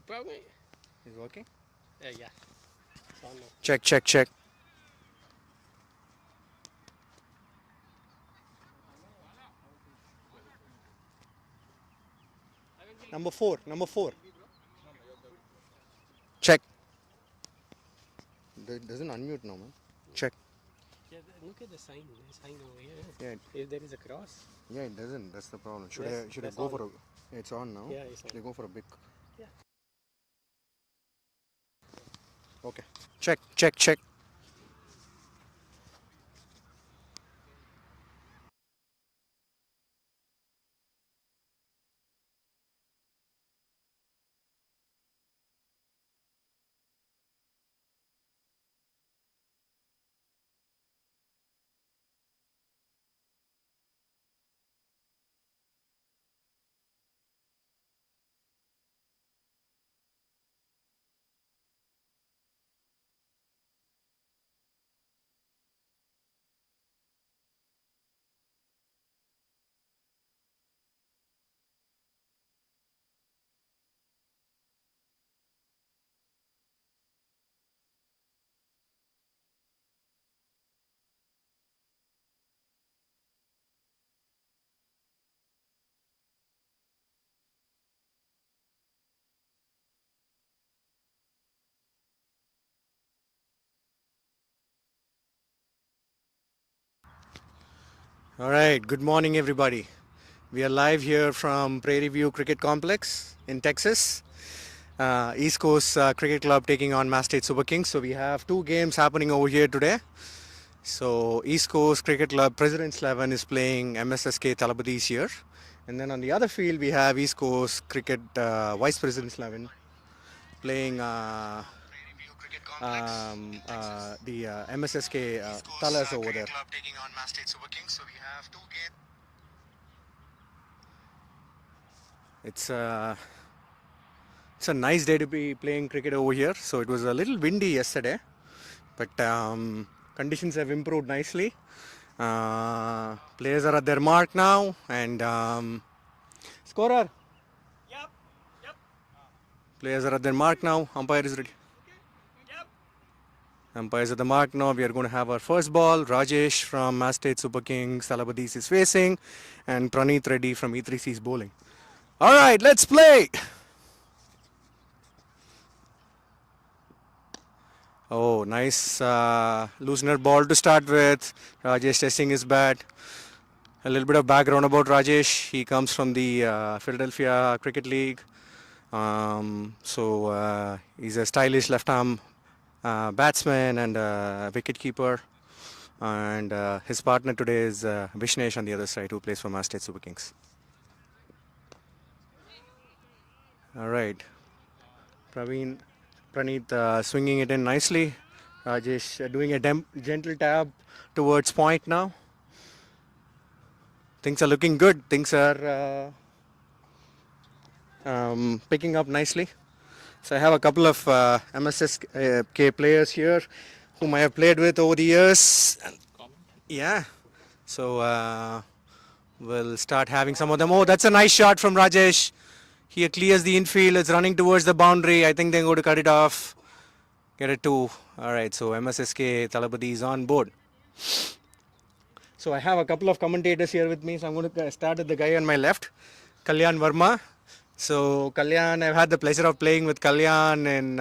Probably. Is working? Yeah. It's on now. Check, check, check. Number four. Check. Doesn't unmute now, man. Check. Yeah, look at the sign. The sign over here. Yeah. If there is a cross. Yeah, it doesn't. That's the problem. Should Yes, I that's go on. for a? It's on now. Yeah, it's on. Should I go for a big? Yeah. Okay. Check, check, check. All right. Good morning, everybody. We are live here from Prairie View Cricket Complex in Texas. East Coast Cricket Club taking on Mass State Super Kings. So we have two games happening over here today. So East Coast Cricket Club President's 11 is playing MSSK Thalapathys here. And then on the other field we have East Coast Cricket Vice President's 11 playing the MSSK Thalas over there. Taking on Mass State Super Kings. So we have two games. It's a nice day to be playing cricket over here. So it was a little windy yesterday, but conditions have improved nicely. Players are at their mark now, and scorer. Yep. Players are at their mark now. Umpire is ready. Yep. Umpires at the mark now. We are going to have our first ball. Rajesh from Mass State Super Kings Thalapathys is facing, and Praneeth Reddy from E3C is bowling. All right, let's play. Oh, nice loosener ball to start with. Rajesh testing his bat. A little bit of background about Rajesh. He comes from the Philadelphia Cricket League. He's a stylish left-arm batsman and wicket keeper. And his partner today is Vishnesh on the other side, who plays for Mass State Super Kings. All right. Praneeth swinging it in nicely. Rajesh doing a gentle tap towards point now. Things are looking good. Things are picking up nicely. So I have a couple of MSSK players here whom I have played with over the years. Yeah. So we'll start having some of them. Oh, that's a nice shot from Rajesh. He clears the infield. It's running towards the boundary. I think they're going to cut it off. Get it to. All right. So MSSK Thalapathys is on board. So I have a couple of commentators here with me. So I'm going to start with the guy on my left, Kalyan Verma. So Kalyan, I've had the pleasure of playing with Kalyan in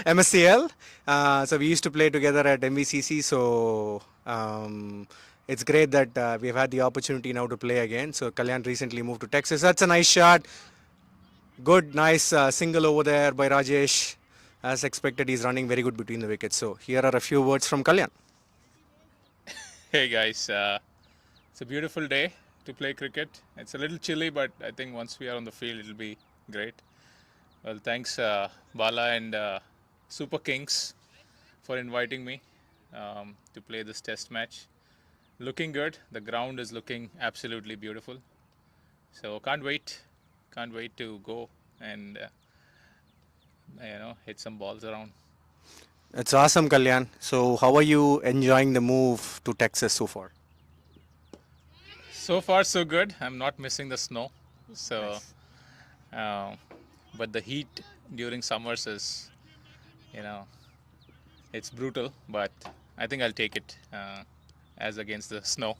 MSCL. So we used to play together at MVCC. So it's great that we've had the opportunity now to play again. So Kalyan recently moved to Texas. That's a nice shot. Good, nice single over there by Rajesh. As expected, he's running very good between the wickets. So here are a few words from Kalyan. Hey guys, it's a beautiful day to play cricket. It's a little chilly, but I think once we are on the field, it'll be great. Well, thanks Bala and Super Kings for inviting me to play this test match. Looking good. The ground is looking absolutely beautiful. So can't wait to go and hit some balls around. It's awesome, Kalyan. So how are you enjoying the move to Texas so far? So far so good. I'm not missing the snow. So Nice. Uh, but the heat during summers is, you know, it's brutal. But I think I'll take it as against the snow.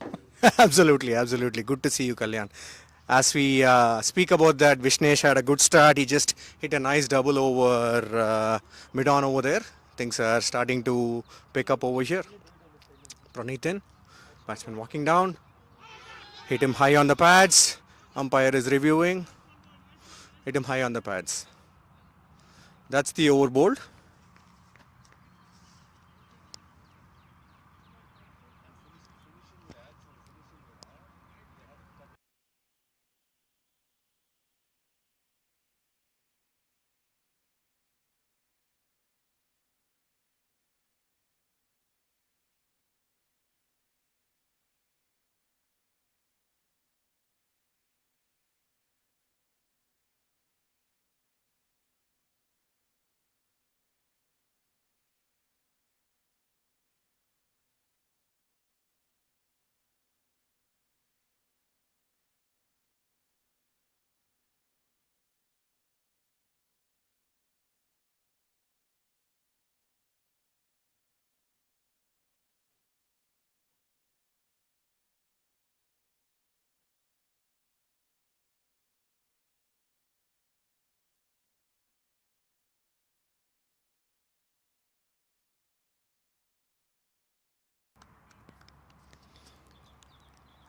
Absolutely, absolutely. Good to see you, Kalyan. As we speak about that, Vishnesh had a good start. He just hit a nice double over mid-on over there. Things are starting to pick up over here. Pranithan, batsman walking down. Hit him high on the pads. Umpire is reviewing. Hit him high on the pads. That's the over bowled.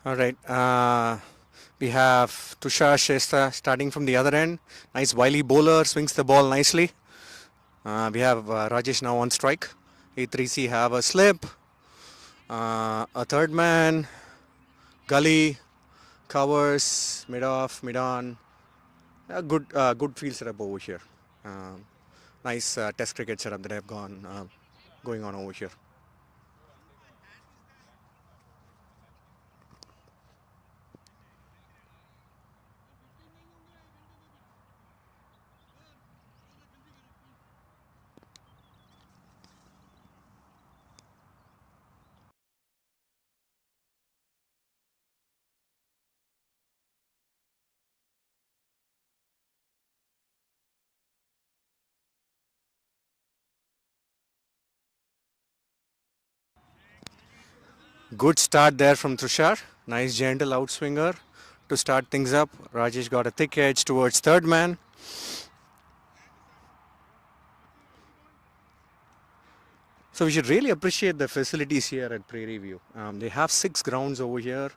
All right. We have Tushar Shrestha starting from the other end. Nice wily bowler, swings the ball nicely. We have Rajesh now on strike. E3C have a slip. A third man. Gully covers mid off, mid on. Good field setup over here. Nice test cricket setup that have going on over here. Good start there from Tushar. Nice gentle outswinger to start things up. Rajesh got a thick edge towards third man. So we should really appreciate the facilities here at Prairie View. They have 6 grounds over here.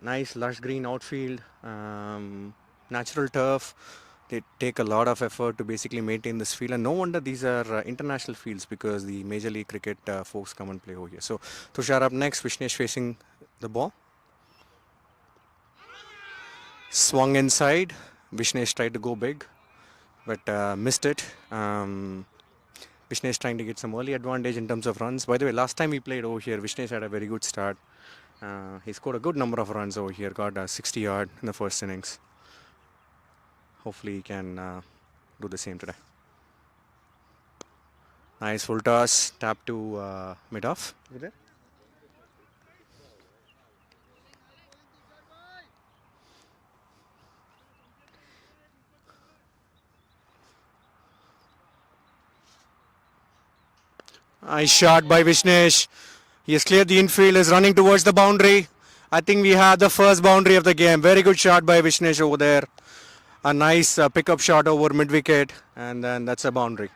Nice lush green outfield, natural turf. They take a lot of effort to basically maintain this field, and no wonder these are international fields because the Major League Cricket folks come and play over here. So Tushar up next, Vishnesh facing the ball. Swung inside. Vishnesh tried to go big, but missed it. Vishnesh trying to get some early advantage in terms of runs. By the way, last time we played over here, Vishnesh had a very good start. He scored a good number of runs over here, got a 60 yard in the first innings. Hopefully he can do the same today. Nice full toss, tap to mid-off. Over there. Nice shot by Vishnesh. He has cleared the infield, is running towards the boundary. I think we had the first boundary of the game. Very good shot by Vishnesh over there. A nice pickup shot over mid-wicket, and then that's a boundary.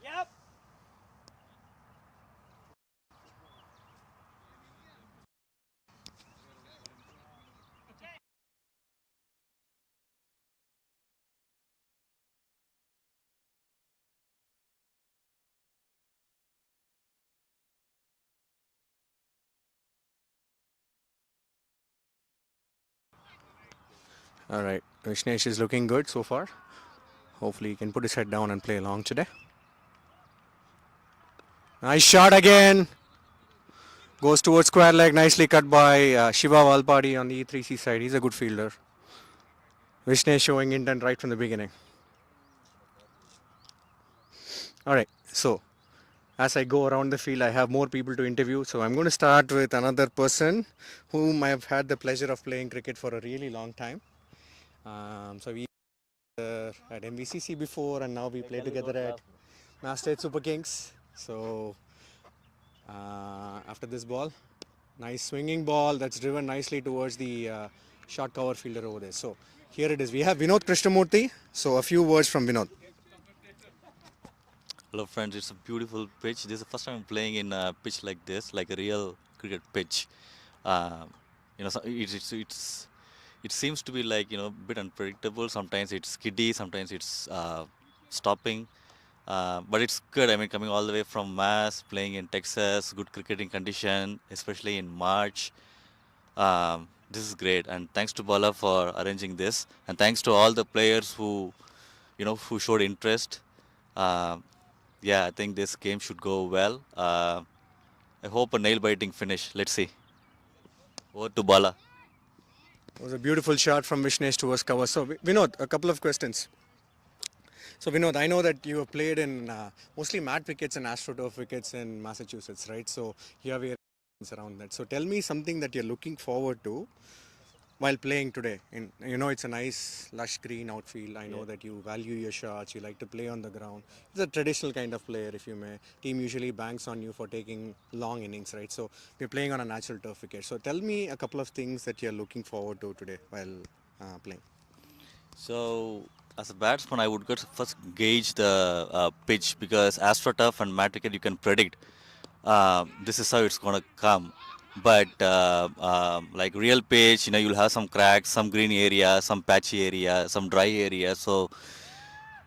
Yep. All right, Vishnesh is looking good so far. Hopefully he can put his head down and play along today. Nice shot again. Goes towards square leg, nicely cut by Shiva Valpadi on the E3C side. He's a good fielder. Vishnesh showing intent right from the beginning. All right, so as I go around the field, I have more people to interview. So I'm going to start with another person whom I have had the pleasure of playing cricket for a really long time. So we at MVCC before, and now we play together at Master Super Kings. So after this ball, nice swinging ball that's driven nicely towards the short cover fielder over there. So here it is. We have Vinod Krishnamurthy. So a few words from Vinod. Hello friends, it's a beautiful pitch. This is the first time I'm playing in a pitch like this, like a real cricket pitch. It seems to be like a bit unpredictable. Sometimes it's skiddy, sometimes it's stopping. But it's good. I mean, coming all the way from Mass, playing in Texas, good cricketing condition, especially in March. This is great, and thanks to Bala for arranging this, and thanks to all the players who showed interest. Uh, yeah, I think this game should go well. I hope a nail-biting finish. Let's see. Over to Bala. It was a beautiful shot from Vishnesh towards cover. So Vinod, a couple of questions. So Vinod, I know that you have played in mostly mat wickets and AstroTurf wickets in Massachusetts, right? So here we are around that. So tell me something that you're looking forward to while playing today. In it's a nice lush green outfield. I know that you value your shots. You like to play on the ground. It's a traditional kind of player, if you may. Team usually banks on you for taking long innings, right? So we're playing on a natural turf wicket. So tell me a couple of things that you're looking forward to today while playing. So, as a batsman, I would first gauge the pitch because AstroTurf and mat wicket you can predict. This is how it's gonna come. But like real pitch, you'll have some cracks, some green area, some patchy area, some dry area. So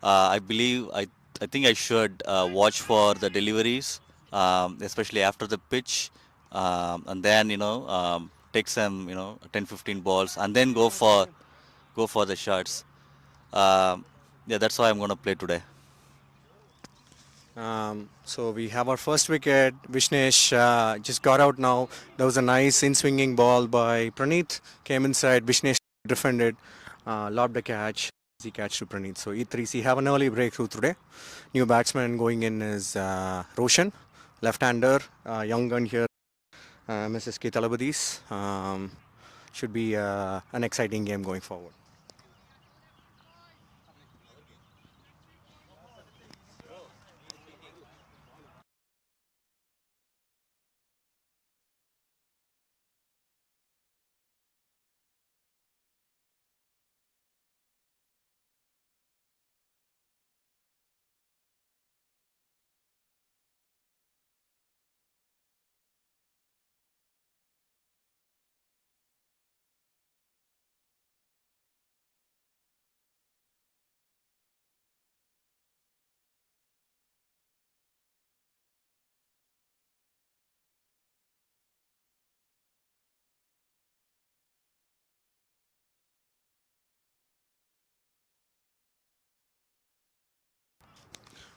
I believe I think I should watch for the deliveries, especially after the pitch, and then take some 10-15 balls, and then go for the shots. Yeah, that's why I'm gonna play today. So we have our first wicket. Vishnesh just got out now. There was a nice in-swinging ball by Praneeth. Came inside. Vishnesh defended, lobbed a catch. Easy catch to Praneeth. So E3C have an early breakthrough today. New batsman going in is Roshan, left-hander, young gun here. MSSK Thalapathys. Should be an exciting game going forward.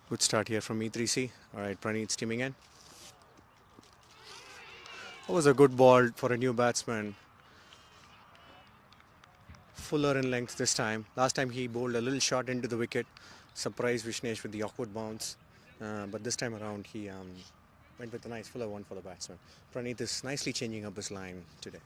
Good start here from E3C. All right, Praneeth steaming in. That was a good ball for a new batsman. Fuller in length this time. Last time he bowled a little shot into the wicket. Surprised Vishnesh with the awkward bounce. But this time around he went with a nice fuller one for the batsman. Praneeth is nicely changing up his line today.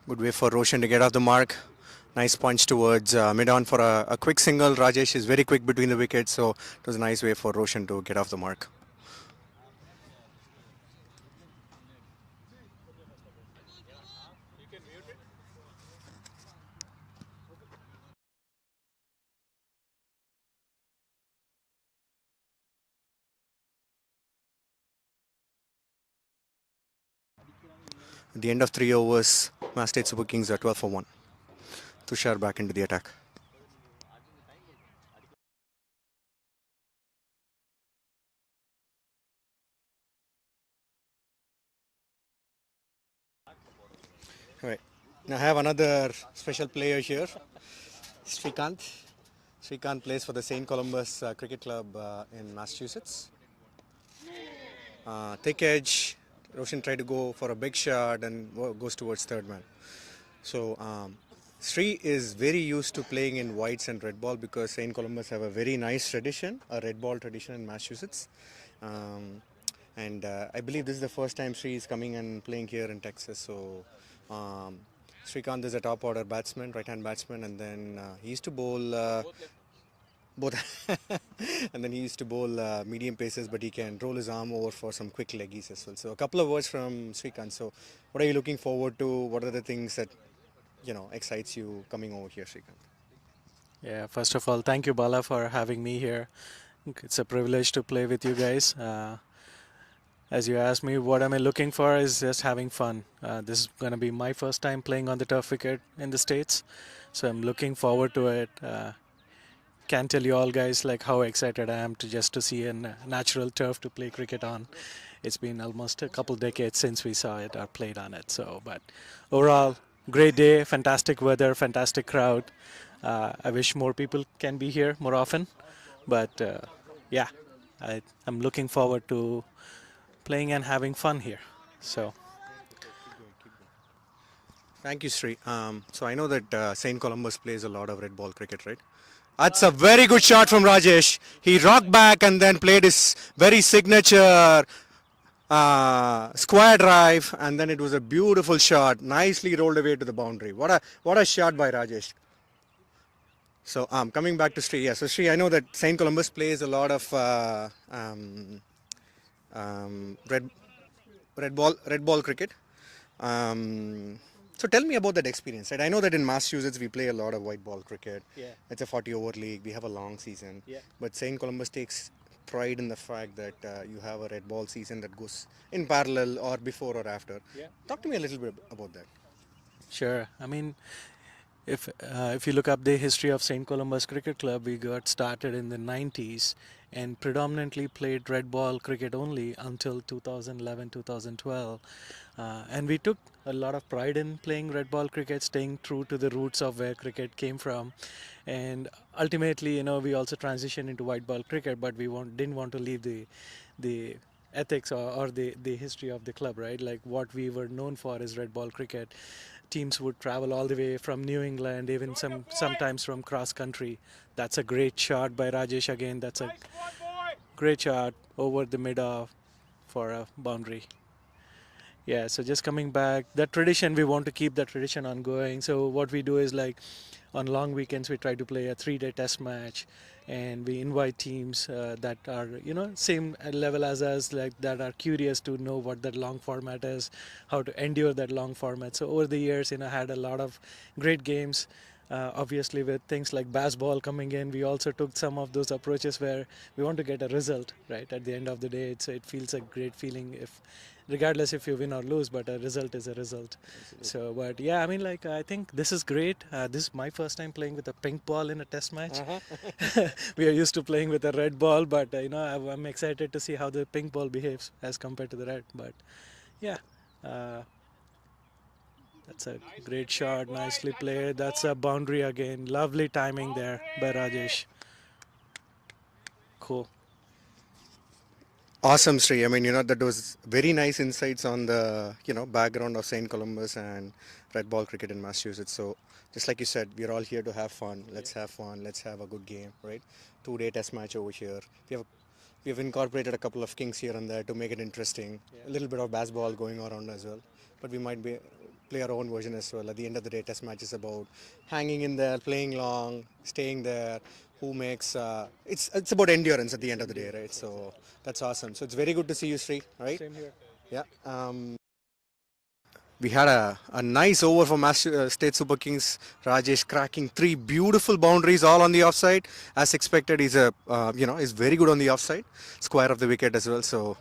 Good way for Roshan to get off the mark. Nice punch towards mid-on for a quick single. Rajesh is very quick between the wickets, so it was a nice way for Roshan to get off the mark. At the end of 3 overs, Mass State Super Kings are 12 for 1. Tushar back into the attack. Right. Now I have another special player here, Srikanth. Srikanth plays for the St. Columbus Cricket Club in Massachusetts. Thick edge. Roshan tried to go for a big shot and goes towards third man. So Sri is very used to playing in whites and red ball because St. Columbus have a very nice tradition, a red ball tradition in Massachusetts. And I believe this is the first time Sri is coming and playing here in Texas. So Srikanth is a top order batsman, right hand batsman, and then he used to bowl both and then he used to bowl medium paces, but he can roll his arm over for some quick leggies as well. So a couple of words from Srikanth. So what are you looking forward to? What are the things that excites you coming over here, Srikanth? Yeah, first of all, thank you, Bala, for having me here. It's a privilege to play with you guys. As you asked me, what am I looking for is just having fun. This is going to be my first time playing on the turf wicket in the States, so I'm looking forward to it. Can't tell you all guys like how excited I am to see a natural turf to play cricket on. It's been almost a couple decades since we saw it or played on it. So, but overall, great day, fantastic weather, fantastic crowd. I wish more people can be here more often, but yeah, I'm looking forward to playing and having fun here. So. Thank you, Sri. So I know that St. Columbus plays a lot of red ball cricket, right? That's a very good shot from Rajesh. He rocked back and then played his very signature square drive, and then it was a beautiful shot. Nicely rolled away to the boundary. What a shot by Rajesh. So coming back to Sri, yeah. So Sri, I know that St. Columbus plays a lot of red ball cricket. So tell me about that experience. Right? I know that in Massachusetts we play a lot of white ball cricket. Yeah. It's a 40-over league. We have a long season. Yeah. But St. Columbus takes pride in the fact that you have a red ball season that goes in parallel or before or after. Yeah. Talk to me a little bit about that. Sure. I mean, if you look up the history of St. Columbus Cricket Club, we got started in the 90s and predominantly played red ball cricket only until 2011, 2012. And we took a lot of pride in playing red ball cricket, staying true to the roots of where cricket came from. And ultimately, we also transitioned into white ball cricket, but we didn't want to leave the ethics or the history of the club, right? Like what we were known for is red ball cricket. Teams would travel all the way from New England, even sometimes from cross country. That's a great shot by Rajesh again. That's a great shot over the mid-off for a boundary. Yeah, so just coming back, that tradition, we want to keep that tradition ongoing. So what we do is like on long weekends, we try to play a 3-day test match, and we invite teams that are, same level as us, like that are curious to know what that long format is, how to endure that long format. So over the years, I had a lot of great games. Obviously, with things like baseball coming in, we also took some of those approaches where we want to get a result, right? At the end of the day, it feels a great feeling regardless if you win or lose, but a result is a result. Absolutely. So, but yeah, I mean, like, I think this is great. This is my first time playing with a pink ball in a test match. We are used to playing with a red ball, but I'm excited to see how the pink ball behaves as compared to the red. But yeah. That's a great shot, nicely played. That's a boundary again. Lovely timing there by Rajesh. Cool. Awesome, Sri. I mean, that was very nice insights on the, background of St. Columbus and red ball cricket in Massachusetts. So, just like you said, we're all here to have fun. Let's have fun. Let's have a good game, right? 2-day test match over here. We have incorporated a couple of kings here and there to make it interesting. A little bit of baseball going around as well. But we might be play our own version as well. At the end of the day, test match is about hanging in there, playing long, staying there. Who makes it's about endurance at the end of the day, right? So that's awesome. So it's very good to see you, Sri. Right? Same here. Yeah. We had a nice over for State Super Kings. Rajesh cracking 3 beautiful boundaries all on the offside. As expected, he's he's very good on the offside. Square of the wicket as well. So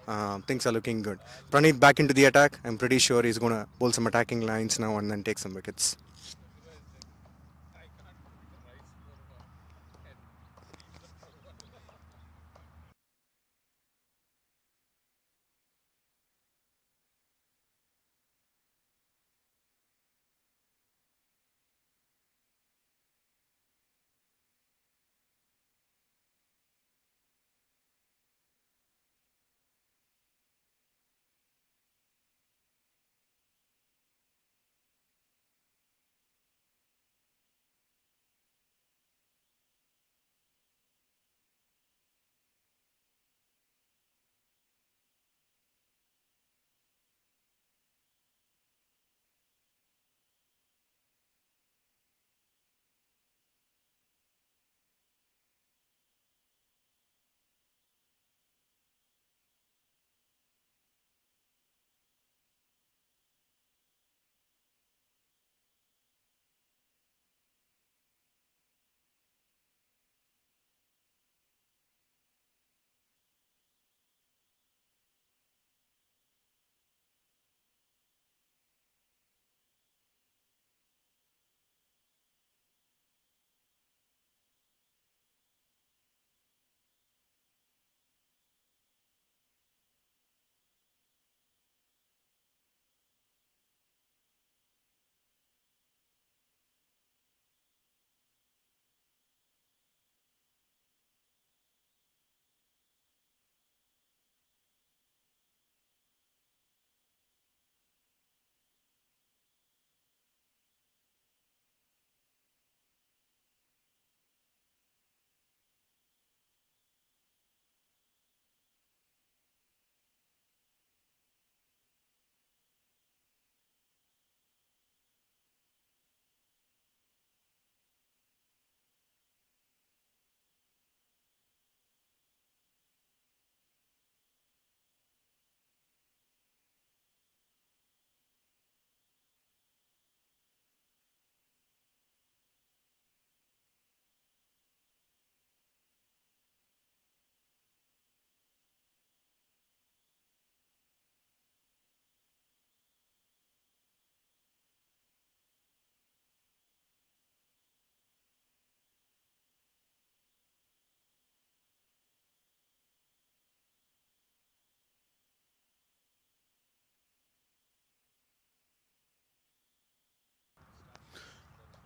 things are looking good. Praneeth back into the attack. I'm pretty sure he's going to bowl some attacking lines now and then take some wickets.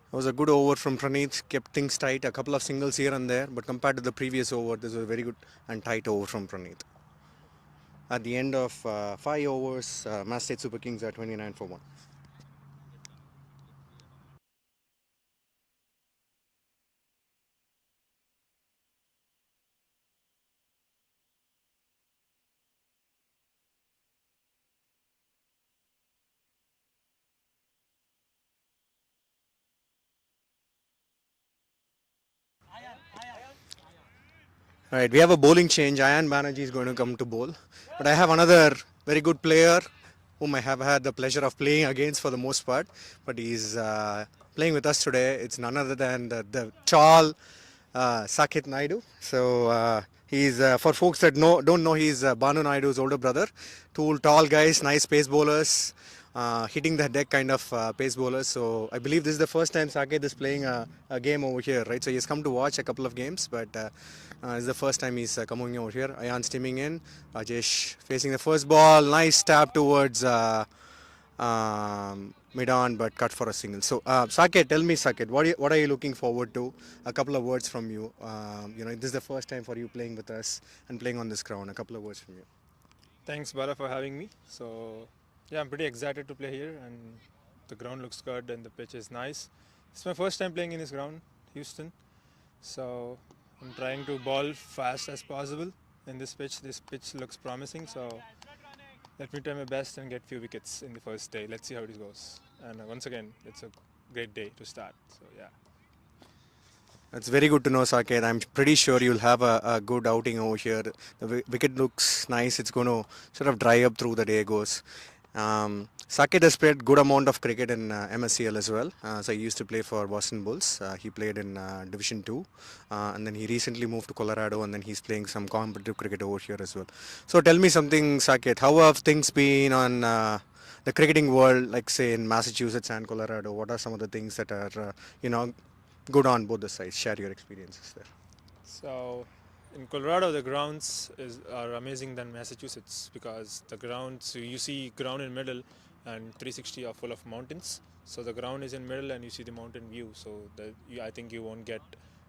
It was a good over from Praneeth, kept things tight, a couple of singles here and there, but compared to the previous over, this was a very good and tight over from Praneeth. At the end of 5 overs, Mass State Super Kings are 29 for 1. Right, we have a bowling change. Ayan Banerjee is going to come to bowl. But I have another very good player whom I have had the pleasure of playing against for the most part. But he's playing with us today. It's none other than the tall Sakit Naidu. So he's, for folks that don't know, he's Banu Naidu's older brother. Two tall guys, nice pace bowlers. Hitting the deck kind of pace bowlers. So I believe this is the first time Saket is playing a game over here, right? So he's come to watch a couple of games, but it's the first time he's coming over here. Ayan steaming in. Rajesh facing the first ball. Nice tap towards mid-on, but cut for a single. So Saket, tell me, Saket, what are you looking forward to? A couple of words from you. This is the first time for you playing with us and playing on this ground. A couple of words from you. Thanks, Bala, for having me. So, yeah, I'm pretty excited to play here, and the ground looks good and the pitch is nice. It's my first time playing in this ground, Houston. So, I'm trying to ball fast as possible in this pitch. This pitch looks promising, so let me try my best and get few wickets in the first day. Let's see how it goes. And once again, it's a great day to start. So yeah. It's very good to know, Saket. I'm pretty sure you'll have a good outing over here. The wicket looks nice. It's going to sort of dry up through the day goes. Saket has played good amount of cricket in MSCL as well. So he used to play for Boston Bulls. He played in Division 2. And then he recently moved to Colorado, and then he's playing some competitive cricket over here as well. So tell me something, Saket. How have things been on the cricketing world, like say in Massachusetts and Colorado? What are some of the things that are, good on both the sides? Share your experiences there. So in Colorado, the grounds are amazing than Massachusetts, because the grounds, you see ground in middle and 360 are full of mountains. So the ground is in middle and you see the mountain view. So I think you won't get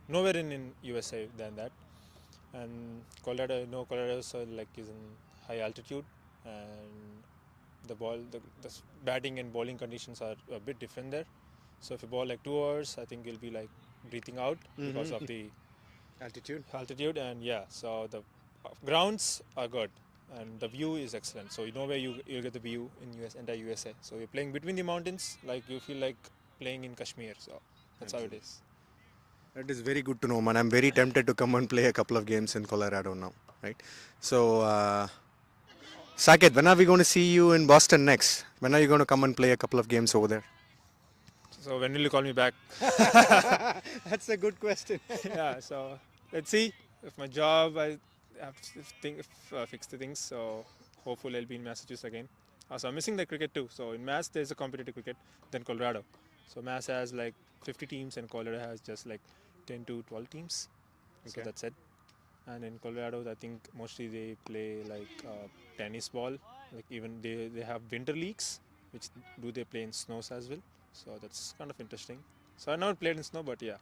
nowhere in USA than that. And Colorado, Colorado is is in high altitude, and the batting and bowling conditions are a bit different there. So if you bowl like 2 hours, I think you'll be like breathing out because of the altitude. And yeah, so the grounds are good and the view is excellent. So where you get the view in entire USA. So you're playing between the mountains, like you feel like playing in Kashmir. So that's how it is. That is very good to know, man. I'm very tempted to come and play a couple of games in Colorado now, right? So, Saket, when are we going to see you in Boston next? When are you going to come and play a couple of games over there? So when will you call me back? That's a good question. Yeah, so let's see. If my job, I have to fix the things. So hopefully I'll be in Massachusetts again. So I'm missing the cricket too. So in Mass there's a competitive cricket, then Colorado. So Mass has like 50 teams and Colorado has just like 10 to 12 teams. So that's it. And in Colorado, I think mostly they play like tennis ball. Like even they have winter leagues, which they play in snows as well. So that's kind of interesting. So I never played in snow, but yeah.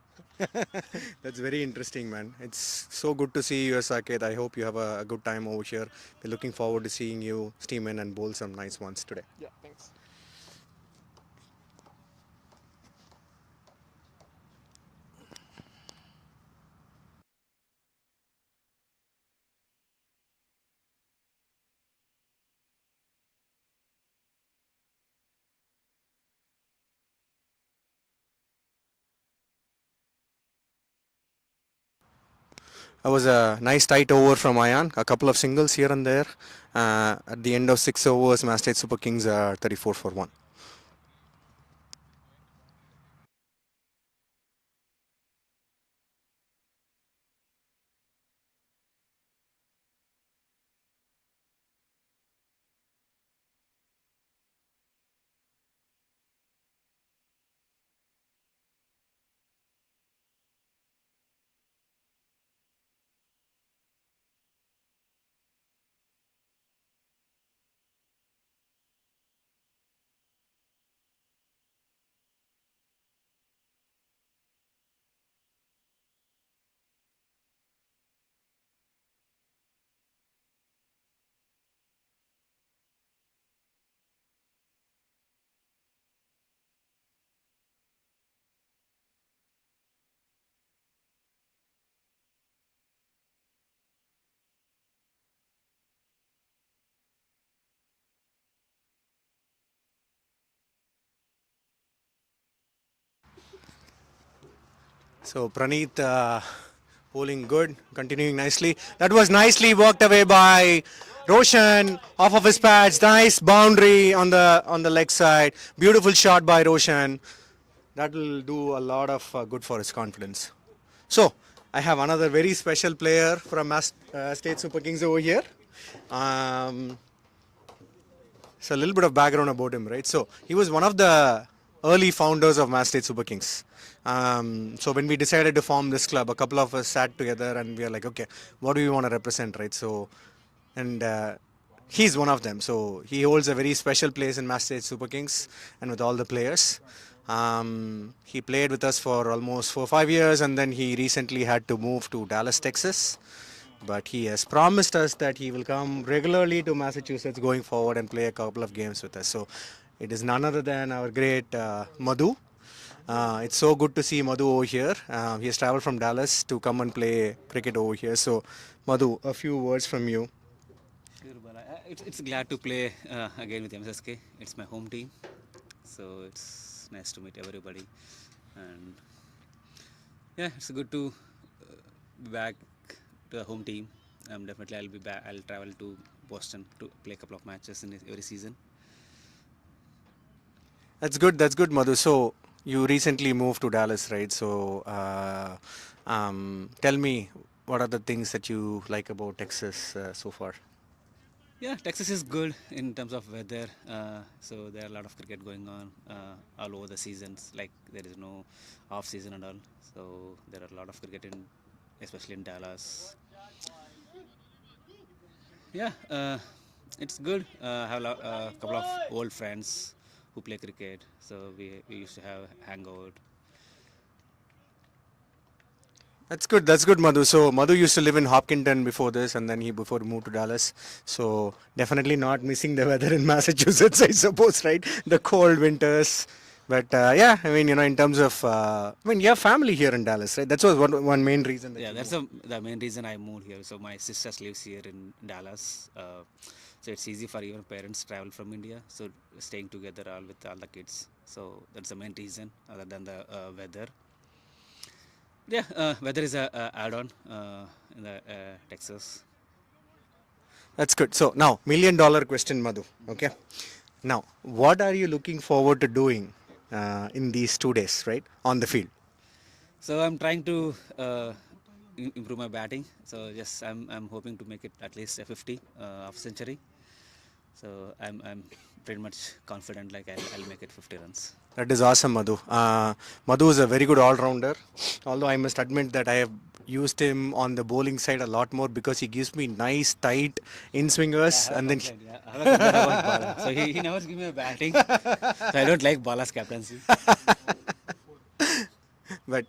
That's very interesting, man. It's so good to see you, Saket. I hope you have a good time over here. We're looking forward to seeing you steam in and bowl some nice ones today. Yeah, thanks. That was a nice tight over from Ayan. A couple of singles here and there. At the end of 6 overs, Mass State Super Kings are 34 for 1. So Praneeth bowling good, continuing nicely. That was nicely worked away by Roshan off of his pads. Nice boundary on the leg side. Beautiful shot by Roshan. That will do a lot of good for his confidence. So I have another very special player from Mass State Super Kings over here. So a little bit of background about him, right? So he was one of the early founders of Mass State Super Kings. So when we decided to form this club, a couple of us sat together and we were like, okay, what do we want to represent, right? So, and he's one of them. So he holds a very special place in Mass State Super Kings and with all the players. He played with us for almost 4 or 5 years, and then he recently had to move to Dallas, Texas. But he has promised us that he will come regularly to Massachusetts going forward and play a couple of games with us. So it is none other than our great Madhu. It's so good to see Madhu over here. He has traveled from Dallas to come and play cricket over here. So Madhu, a few words from you. Sure, Bala. It's glad to play again with MSSK. It's my home team. So it's nice to meet everybody, and yeah, it's good to be back to the home team. Definitely, I'll be back. I'll travel to Boston to play a couple of matches in every season. That's good. That's good, Madhu. So you recently moved to Dallas, right? So tell me, what are the things that you like about Texas so far? Yeah, Texas is good in terms of weather. So there are a lot of cricket going on all over the seasons. Like there is no off season and all. So there are a lot of cricket in, especially in Dallas. Yeah, it's good. I have a couple of old friends who play cricket. So we used to have hangout. That's good. That's good, Madhu. So Madhu used to live in Hopkinton before this, and then he before he moved to Dallas. So definitely not missing the weather in Massachusetts, I suppose, right? The cold winters. But yeah, I mean, in terms of, I mean, you have family here in Dallas, right? That's was one main reason. That Yeah, you that's moved. the main reason I moved here. So my sister lives here in Dallas. So it's easy for even parents travel from India. So staying together all with all the kids. So that's the main reason, other than the weather. Yeah, weather is a add-on in the Texas. That's good. So now, $1 million question, Madhu. Okay. Now, what are you looking forward to doing in these 2 days, right, on the field? So I'm trying to improve my batting. So yes, I'm hoping to make it at least a 50 of century. So I'm pretty much confident like I'll make it 50 runs. That is awesome, Madhu. Madhu is a very good all-rounder. Although I must admit that I have used him on the bowling side a lot more because he gives me nice, tight in-swingers, and then I have a complaint about Bala. So he never gives me a batting. So I don't like Bala's captaincy. But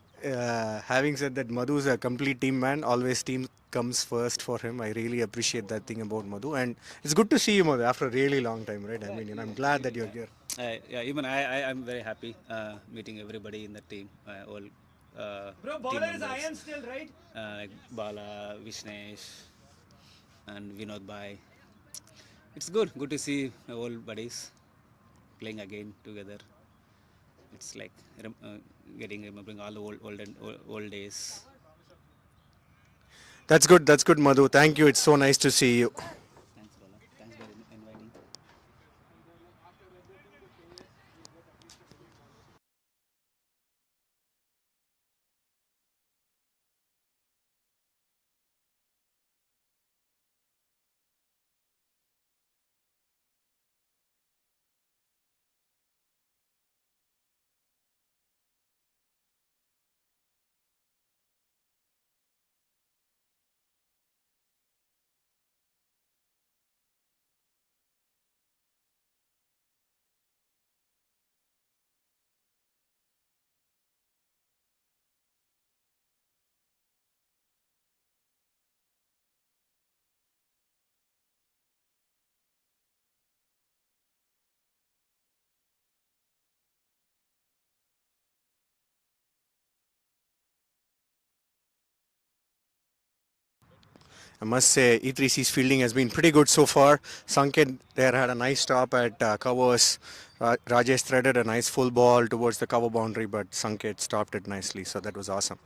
having said that, Madhu is a complete team man. Always team comes first for him. I really appreciate that thing about Madhu, and it's good to see you, Madhu, after a really long time, right? I mean, I'm glad that you're here. Yeah, even I'm very happy meeting everybody in the team, all Bro, team bowler is members, Iron still, right? like Bala, Vishnesh, and Vinod Bhai. It's good to see my old buddies playing again together. It's like remembering all the old days. That's good. That's good, Madhu. Thank you. It's so nice to see you. Thanks, Bala. Thanks for inviting. I must say, E3C's fielding has been pretty good so far. Sanket there had a nice stop at covers. Rajesh threaded a nice full ball towards the cover boundary, but Sanket stopped it nicely. So that was awesome.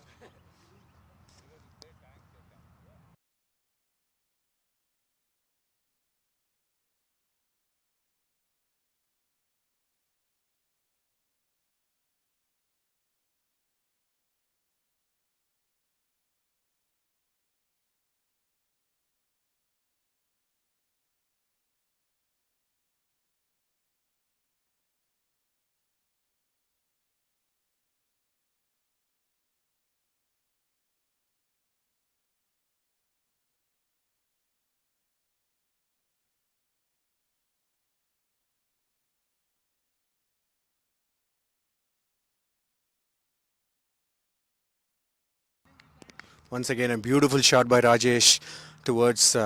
Once again, a beautiful shot by Rajesh towards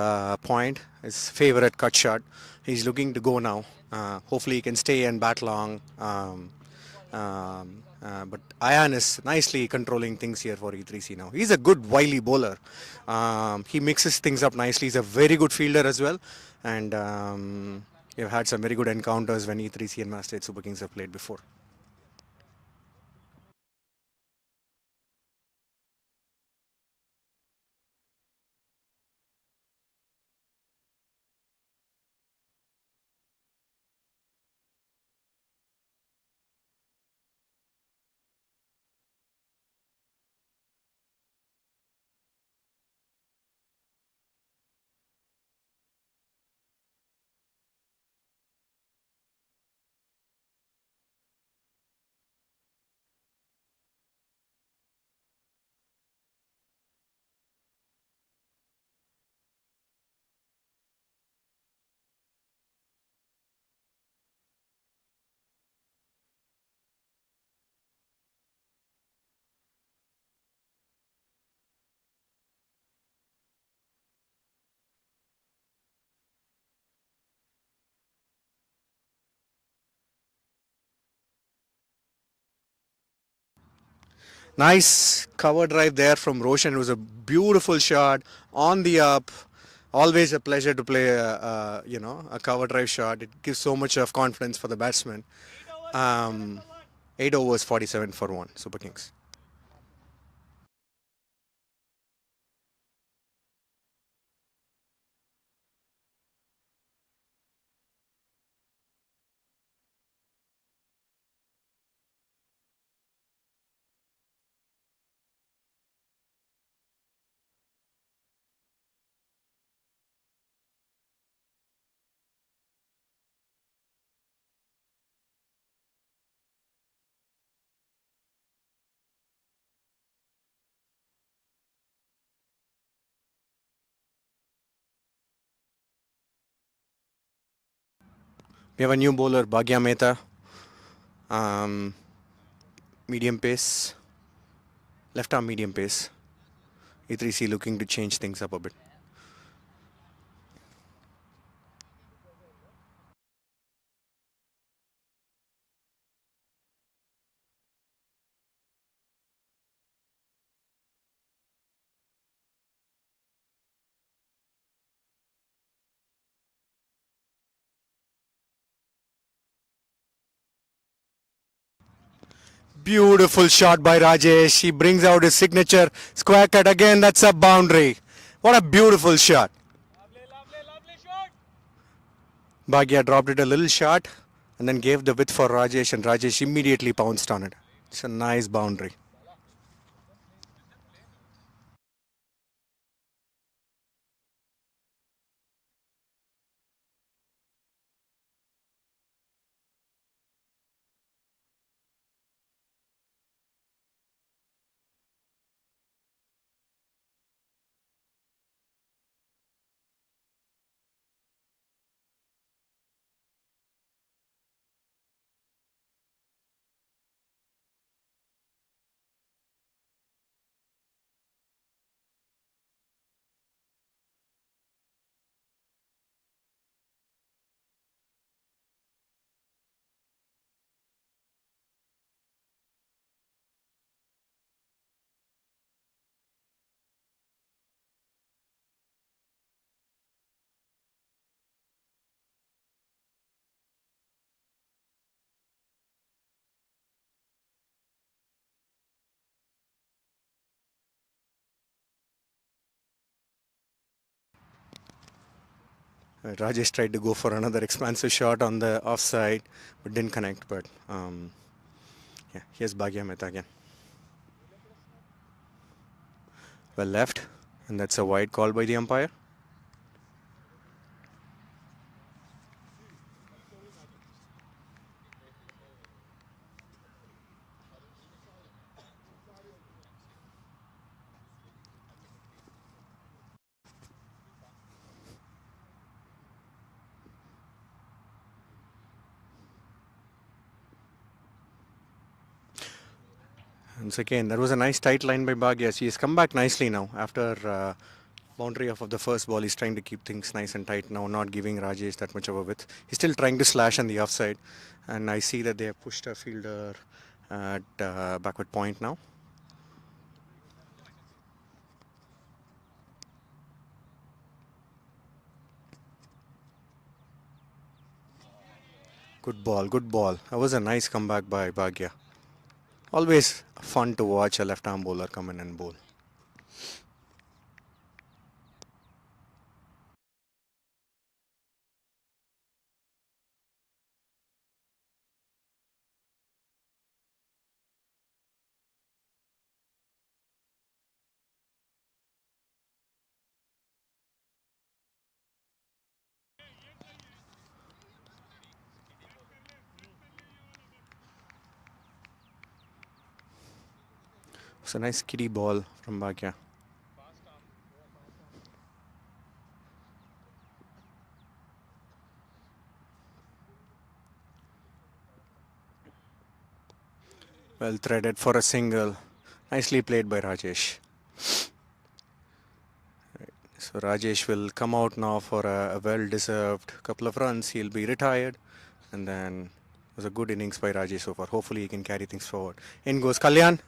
point. His favorite cut shot. He's looking to go now. Hopefully, he can stay and bat long. But Ayan is nicely controlling things here for E3C now. He's a good wily bowler. He mixes things up nicely. He's a very good fielder as well. And We've had some very good encounters when E3C and Master Super Kings have played before. Nice cover drive there from Roshan. It was a beautiful shot on the up. Always a pleasure to play a cover drive shot. It gives so much of confidence for the batsman. 8 overs 47 for 1 Super Kings. We have a new bowler, Bhagya Mehta. Medium pace, left arm medium pace. E3C looking to change things up a bit. Beautiful shot by Rajesh. He brings out his signature square cut again. That's a boundary. What a beautiful shot. Lovely shot. Bhagya dropped it a little short and then gave the width for Rajesh, and Rajesh immediately pounced on it. It's a nice boundary. Rajesh tried to go for another expansive shot on the offside, but didn't connect. But yeah, here's Bhagya Mehta again. Well left, and that's a wide call by the umpire. Once again, that was a nice tight line by Bhagya. He's come back nicely now after boundary off of the first ball. He's trying to keep things nice and tight now, not giving Rajesh that much of a width. He's still trying to slash on the offside, and I see that they have pushed a fielder at backward point now. Good ball, good ball. That was a nice comeback by Bhagya. Always fun to watch a left-arm bowler come in and bowl. It's a nice kiddie ball from Bhagya. Well threaded for a single. Nicely played by Rajesh. So Rajesh will come out now for a well-deserved couple of runs. He'll be retired, and then it was a good innings by Rajesh so far. Hopefully he can carry things forward. In goes Kalyan.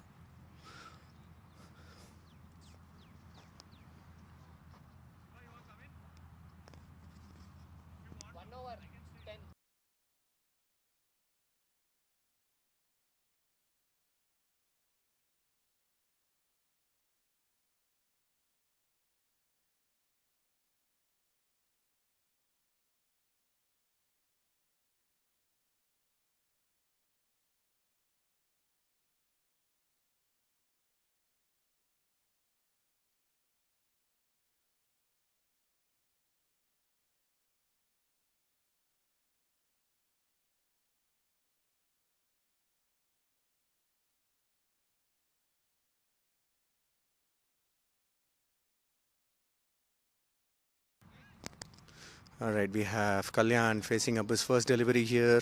All right, we have Kalyan facing up his first delivery here,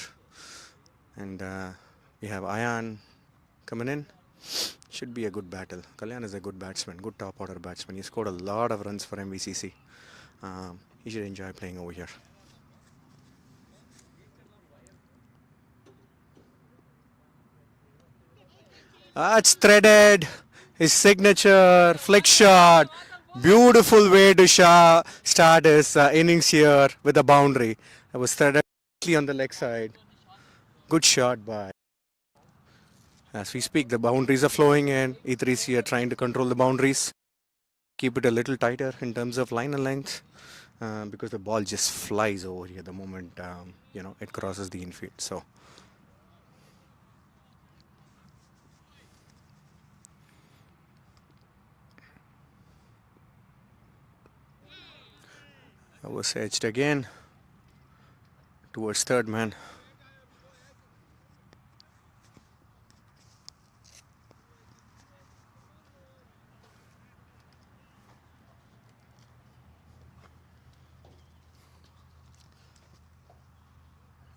and we have Ayan coming in. Should be a good battle. Kalyan is a good batsman, good top order batsman. He scored a lot of runs for MVCC. He should enjoy playing over here. It's threaded. His signature flick shot. Beautiful way to start his innings here with a boundary. It was threaded on the leg side. Good shot by. As we speak, the boundaries are flowing in. E3C are trying to control the boundaries. Keep it a little tighter in terms of line and length, because the ball just flies over here the moment it crosses the infield. So I was edged again towards third man.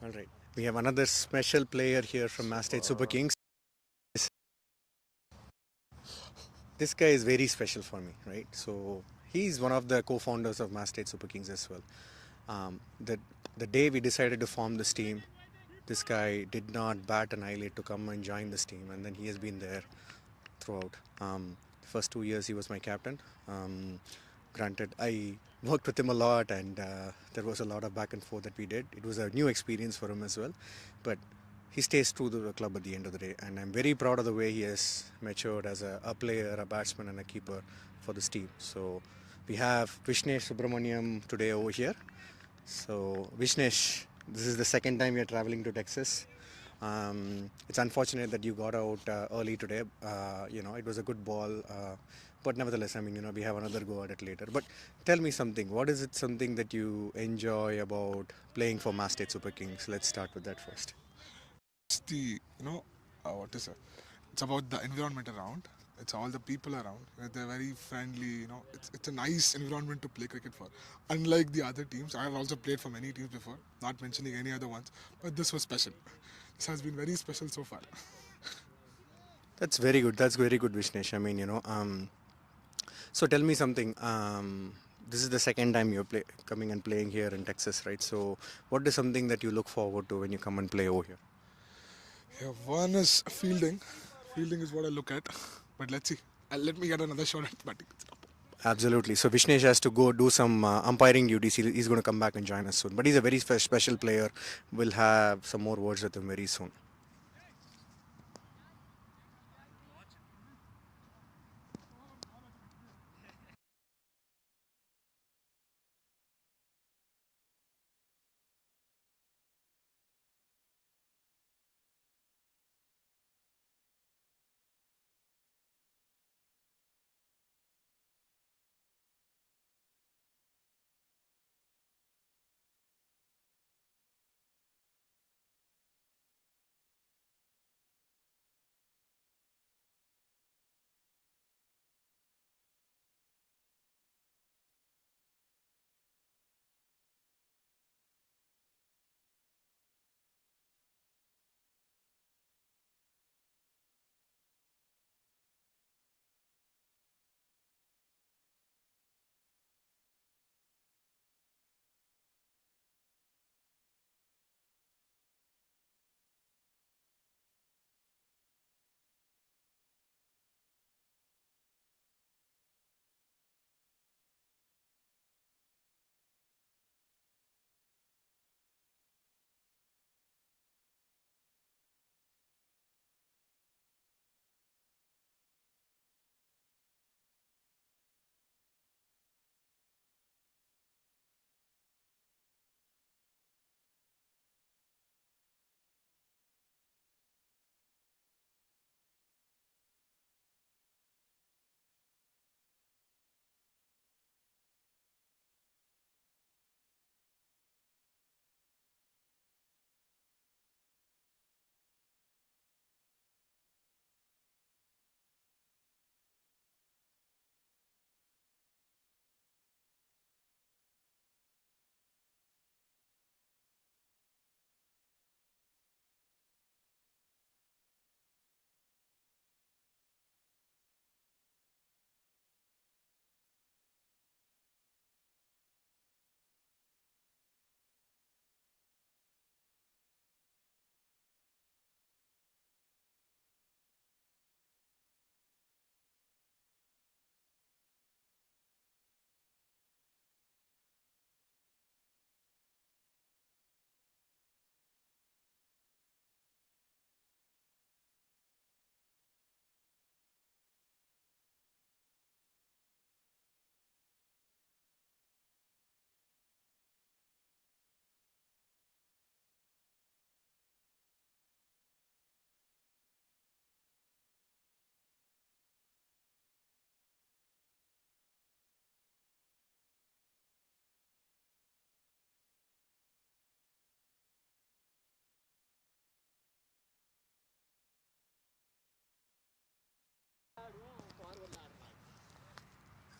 All right, we have another special player here from Mass State Super Kings. This guy is very special for me, right? So he's one of the co-founders of Mass State Super Kings as well. The day we decided to form this team, this guy did not bat an eyelid to come and join this team, and then he has been there throughout. First 2 years he was my captain. Granted, I worked with him a lot, and there was a lot of back and forth that we did. It was a new experience for him as well, but he stays true to the club at the end of the day, and I'm very proud of the way he has matured as a player, a batsman and a keeper for this team. So we have Vishnesh Subramaniam today over here. So Vishnesh, this is the second time you're traveling to Texas. It's unfortunate that you got out early today. It was a good ball, but nevertheless, we have another go at it later. But tell me something. What is it something that you enjoy about playing for Mass State Super Kings? Let's start with that first. It's the what is it? It's about the environment around. It's all the people around. They're very friendly. It's a nice environment to play cricket for. Unlike the other teams, I have also played for many teams before. Not mentioning any other ones, but this was special. This has been very special so far. That's very good. That's very good, Vishnesh. So tell me something. This is the second time you're coming and playing here in Texas, right? So what is something that you look forward to when you come and play over here? Yeah, one is fielding. Fielding is what I look at. But let's see. Let me get another shot at batting. Absolutely. So Vishnesh has to go do some umpiring duties. He's going to come back and join us soon. But he's a very special player. We'll have some more words with him very soon.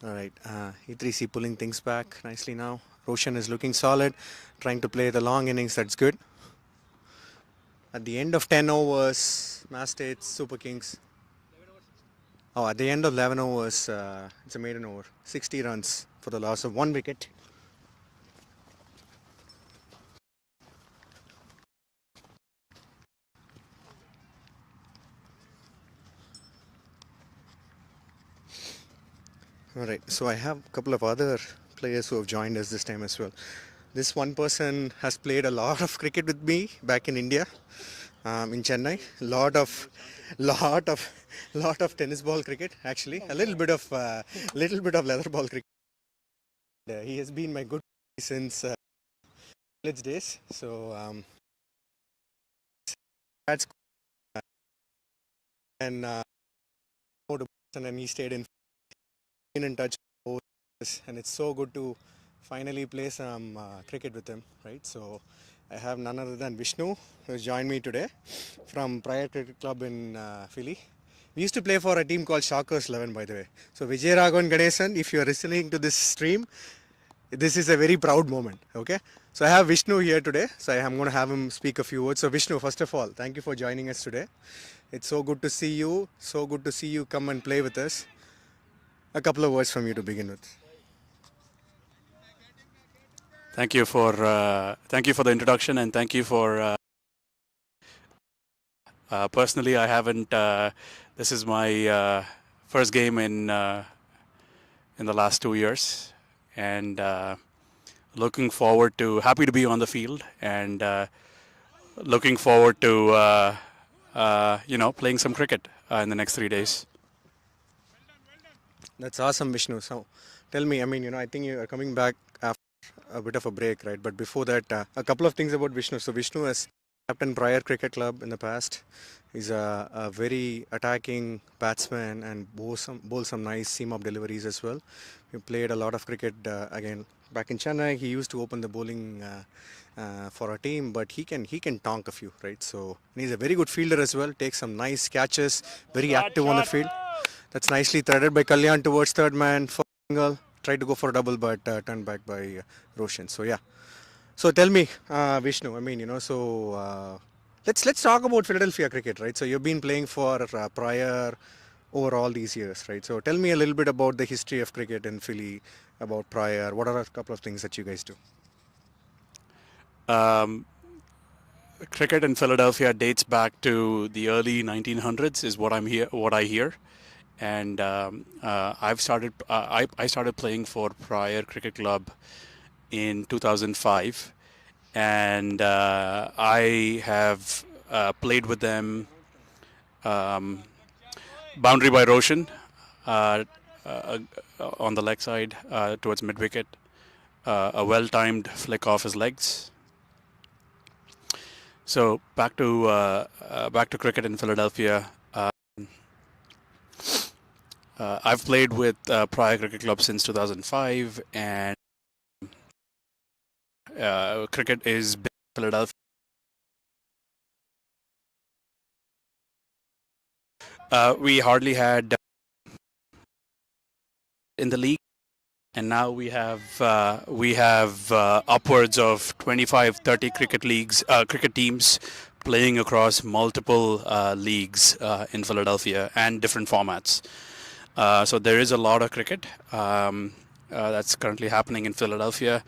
All right, E3C pulling things back nicely now. Roshan is looking solid, trying to play the long innings. That's good. At the end of 10 overs, Mass States Super Kings. Oh, at the end of 11 overs, it's a maiden over. 60 runs for the loss of 1 wicket. All right, so I have a couple of other players who have joined us this time as well. This one person has played a lot of cricket with me back in India, in Chennai. Lot of tennis ball cricket. Actually, a little bit of leather ball cricket. He has been my good friend since college days. So that's and and he stayed in touch over this, and it's so good to finally play some cricket with him, right? So I have none other than Vishnu, who has joined me today from Prior Cricket Club in Philly. We used to play for a team called Shockers 11, by the way. So Vijay Raghavan Ganesan, if you are listening to this stream, this is a very proud moment, okay? So I have Vishnu here today, so I'm going to have him speak a few words. So Vishnu, first of all, thank you for joining us today. It's so good to see you, so good to see you come and play with us. A couple of words from you to begin with. Thank you for the introduction, and thank you for personally I haven't this is my first game in in the last 2 years, and looking forward to happy to be on the field, and looking forward to playing some cricket in the next 3 days. That's awesome, Vishnu. So, tell me, I mean, I think you are coming back after a bit of a break, right? But before that, a couple of things about Vishnu. So, Vishnu has captained Prior Cricket Club in the past. He's a very attacking batsman and bowls some nice seam-up deliveries as well. He played a lot of cricket again back in Chennai. He used to open the bowling for our team, but he can tonk a few, right? So, and he's a very good fielder as well. Takes some nice catches, very active on the field. That's nicely threaded by Kalyan towards third man for single. Tried to go for a double, but turned back by Roshan. So yeah. So tell me, Vishnu. I mean, let's talk about Philadelphia cricket, right? So you've been playing for Prior over all these years, right? So tell me a little bit about the history of cricket in Philly, about Prior. What are a couple of things that you guys do? Cricket in Philadelphia dates back to the early 1900s, is what I hear, and I started playing for Prior Cricket Club in 2005, and I have played with them. Boundary by Roshan on the leg side towards mid wicket, a well-timed flick off his legs. So back to cricket in Philadelphia. I've played with Prior Cricket Club since 2005, and cricket is big in Philadelphia. We hardly had in the league, and now we have upwards of 25, 30 cricket teams playing across multiple leagues in Philadelphia and different formats. So there is a lot of cricket that's currently happening in Philadelphia.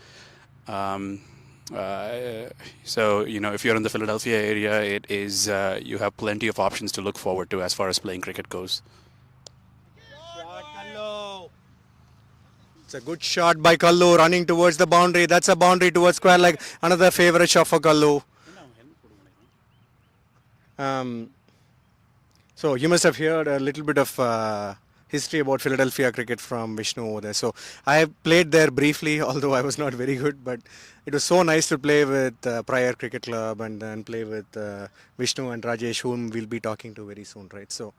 So if you're in the Philadelphia area, it is you have plenty of options to look forward to as far as playing cricket goes. It's a good shot by Kallu running towards the boundary. That's a boundary towards square leg. Another favorite shot for Kallu. So you must have heard a little bit of history about Philadelphia cricket from Vishnu over there. So I have played there briefly, although I was not very good. But it was so nice to play with Prior Cricket Club and then play with Vishnu and Rajesh, whom we'll be talking to very soon, right? So,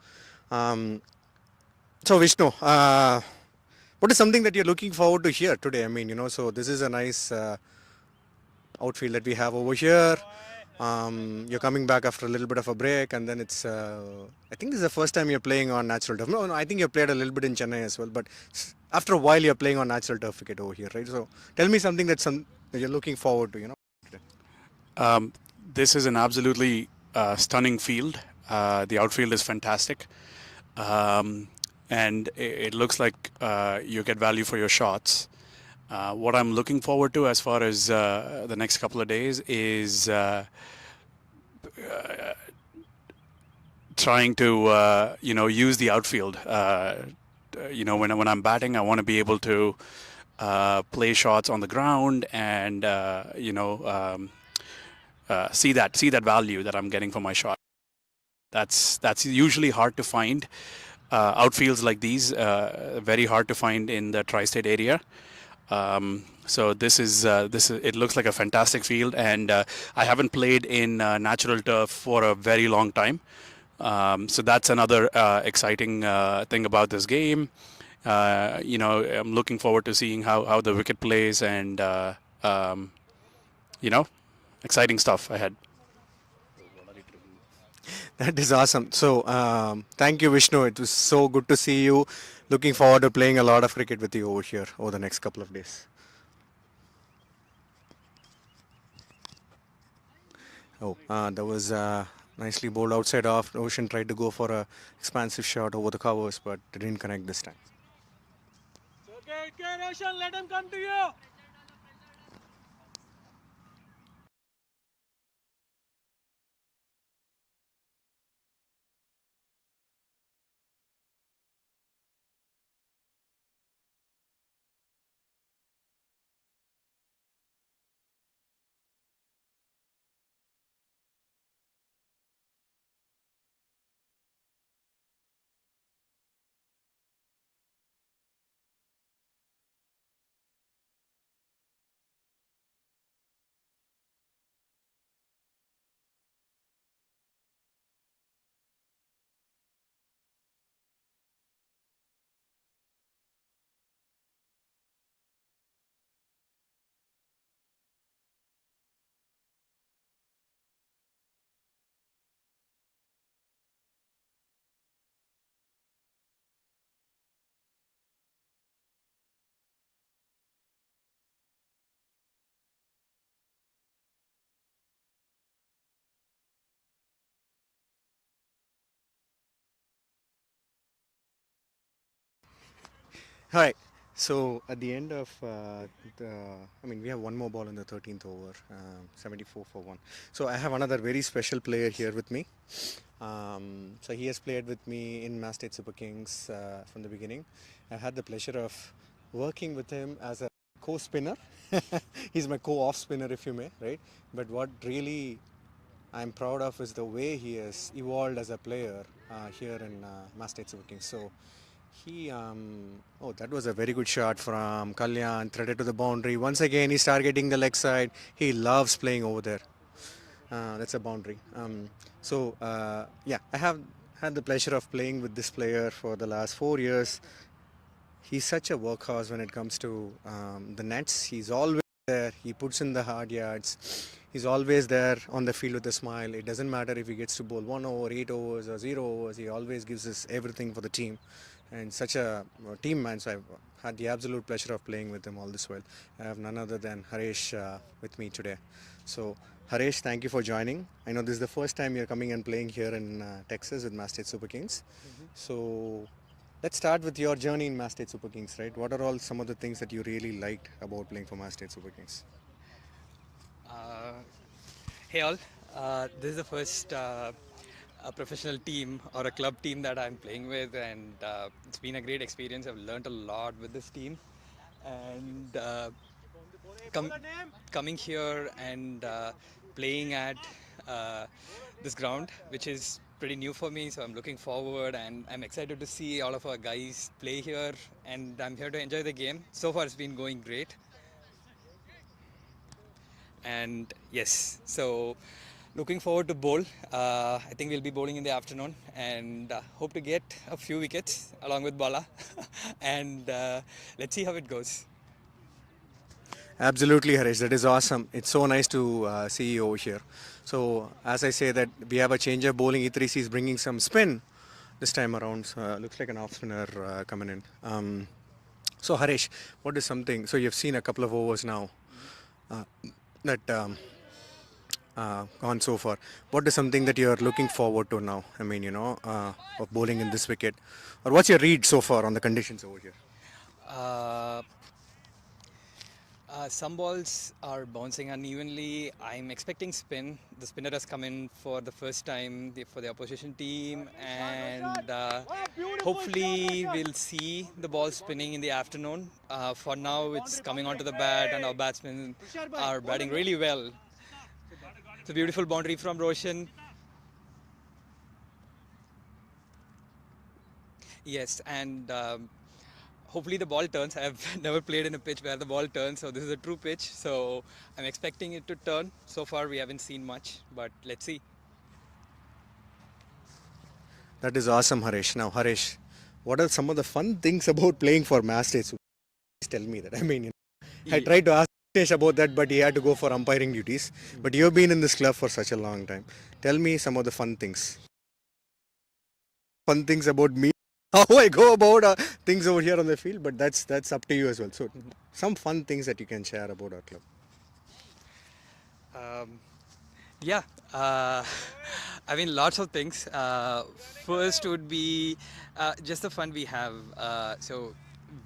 Vishnu, what is something that you're looking forward to here today? I mean, so this is a nice outfield that we have over here. You're coming back after a little bit of a break, and then it's I think this is the first time you're playing on natural turf. No, I think you played a little bit in Chennai as well, but after a while you're playing on natural turf cricket over here, right? So tell me something that you're looking forward to, This is an absolutely stunning field. The outfield is fantastic, and it looks like you get value for your shots. What I'm looking forward to as far as the next couple of days is trying to use the outfield. When I'm batting, I want to be able to play shots on the ground and see that value that I'm getting for my shot. That's usually hard to find. Outfields like these very hard to find in the tri-state area. So this is it looks like a fantastic field, and I haven't played in natural turf for a very long time. So that's another exciting thing about this game. I'm looking forward to seeing how the wicket plays, and exciting stuff ahead. That is awesome. So thank you, Vishnu. It was so good to see you. Looking forward to playing a lot of cricket with you over here over the next couple of days. Oh, that was nicely bowled outside off. Ocean tried to go for a expansive shot over the covers, but didn't connect this time. Okay, Roshan, let him come to you. All right. So at the end of we have one more ball in the 13th over, 74 for one. So I have another very special player here with me. So he has played with me in Mass State Super Kings from the beginning. I had the pleasure of working with him as a co-spinner. He's my co-off spinner, if you may, right? But what really I'm proud of is the way he has evolved as a player here in Mass State Super Kings. So that was a very good shot from Kalyan, threaded to the boundary. Once again, he's targeting the leg side. He loves playing over there. That's a boundary. I have had the pleasure of playing with this player for the last 4 years. He's such a workhorse when it comes to the nets. He's always there. He puts in the hard yards. He's always there on the field with a smile. It doesn't matter if he gets to bowl 1 over, 8 overs, or 0 overs. He always gives us everything for the team. And such a team man. So I've had the absolute pleasure of playing with him all this while. I have none other than Haresh with me today. So Haresh, thank you for joining. I know this is the first time you're coming and playing here in Texas with Mass State Super Kings. So let's start with your journey in Mass State Super Kings, right? What are all some of the things that you really liked about playing for Mass State Super Kings? Uh, Hey all, this is the first a professional team or a club team that I'm playing with, and it's been a great experience. I've learned a lot with this team, and com- coming here and playing at uh, this ground, which is pretty new for me. So I'm looking forward, and I'm excited to see all of our guys play here, and I'm here to enjoy the game. So far, it's been going great. And yes, so looking forward to bowl. I think we'll be bowling in the afternoon, and hope to get a few wickets along with Bala. And let's see how it goes. Absolutely, Harish. That is awesome. It's so nice to see you over here. So, as I say that we have a change of bowling. E3C is bringing some spin this time around. So, looks like an off spinner coming in. So, Harish, what is something? So, you've seen a couple of overs now uh, that gone so far. What is something that you're looking forward to now? Of bowling in this wicket, or what's your read so far on the conditions over here? Uh, some balls are bouncing unevenly. I'm expecting spin. The spinner has come in for the first time for the opposition team, and hopefully we'll see the ball spinning in the afternoon. For now, it's coming onto the bat, and our batsmen are batting really well. It's a beautiful boundary from Roshan. Yes, and hopefully the ball turns. I have never played in a pitch where the ball turns, so this is a true pitch. So I'm expecting it to turn. So far, we haven't seen much, but let's see. That is awesome, Harish. Now, Harish, what are some of the fun things about playing for Mass State? Please tell me that. I tried to ask Harish about that, but he had to go for umpiring duties. But you've been in this club for such a long time. Tell me some of the fun things. Fun things about me. How I go about things over here on the field, but that's up to you as well. So, some fun things that you can share about our club. Um, yeah, uh, I mean, lots of things. First would be just the fun we have. So,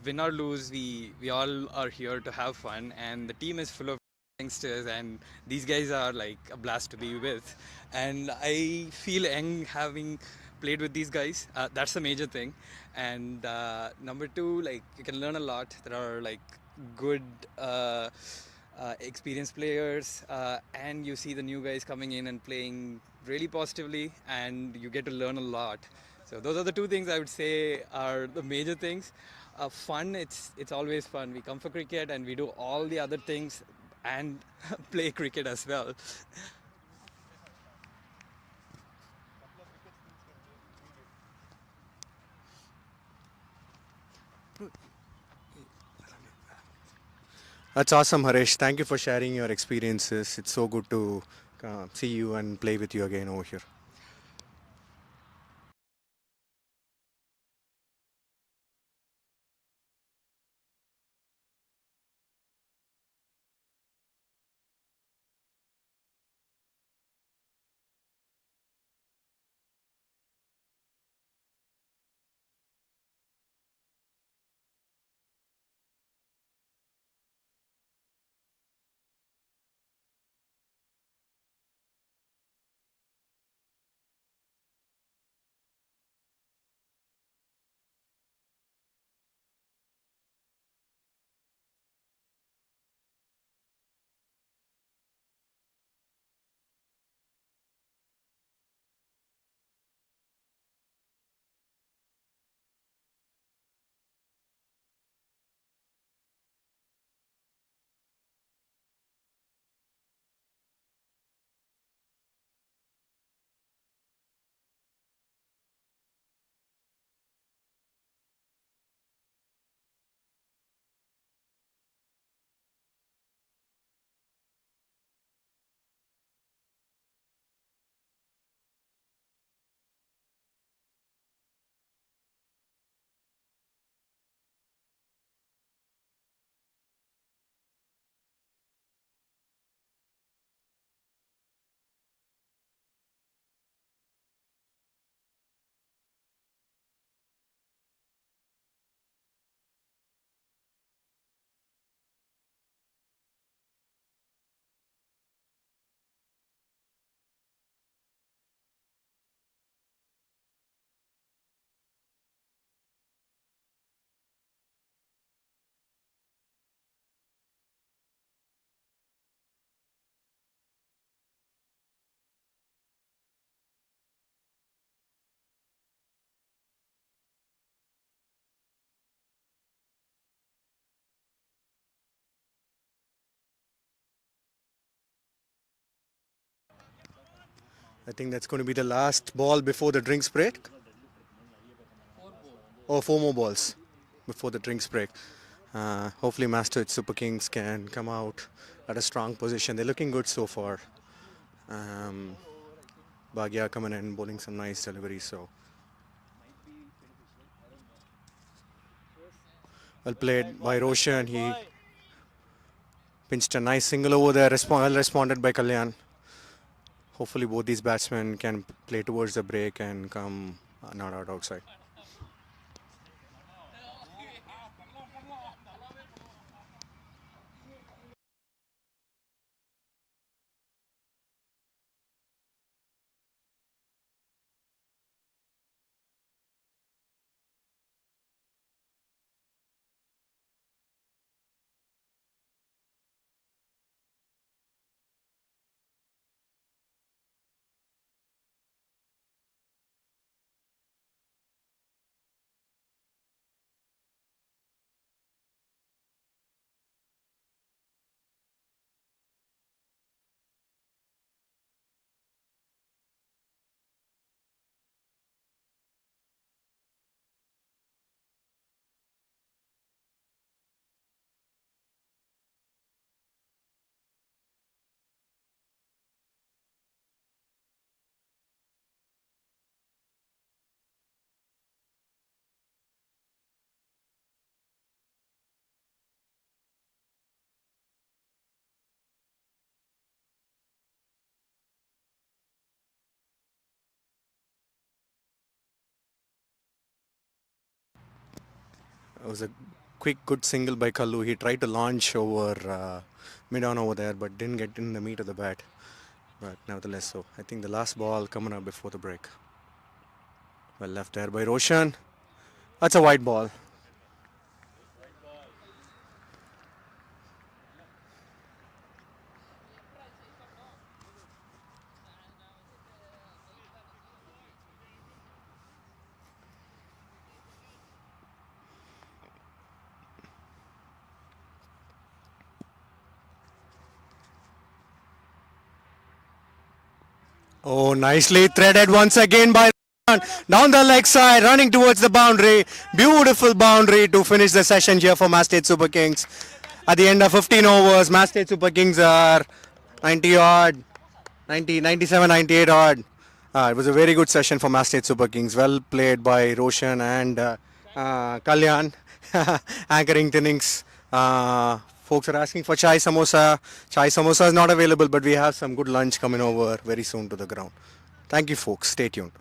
win or lose, we all are here to have fun, and the team is full of youngsters, and these guys are like a blast to be with. And I feel young having played with these guys. That's the major thing. And number two, like you can learn a lot. There are like good. Experienced players, and you see the new guys coming in and playing really positively, and you get to learn a lot. So those are the two things I would say are the major things. Fun, it's always fun. We come for cricket and we do all the other things and play cricket as well. That's awesome, Harish. Thank you for sharing your experiences. It's so good to see you and play with you again over here. I think that's going to be the last ball before the drinks break. Oh, 4 more balls before the drinks break. Hopefully Master Super Kings can come out at a strong position. They're looking good so far. Bhagya coming in, bowling some nice deliveries. So well played by Roshan. He pinched a nice single over there. Well responded by Kalyan. Hopefully both these batsmen can play towards the break and come not out outside. It was a quick, good single by Kallu. He tried to launch over mid-on over there, but didn't get in the meat of the bat. But nevertheless, so I think the last ball coming up before the break. Well left there by Roshan. That's a wide ball. Oh, nicely threaded once again by Roshan. Down the leg side, running towards the boundary. Beautiful boundary to finish the session here for Mass State Super Kings. At the end of 15 overs, Mass State Super Kings are 90 odd, 90, 97, 98 odd. It was a very good session for Mass State Super Kings. Well played by Roshan and Kalyan, anchoring the innings. Folks are asking for chai samosa. Chai samosa is not available, but we have some good lunch coming over very soon to the ground. Thank you, folks. Stay tuned.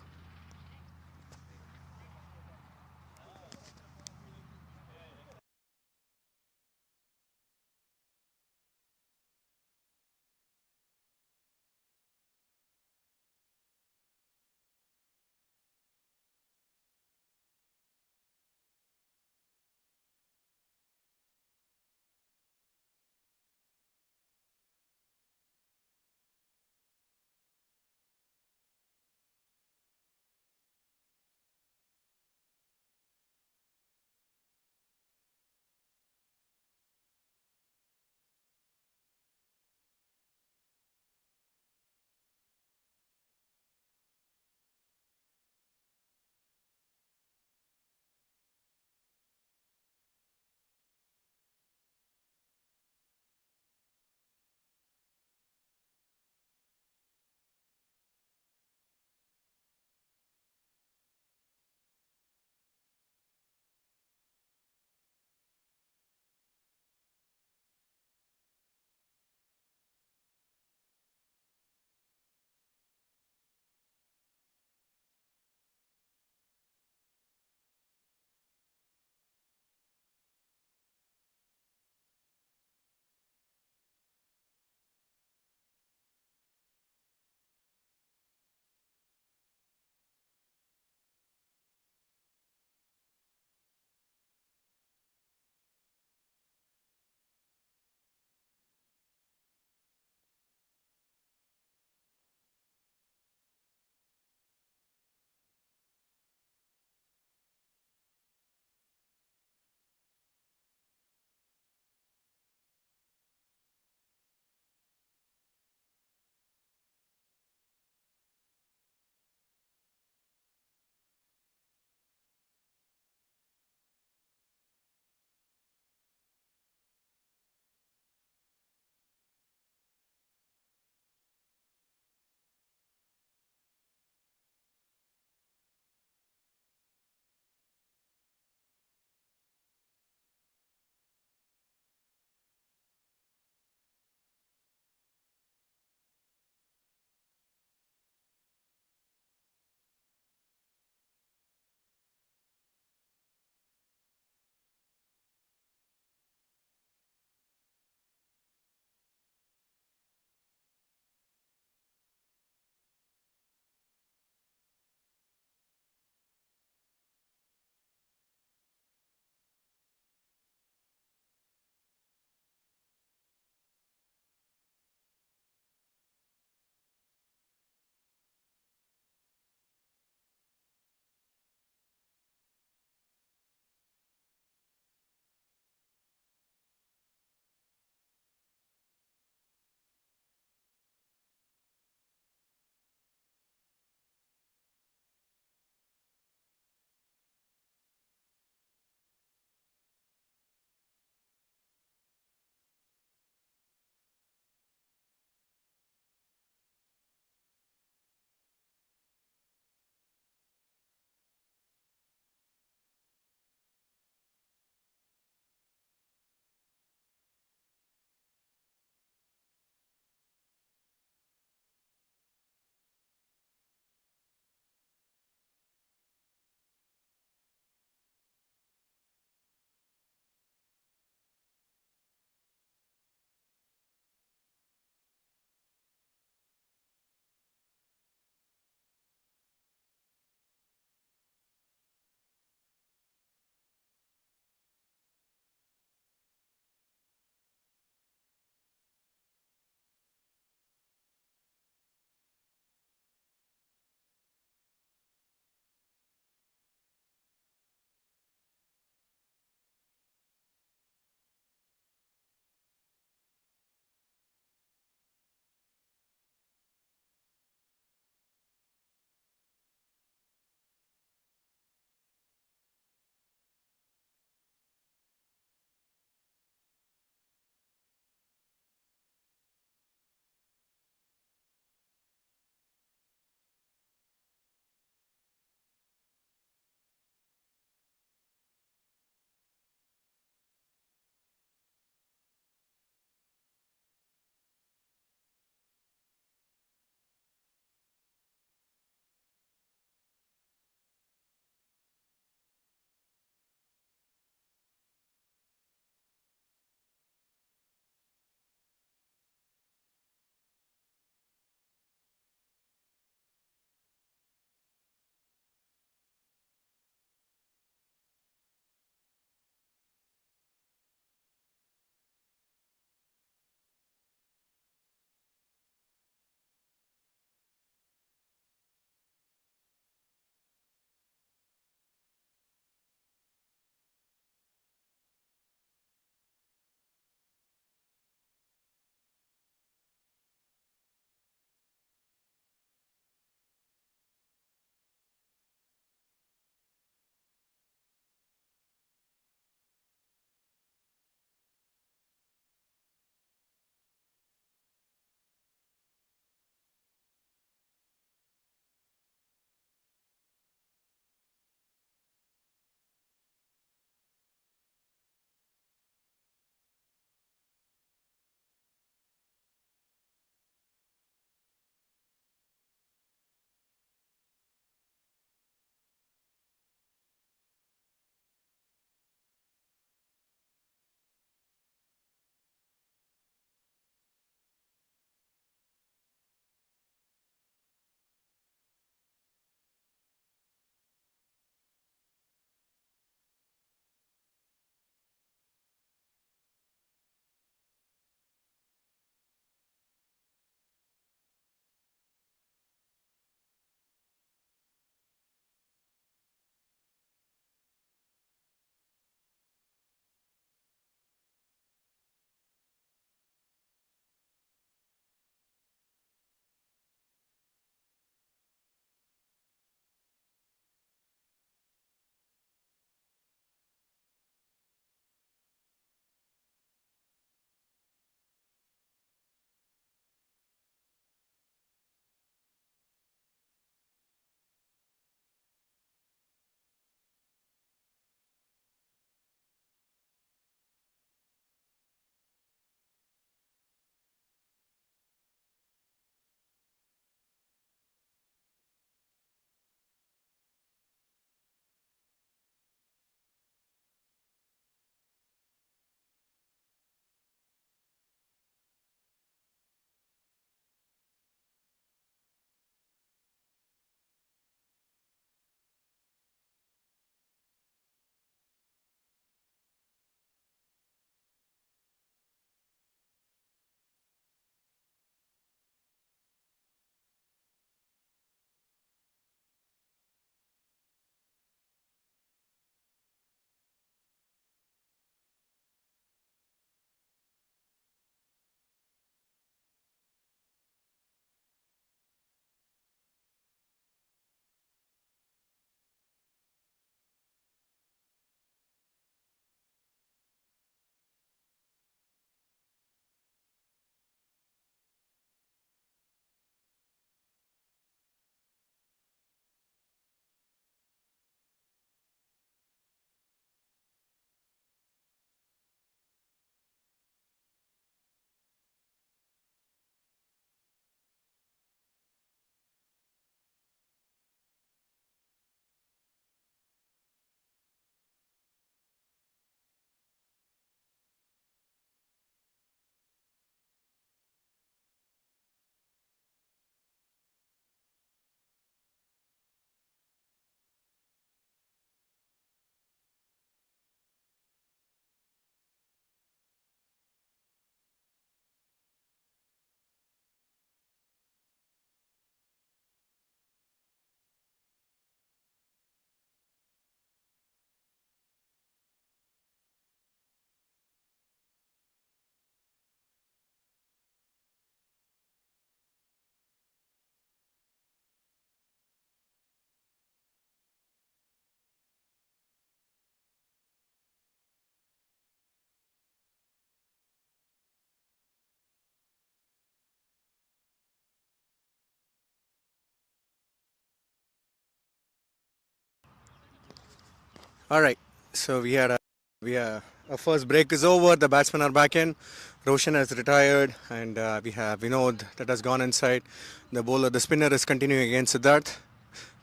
All right. So our first break is over. The batsmen are back in. Roshan has retired, and we have Vinod that has gone inside. The spinner is continuing against Siddharth.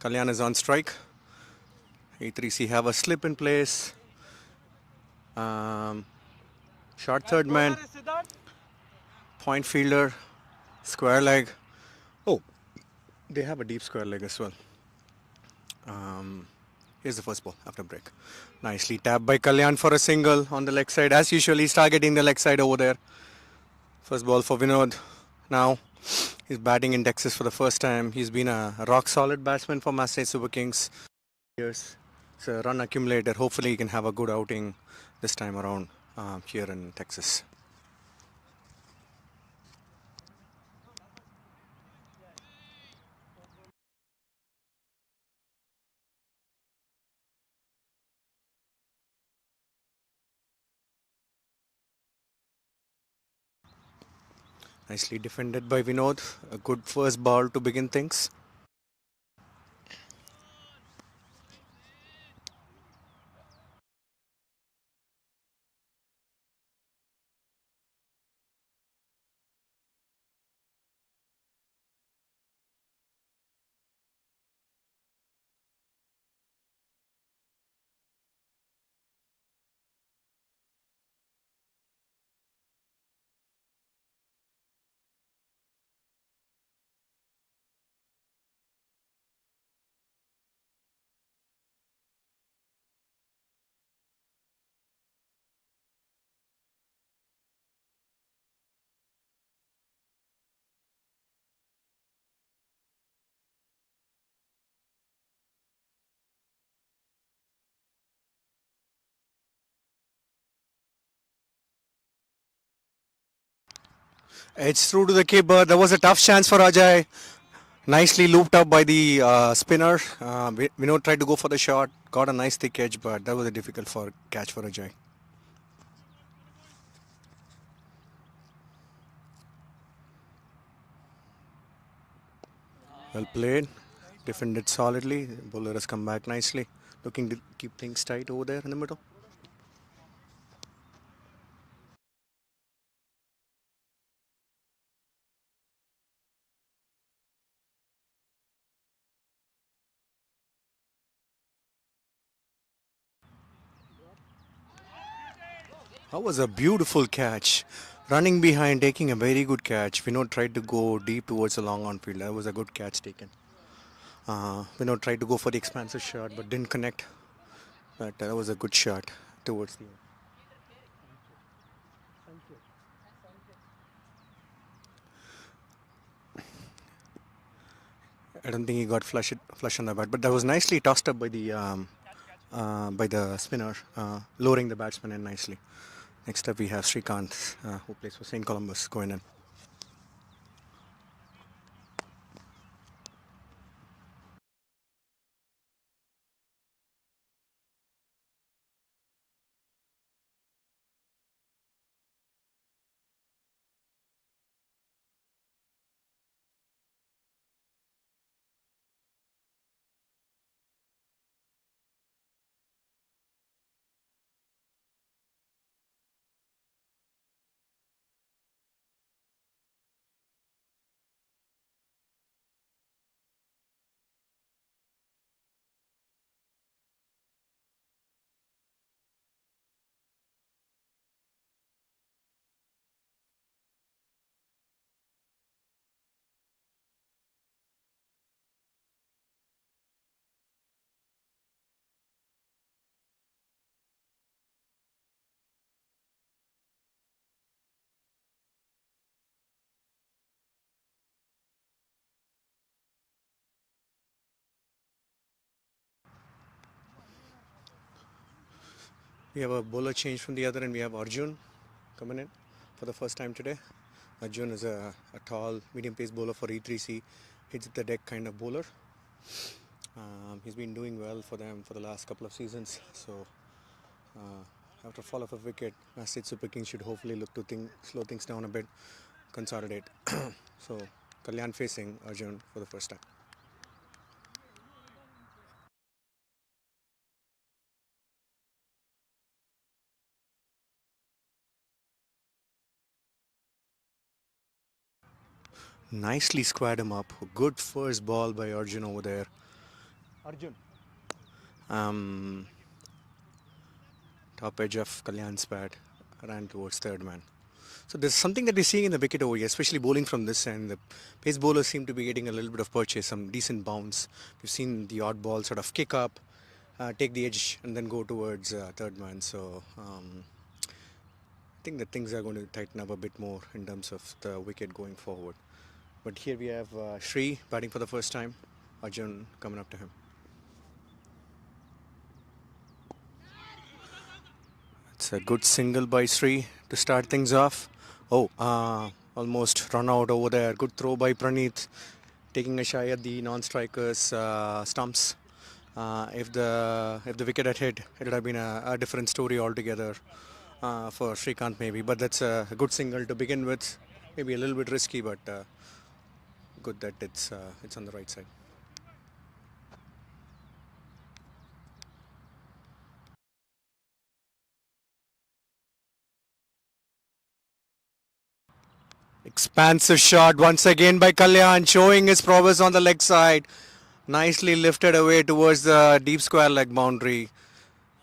Kalyan is on strike. E3C have a slip in place. Short third man. Point fielder. Square leg. Oh, they have a deep square leg as well. Here's the first ball after break. Nicely tapped by Kalyan for a single on the leg side. As usual, he's targeting the leg side over there. First ball for Vinod. Now he's batting in Texas for the first time. He's been a rock solid batsman for Master Super Kings. Years. It's a run accumulator. Hopefully he can have a good outing this time around here in Texas. Nicely defended by Vinod. A good first ball to begin things. Edge through to the keeper. There was a tough chance for Ajay. Nicely looped up by the spinner. Vinod tried to go for the shot. Got a nice thick edge, but that was a difficult catch for Ajay. Well played. Defended solidly. Bowler has come back nicely. Looking to keep things tight over there in the middle. That was a beautiful catch. Running behind, taking a very good catch. Vinod tried to go deep towards the long on field. That was a good catch taken. Vinod tried to go for the expansive shot but didn't connect. But that was a good shot towards the end. I don't think he got flush on the bat, but that was nicely tossed up by the spinner, lowering the batsman in nicely. Next up we have Srikanth, who plays for St. Columbus, going in. We have a bowler change from the other end. We have Arjun coming in for the first time today. Arjun is a tall, medium pace bowler for E3C. Hits the deck kind of bowler. He's been doing well for them for the last couple of seasons. So after fall of a wicket, Master Super Kings should hopefully look to slow things down a bit, consolidate. So Kalyan facing Arjun for the first time. Nicely squared him up. Good first ball by Arjun over there. Arjun. Top edge of Kalyan's bat. Ran towards third man. So there's something that we're seeing in the wicket over here, especially bowling from this end. The pace bowlers seem to be getting a little bit of purchase, some decent bounce. We've seen the odd ball sort of kick up, take the edge, and then go towards third man. So I think that things are going to tighten up a bit more in terms of the wicket going forward. But here we have Sri batting for the first time. Arjun coming up to him. It's a good single by Sri to start things off. Oh, almost run out over there. Good throw by Praneeth, taking a shy at the non-strikers stumps. If the wicket had hit, it would have been a different story altogether for Srikanth maybe. But that's a good single to begin with. Maybe a little bit risky, but good that it's on the right side. Expansive shot once again by Kalyan, showing his prowess on the leg side. Nicely lifted away towards the deep square leg boundary.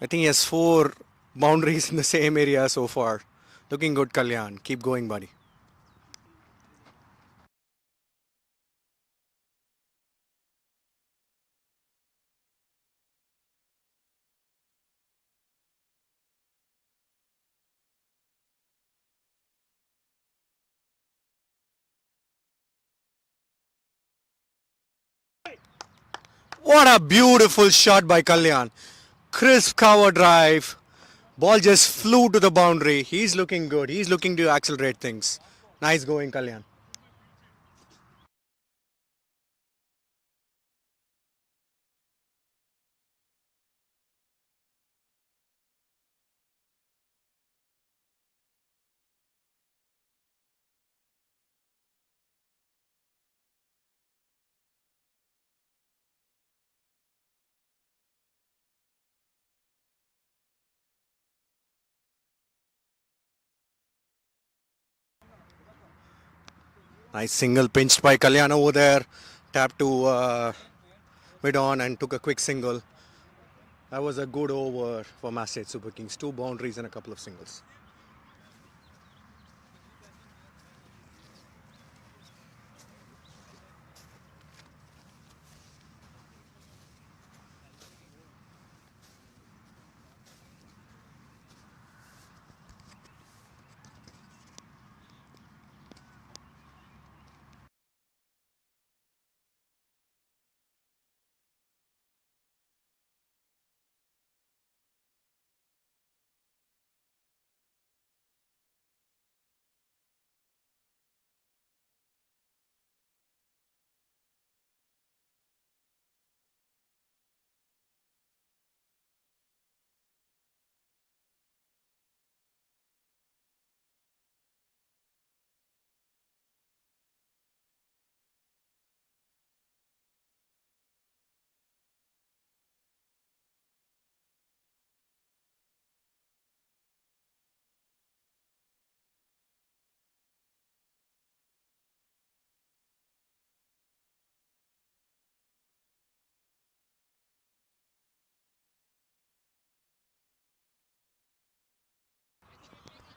I think he has 4 boundaries in the same area so far. Looking good, Kalyan. Keep going, buddy. What a beautiful shot by Kalyan. Crisp cover drive. Ball just flew to the boundary. He's looking good. He's looking to accelerate things. Nice going, Kalyan. Nice single pinched by Kalyan over there. Tap to mid on and took a quick single. That was a good over for Masted Super Kings. 2 boundaries and a couple of singles.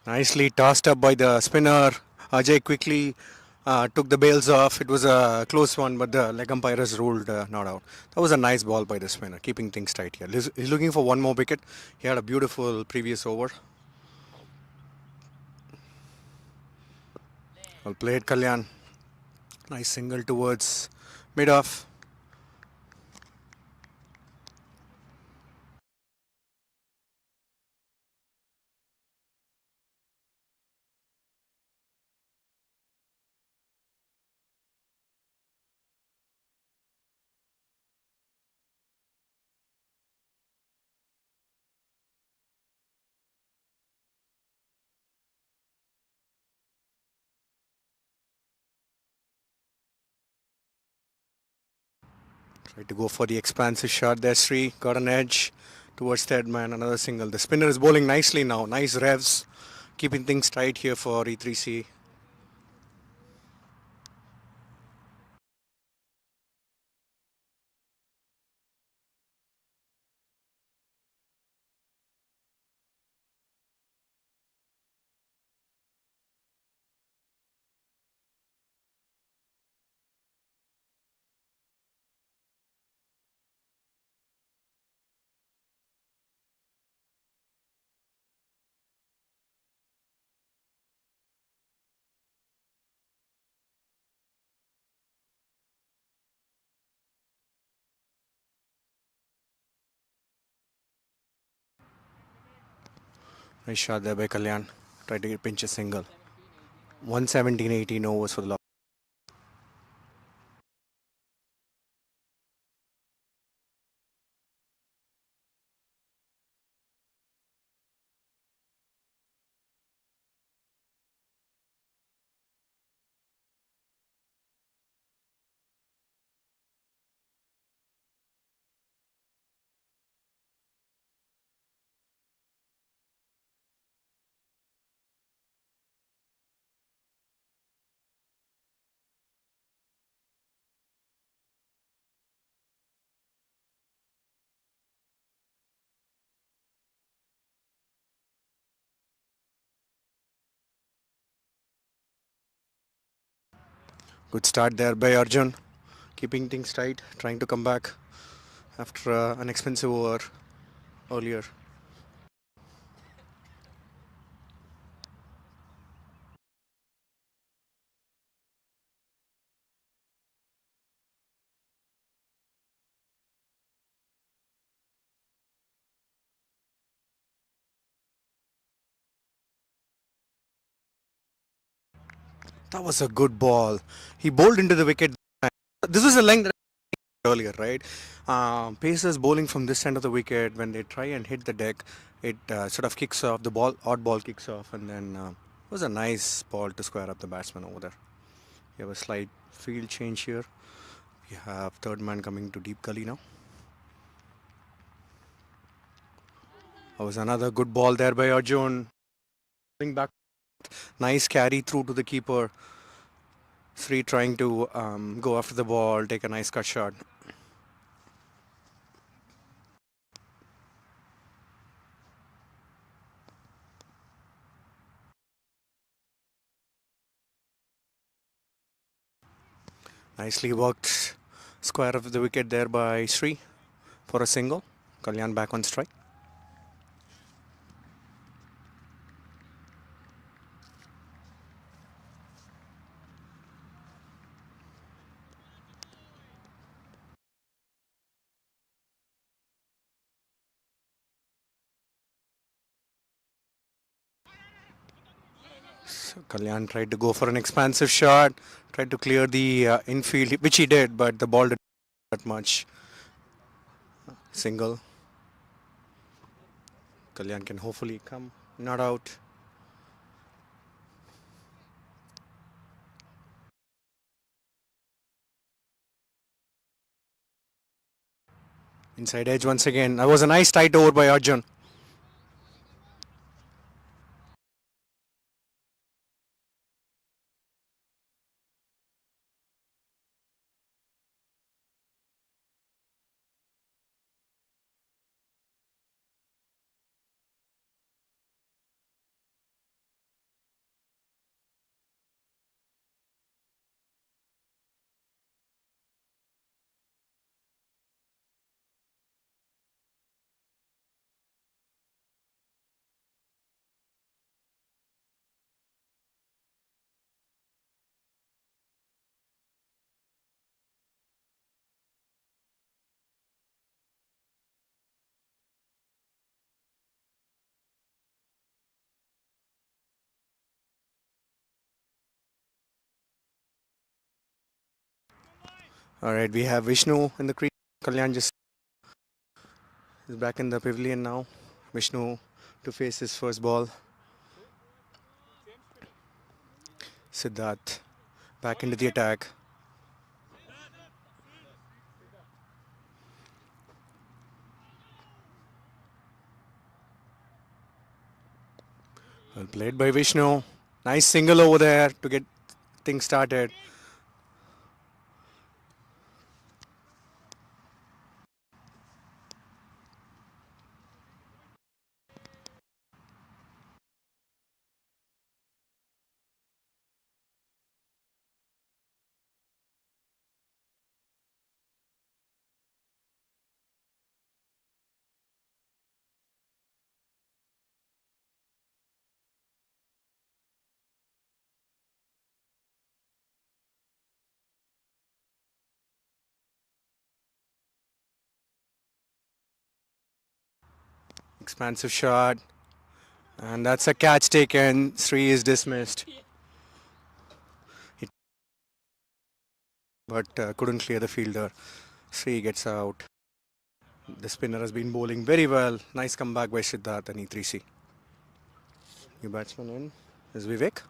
Nicely tossed up by the spinner. Ajay quickly took the bails off. It was a close one, but the leg umpires ruled not out. That was a nice ball by the spinner, keeping things tight here. He's looking for one more wicket. He had a beautiful previous over. Well played, Kalyan. Nice single towards mid-off. Tried to go for the expansive shot there, Sri. Got an edge towards third man, another single. The spinner is bowling nicely now. Nice revs. Keeping things tight here for E3C. Nice shot there by Kalyan. Tried to pinch a single. 117-18 overs for the loss. Good start there by Arjun. Keeping things tight, trying to come back after an expensive over earlier. That was a good ball. He bowled into the wicket. This was a length earlier, right? Pacers bowling from this end of the wicket, when they try and hit the deck, it sort of kicks off, the ball, odd ball kicks off, and then it was a nice ball to square up the batsman over there. You have a slight field change here. We have third man coming to deep gully now. That was another good ball there by Arjun. Bring back, nice carry through to the keeper. Sri trying to go after the ball, take a nice cut shot. Nicely worked square of the wicket there by Sri for a single. Kalyan back on strike. So Kalyan tried to go for an expansive shot, tried to clear the infield, which he did, but the ball didn't that much. Single. Kalyan can hopefully come not out. Inside edge once again. That was a nice tight over by Arjun. All right, we have Vishnu in the crease. Kalyan just is back in the pavilion now. Vishnu to face his first ball. Siddharth back into the attack. Well played by Vishnu. Nice single over there to get things started. Expansive shot. And that's a catch taken. Sri is dismissed. But couldn't clear the fielder. Sri gets out. The spinner has been bowling very well. Nice comeback by Siddharth and E3C. New batsman in is Vivek.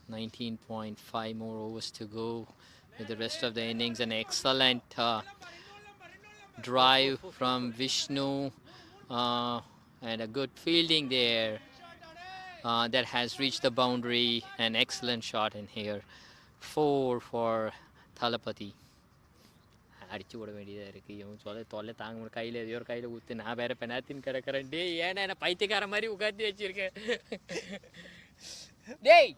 Nineteen 19.5 more overs to go with the rest of the innings. An excellent drive from Vishnu and a good fielding there that has reached the boundary. An excellent shot in here. 4 for Thalapathy. அடிச்சு விட வேண்டியதாக இருக்குது இவன் தொல்லை தாங்க முடியும் கையில் எதையோ ஒரு கையில் ஊற்று நான் வேறு பெனாத்தின்னு கிடக்கிறேன் டே ஏன்னா என்ன பைத்தியக்கார மாதிரி உட்காந்து வச்சுருக்கேன் டேய்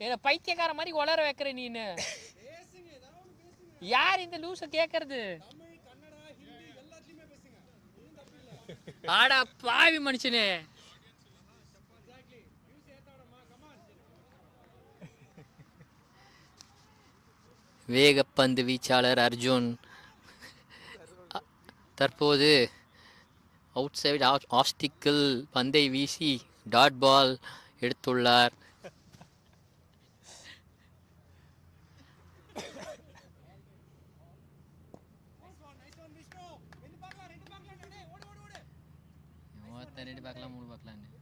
என்ன பைத்தியக்கார மாதிரி வளர வைக்கிற நீனு யார் இந்த லூஸை கேட்கறது ஆடா பாவி மனுஷனே வேகப்பந்து வீச்சாளர் அர்ஜுன் தற்போது அவுட் சைடு ஆஸ்டிக்கில் பந்தை வீசி டாட் பால் எடுத்துள்ளார் ரெண்டு பார்க்கலாம் மூணு பார்க்கலான்னு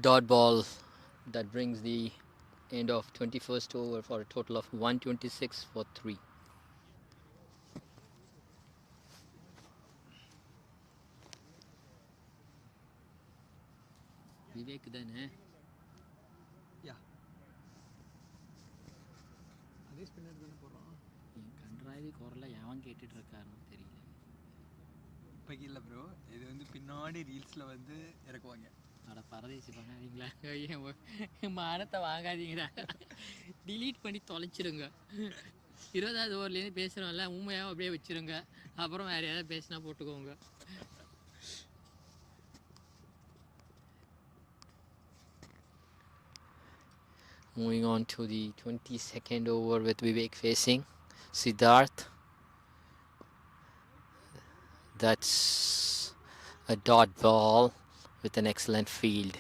dot ball that brings the end of 21st over for a total of 126 for 3. Vivek then, eh? Yeah. அதே ஸ்பின்னர் தானே போடுறோம். கன்றாவி குரலை எவன் கேட்டுட்டு இருக்காருன்னு தெரியல. இப்போ இல்லை ப்ரோ, இது வந்து பின்னாடி ரீல்ஸில் வந்து இறக்குவாங்க. அட பரதேசி பண்ணாதீங்களா, என் மானத்தை வாங்காதீங்கடா, டிலீட் பண்ணி தொலைச்சிருங்க. 20வது ஓவர்லேருந்து பேசுகிறோம்ல, உண்மையாக அப்படியே வச்சுருங்க, அப்புறம் வேறு ஏதாவது பேசினா போட்டுக்கோங்க. Moving on to the 22nd over with Vivek facing Siddharth. That's a dot ball with an excellent field.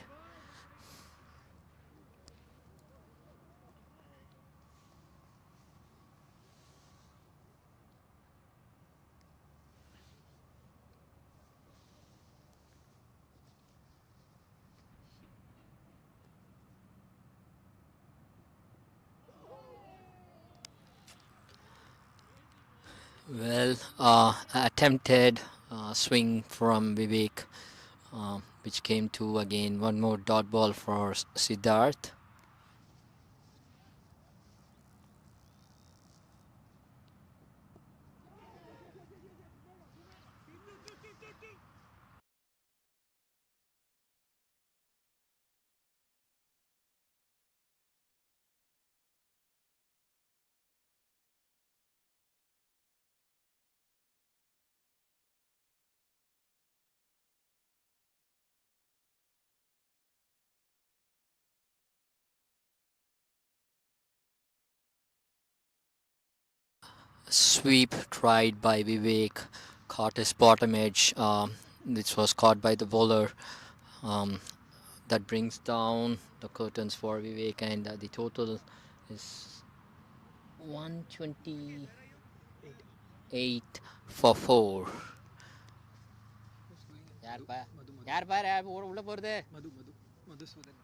Well, attempted swing from Vivek, which came to again one more dot ball for Siddharth. Sweep tried by Vivek, caught his bottom edge. This was caught by the bowler. That brings down the curtains for Vivek, and the total is 128 for 4. யார் பாரு உள்ள போறது? Madhusudan.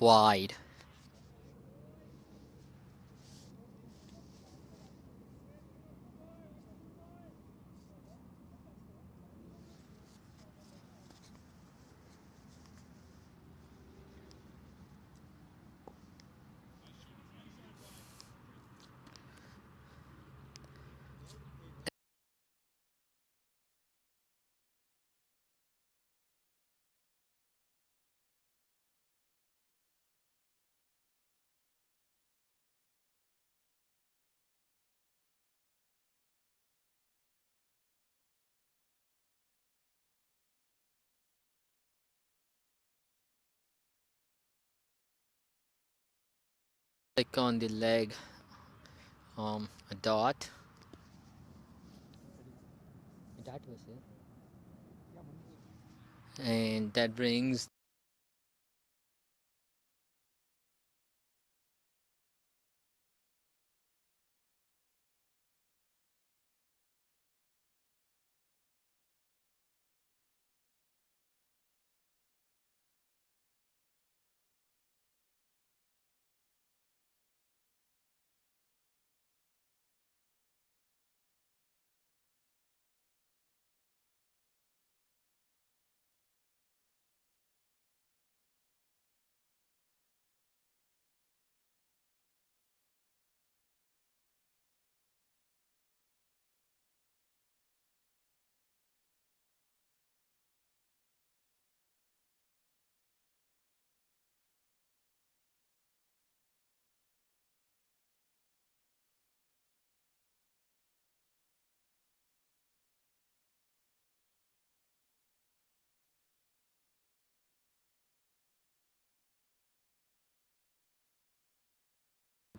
Wide. Click on the leg, a dot. That was it. And that brings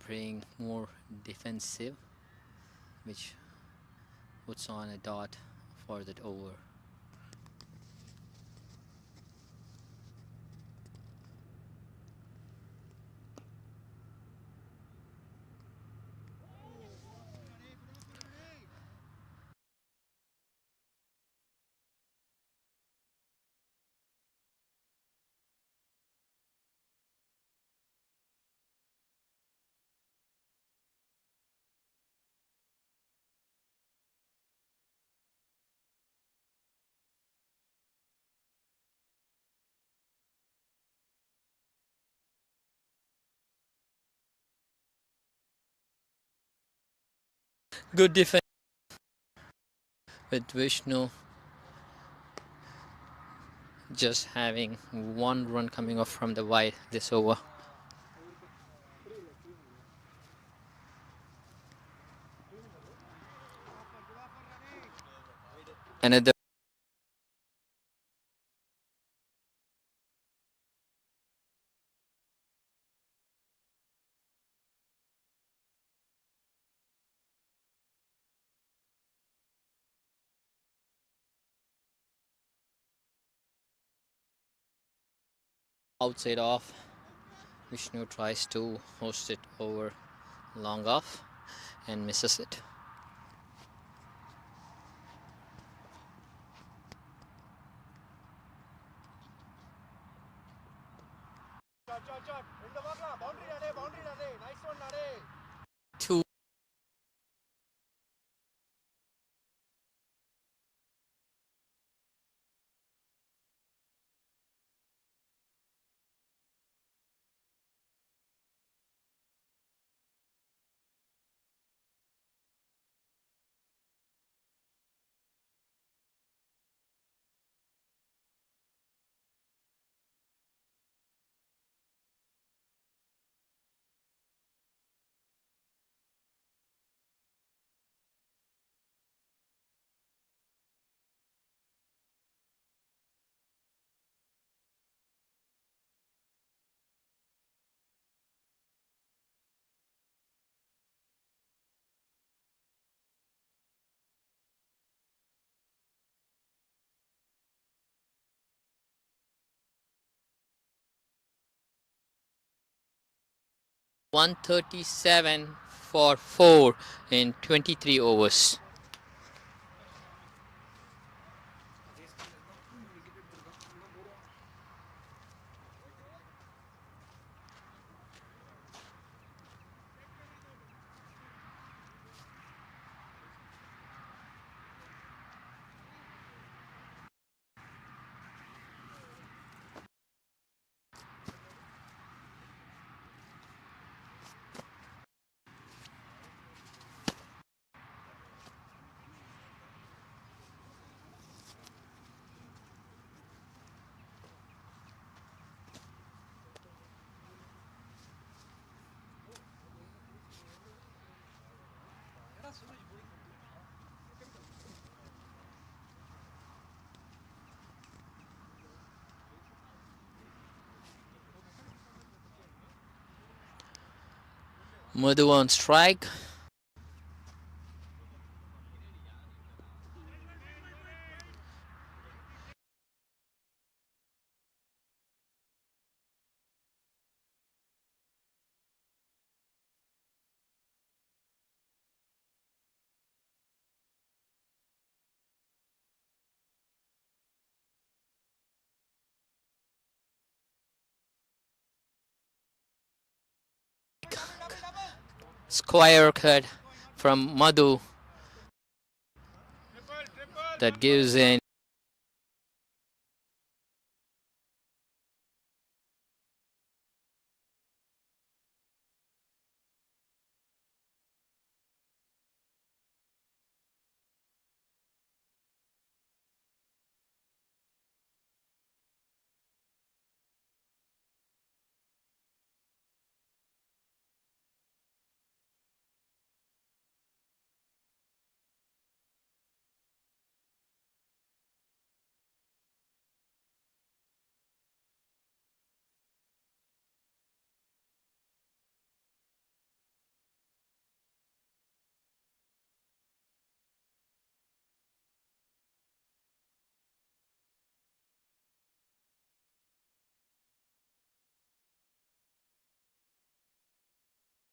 playing more defensive, which puts on a dot for that over. Good defense with Vishnu just having one run coming off from the wide this over. Another outside off. Vishnu tries to host it over long off and misses it. Two one 37 for 4 in 23 overs. Madhu on strike. Square cut from Madhu that gives in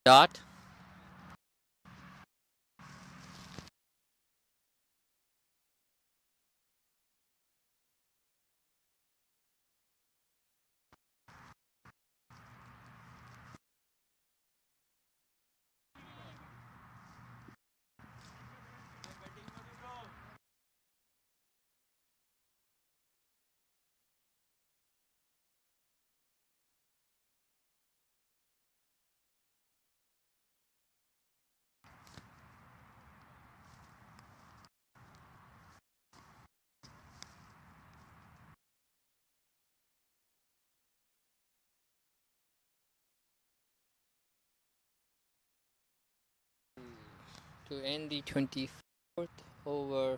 Dot. To end the 24th over,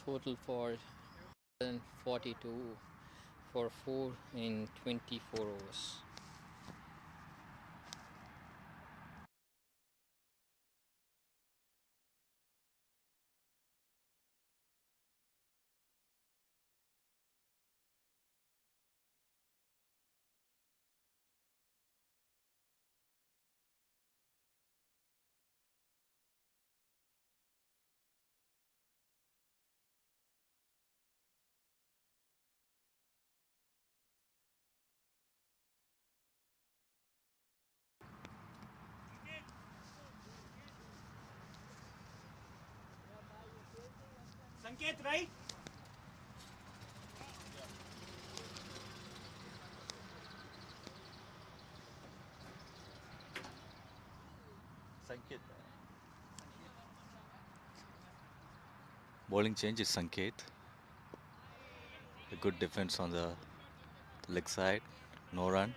total for 42 for 4 in 24 overs. Sanket, right? Sanket. Bowling change is Sanket. A good defense on the leg side. No run.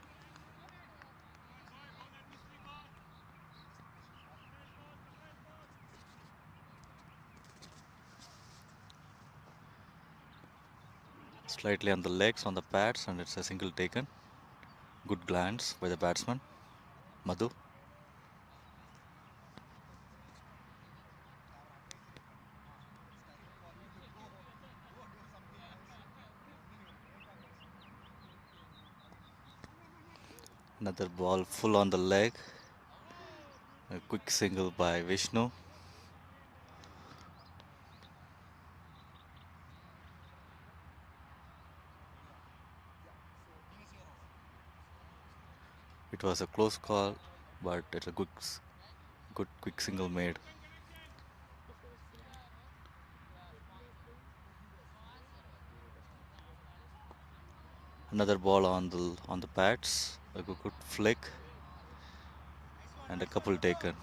Slightly on the legs, on the pads, and it's a single taken. Good glance by the batsman, Madhu. Another ball full on the leg. A quick single by Vishnu. It was a close call, but it's a good quick single made. Another ball on the pads. A good flick, and a couple taken.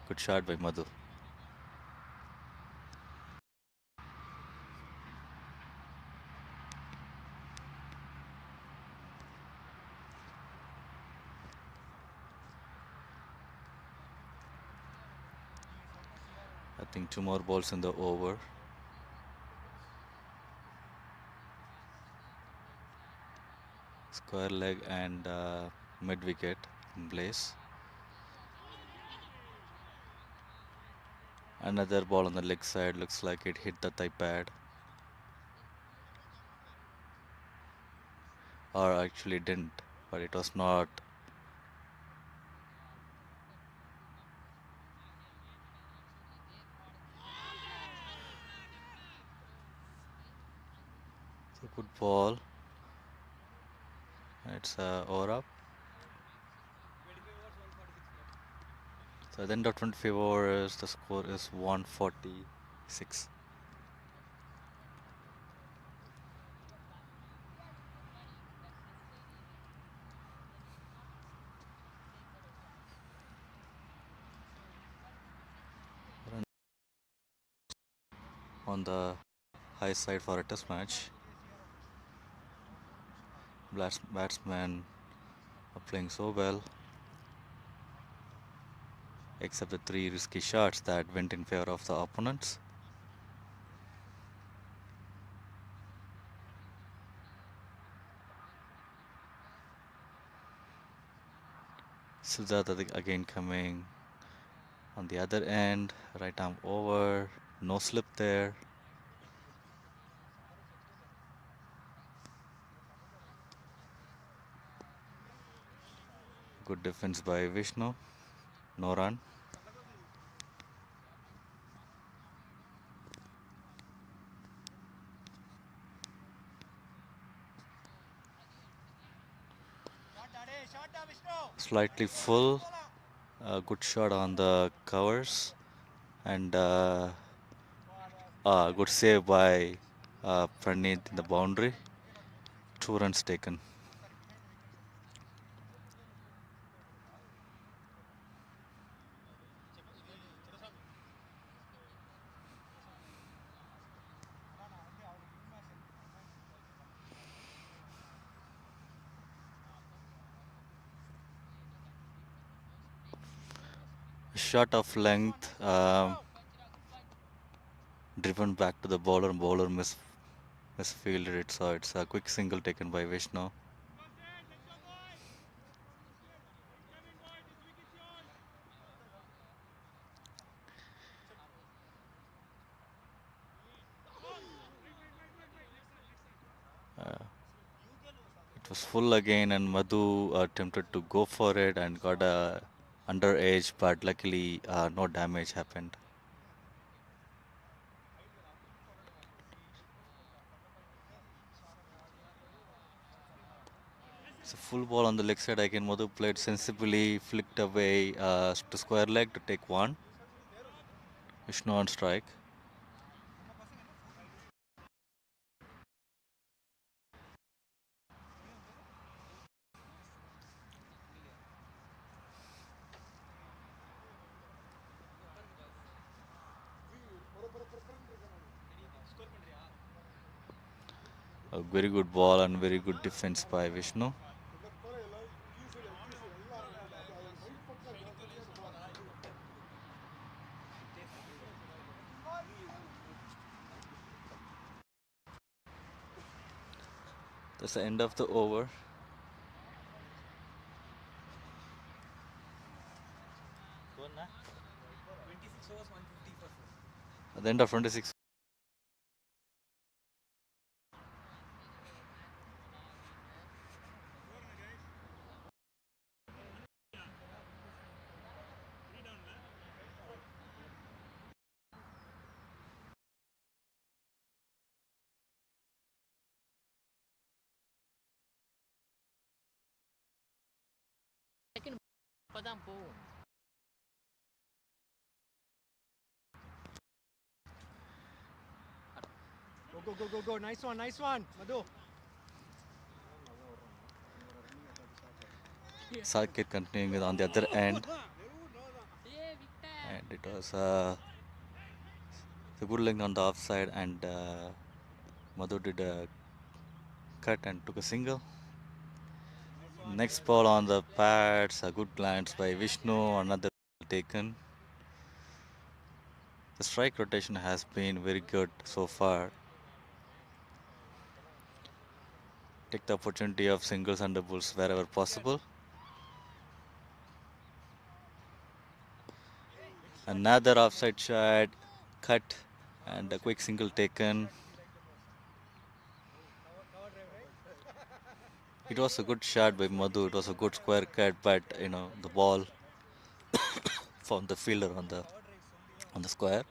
Good shot by Madhu. I think 2 more balls in the over. Square leg and mid wicket in place. Another ball on the leg side, looks like it hit the thigh pad. Or actually didn't, but it was not. It's a good ball. It's over up. So at the end of 25 overs, the score is 146. On the high side for a test match. Batsmen are playing so well, except the 3 risky shots that went in favor of the opponents. Siddharth again coming on the other end, right arm over, no slip there. Good defense by Vishnu. No run. Slightly full. Good shot on the covers. And good save by Praneeth in the boundary. 2 runs taken. Shot of length, driven back to the bowler. Bowler misfielded it, so it's a quick single taken by Vishnu. It was full again, and Madhu attempted to go for it and got a under edge, but luckily no damage happened. It's a full ball on the leg side again. Madhu played sensibly, flicked away to square leg to take one. Vishnu on strike. A very good ball and very good defense by Vishnu. That's the end of the over. At the end of 26. Go. Nice one, Madhu. Saket continuing on the other end. And it was a good length on the offside, and Madhu did a cut and took a single. Next ball on the pads, a good glance by Vishnu, another taken. The strike rotation has been very good so far. Take the opportunity of singles and doubles wherever possible. Another offside shot, cut, and a quick single taken. It was a good shot by Madhu. It was a good square cut, but the ball found the fielder on the square.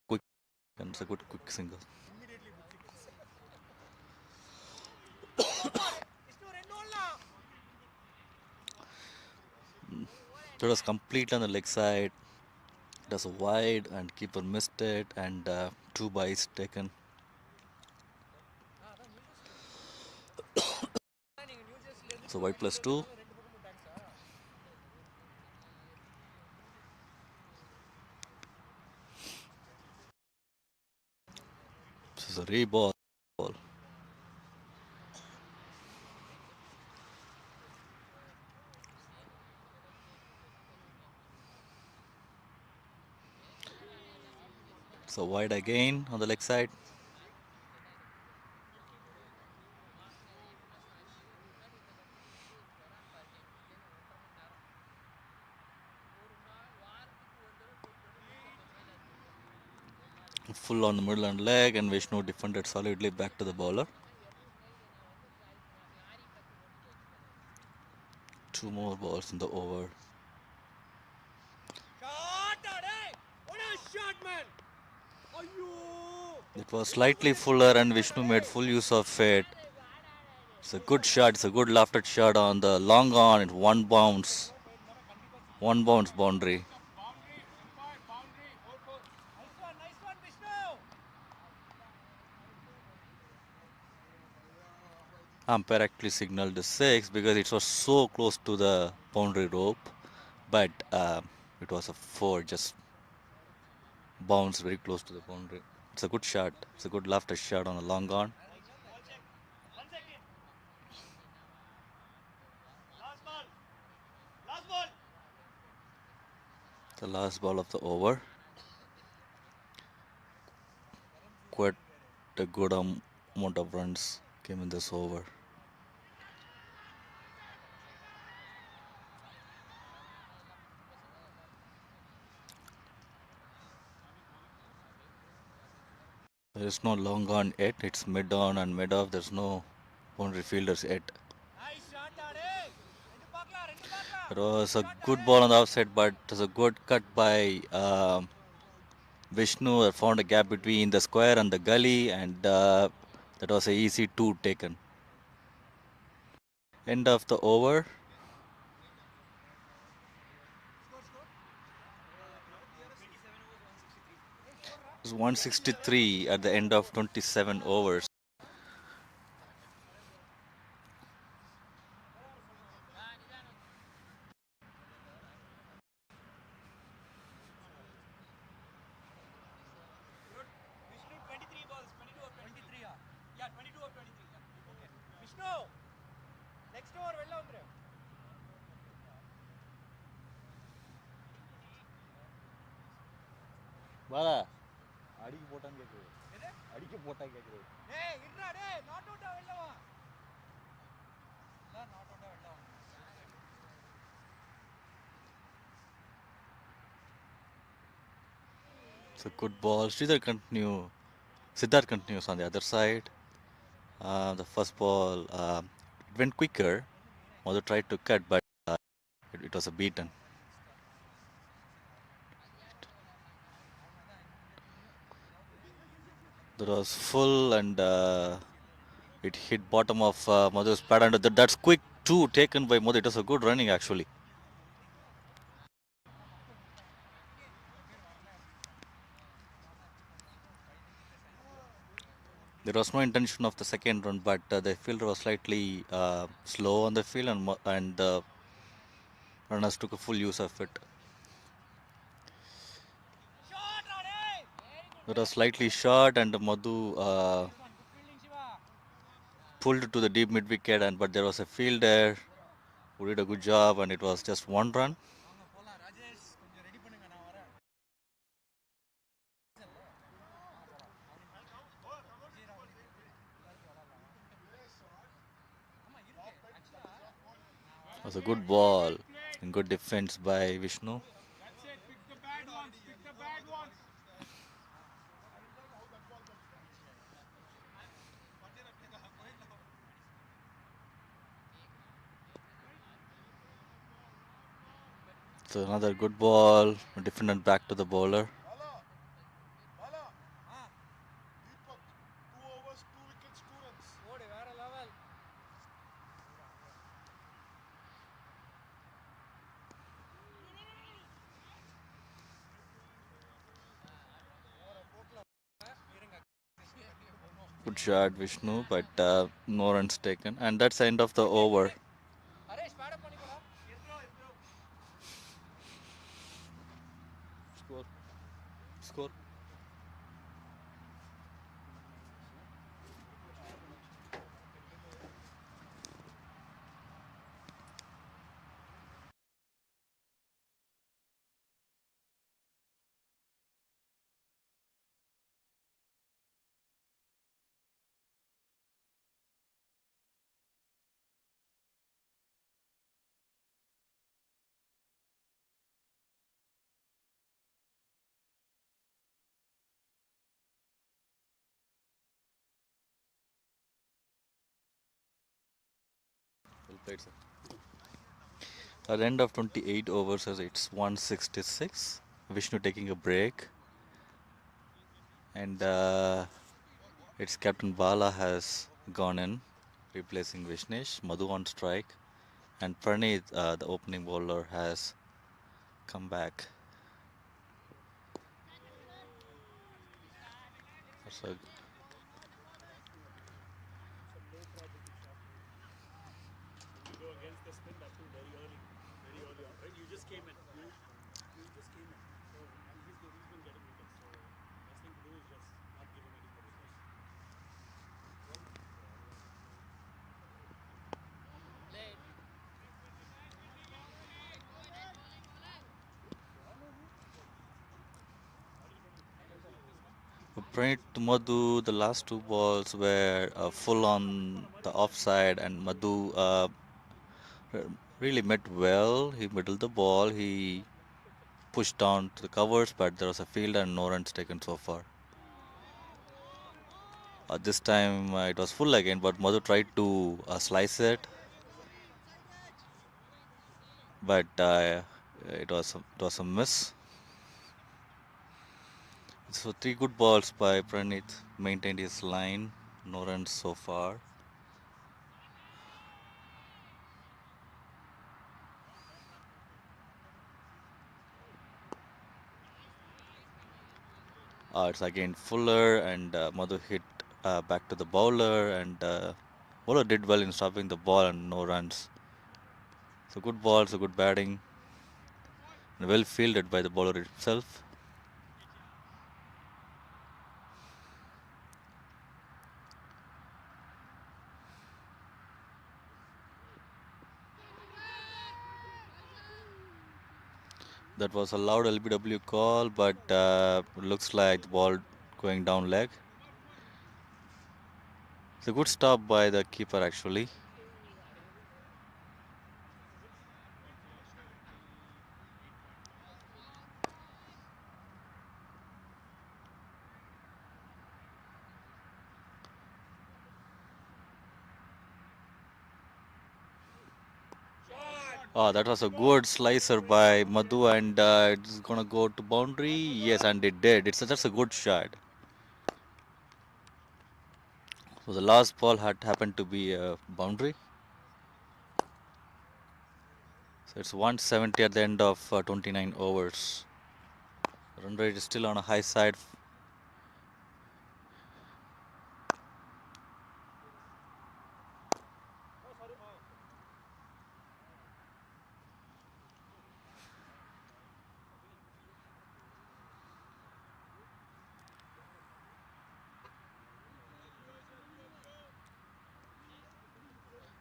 Quick, and it's a good quick single. That was completely on the leg side. It was wide, and keeper missed it, and 2 byes taken. So white plus 2. This is a re-ball. So wide again on the leg side. Full on the middle and leg, and Vishnu defended solidly back to the bowler. 2 more balls in the over. It was slightly fuller and Vishnu made full use of it. It's a good shot. It's a good lofted shot on the long on. It's one bounce boundary. Umpire actually signaled the 6 because it was so close to the boundary rope, but it was a 4, just bounced very close to the boundary. It's a good shot. It's a good lofted shot on a long on. The last ball of the over. Quite a good amount of runs came in this over. There is no long on yet. It's mid on and mid off. There's no boundary fielders yet. It was a good ball on the outside, but it was a good cut by Vishnu. That found a gap between the square and the gully, and that was an easy 2 taken. End of the over. It was 163 at the end of 27 overs. It's a good ball. Siddharth continues on the other side. The first ball, it went quicker. Mother tried to cut, but it was a beaten. That was full and it hit bottom of Madhu's pad, and that's quick too taken by Madhu. It was a good running actually. There was no intention of the second run, but the fielder was slightly slow on the field, and the runners took a full use of it. That was slightly short, and Madhu pulled it to the deep mid wicket, but there was a fielder who did a good job, and it was just 1 run. It was a good ball and good defense by Vishnu. So another good ball, defended back to the bowler. Good shot, Vishnu, but no runs taken, and that's the end of the over. Score. Well played, sir. At the end of 28 overs, as it's 166. Vishnu taking a break, and its captain Bala has gone in, replacing Vishnesh. Madhu on strike, and Praneeth, the opening bowler, has come back. So Praneeth to Madhu, the last two balls were full on the offside, and Madhu r- really met well. He middled the ball. He pushed down to the covers, but there was a field and no runs taken so far. This time it was full again, but Madhu tried to slice it, but it was a miss. So three good balls by Praneeth, maintained his line, no runs so far. It's again Fuller, and Madhu hit back to the bowler, and bowler did well in stopping the ball and no runs. So good balls, a good batting, and well fielded by the bowler itself. That was a loud LBW call, but looks like the ball going down leg. It's a good stop by the keeper actually. Oh, that was a good slicer by Madhu, and it's gonna go to boundary. Yes, and it did. Just a good shot. So the last ball had happened to be a boundary. So it's 170 at the end of 29 overs. Run rate is still on a high side.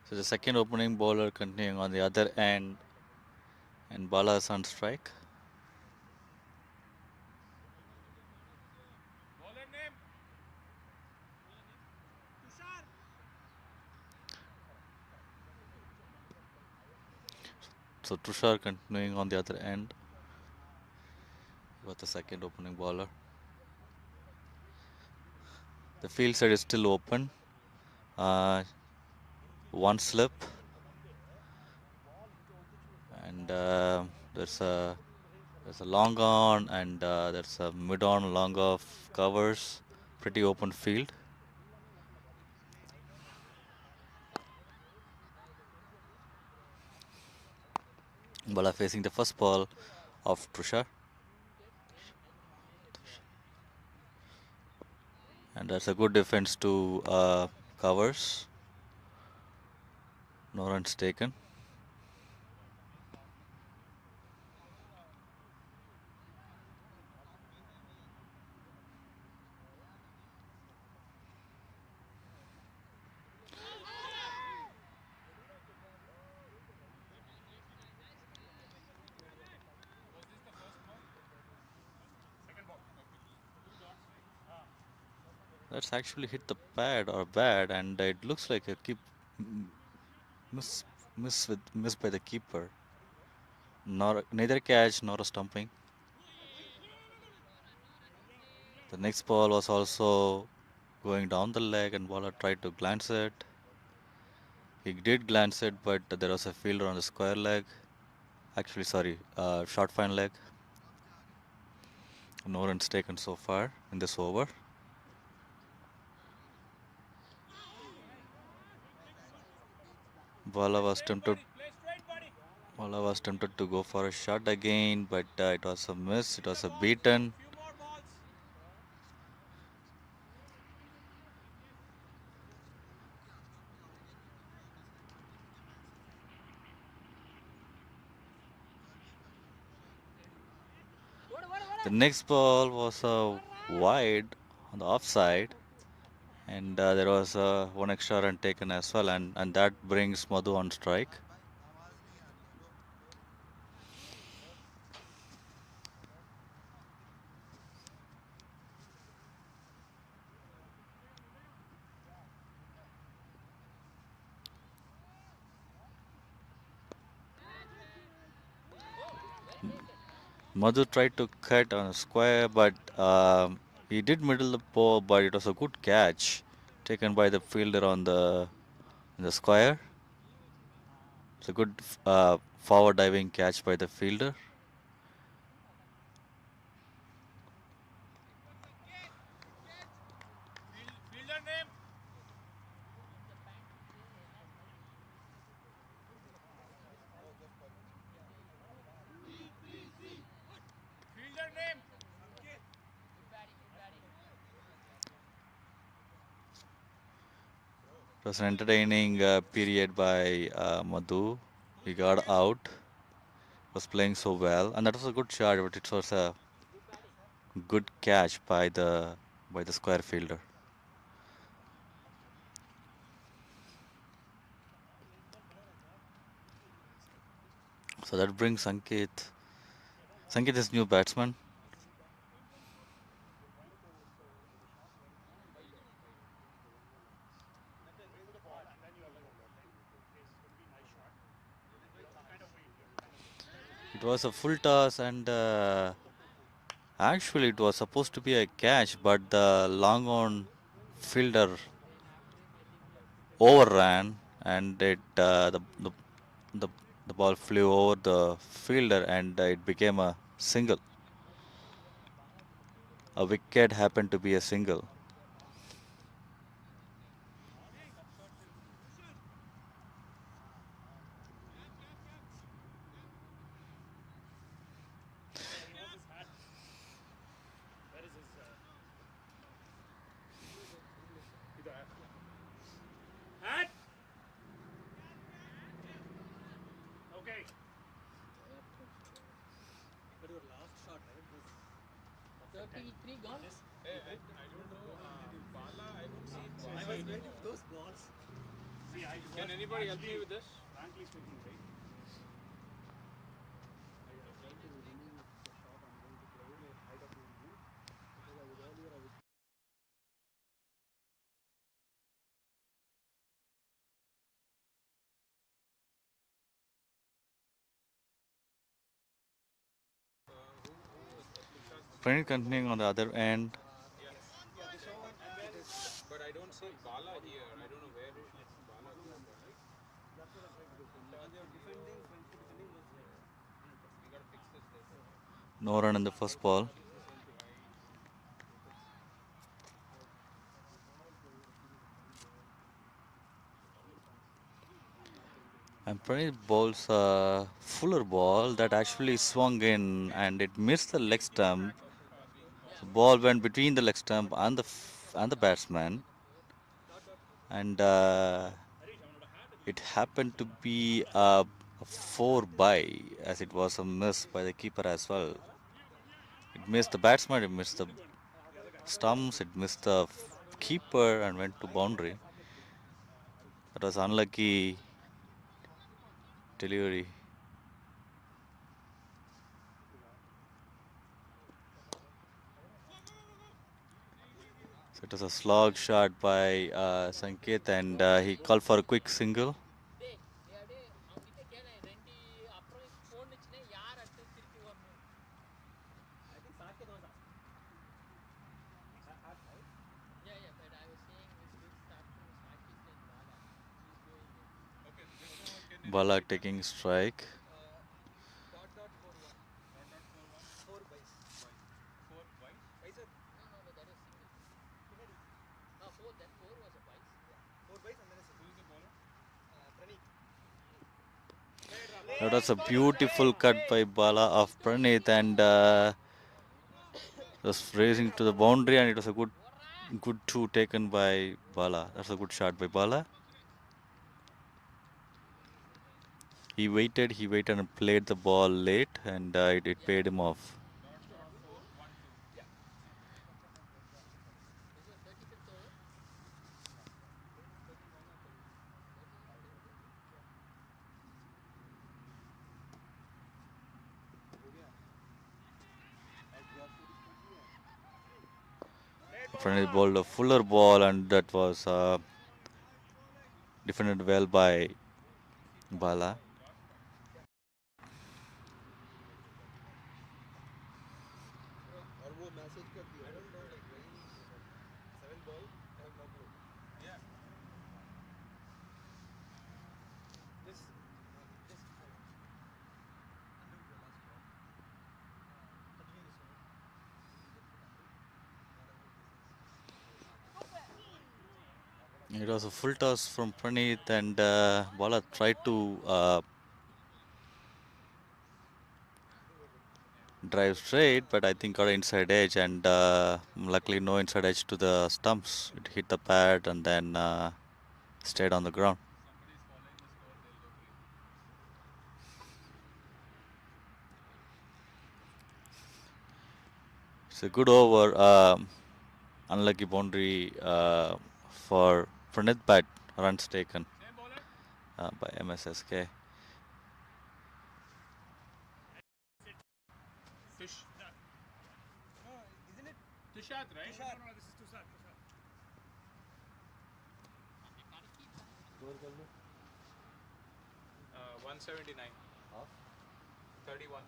So the second opening bowler continuing on the other end, and Bala is on strike. So Tushar continuing on the other end with the second opening bowler. The field side is still open. One slip, and there's a long on, and there's a mid on long off covers. Pretty open field. Bala facing the first ball of Tushar, and that's a good defense to covers. No runs taken. That's actually hit the pad or bad, and it looks like a m- miss miss by the keeper. Neither catch nor a stumping. The next ball was also going down the leg, and Waller tried to glance it. He did glance it, but there was a fielder on the square leg. Actually, sorry, short fine leg. No runs taken so far in this over. Bala was tempted. Bala was tempted to go for a shot again, but it was a miss. It was a beaten. The next ball was a wide on the offside, and there was one extra run taken as well, and that brings Madhu on strike. Madhu tried to cut on a square, but he did middle the ball, but it was a good catch taken by the fielder on the square. It's a good forward diving catch by the fielder. It was an entertaining period by Madhu. He got out, was playing so well, and that was a good shot, but it was a good catch by the square fielder. So that brings Sanket. Sanket is new batsman. It was a full toss, and actually it was supposed to be a catch, but the long on fielder overran, and the the ball flew over the fielder, and it became a single. A wicket happened to be a single. Can anybody help me with this? Pranit continuing on the other end. But I don't see Bala here. I don't know where is Bala. No run in the first ball. And Pranit bowls a fuller ball that actually swung in, and it missed the leg stump. The ball went between the leg stump and and the batsman, and it happened to be a 4 by, as it was a miss by the keeper as well. It missed the batsman, it missed the stumps, it missed the keeper and went to boundary. That was unlucky delivery. So it was a slog shot by Sanket, and he called for a quick single. Bala taking strike. That was a beautiful cut by Bala of Pranit, and was racing to the boundary, and it was a good two taken by Bala. That's a good shot by Bala. He waited and played the ball late, and it paid him off. Pranit bowled a fuller ball, and that was defended well by Bala. It was a full toss from Pranit, and Bala tried to drive straight, but I think got an inside edge, and luckily no inside edge to the stumps. It hit the pad and then stayed on the ground. It's a good over. Unlucky boundary for Pranit, but runs taken by MSSK. Tushat, right? No, this is Tushat. 179. 31.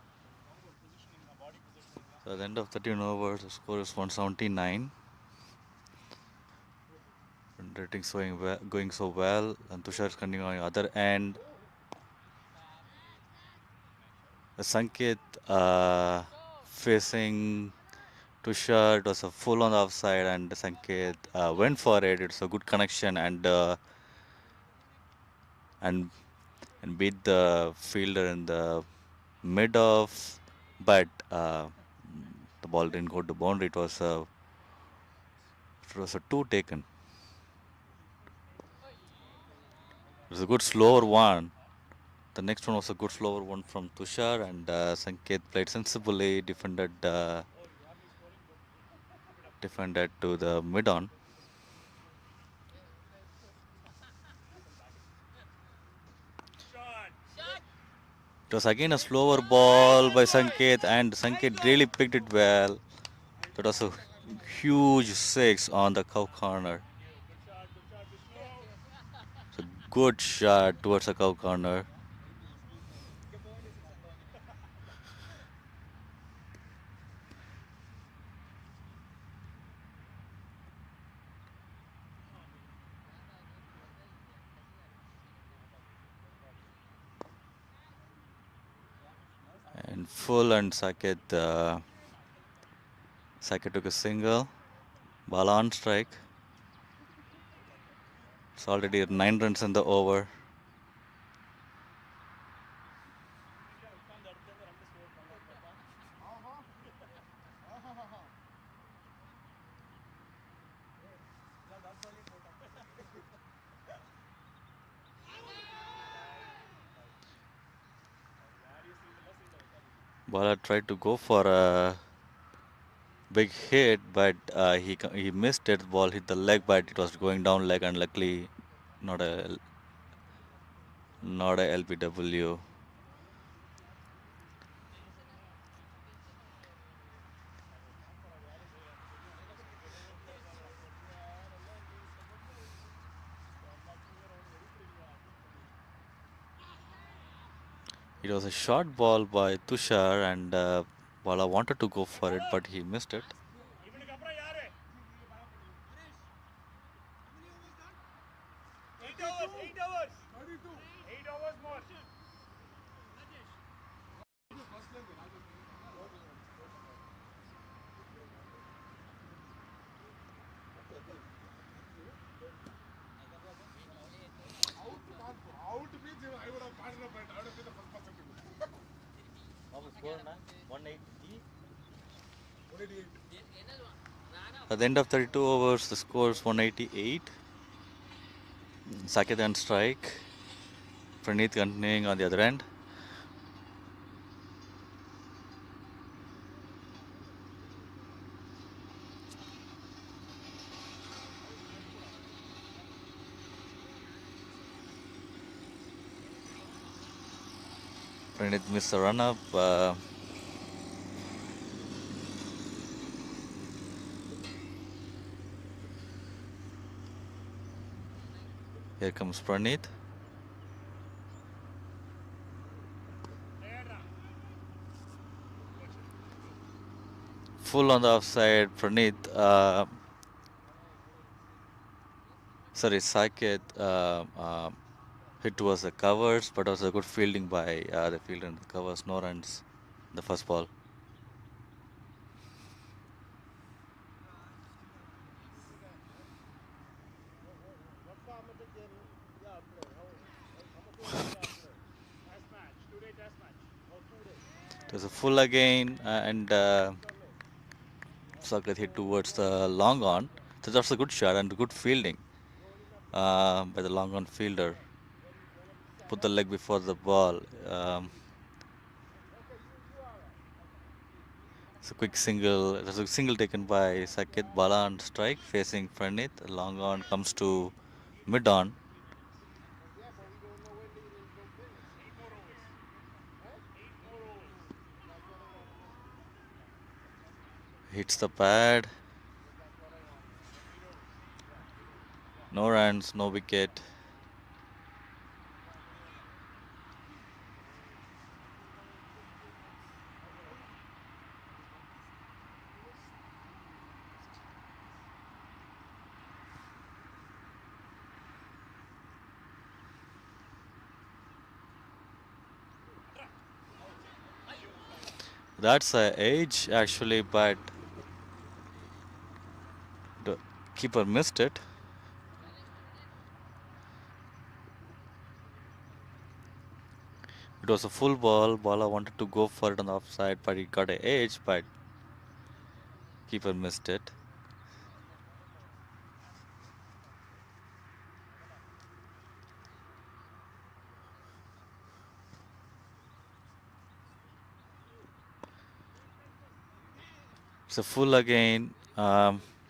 So at the end of 13 overs, the score is 179. And ratings going so well, and Tushar is continuing on the other end. The Sanket facing Tushar, it was a full on the offside, and Sanket went for it. It's a good connection, and and beat the fielder in the mid off, but the ball didn't go to boundary. It was a two taken. It was a good slower one. The next one was a good slower one from Tushar, and Sanket played sensibly, defended to the mid on. It was again a slower ball by Sanket, and Sanket really picked it well. That was a huge six on the cow corner. It's a good shot towards the cow corner. And full, and Saket took a single. Ball on strike. It's already 9 runs in the over. Bala tried to go for a big hit, but he missed it. Ball hit the leg, but it was going down leg, and luckily not a LBW. It was a short ball by Tushar, and Bala wanted to go for it, but he missed it. At the end of 32 overs, the score is 188. Saket on strike. Praneeth continuing on the other end. Praneeth missed the run up. Here comes Praneeth. Full on the offside. Praneeth. Saket hit towards the covers, but also good fielding by the fielder in the covers. No runs in the first ball. It was a full again, and Saket hit towards the long on. So that's a good shot and good fielding by the long on fielder. Put the leg before the ball. It's a quick single. There's a single taken by Saket. Bala on strike facing Praneeth. Long on comes to mid on. Hits the pad. No runs, no wicket. That's a edge actually, but the keeper missed it. It was a full ball. Bala wanted to go for it on the offside, but he got an edge, but keeper missed it. It's a full again.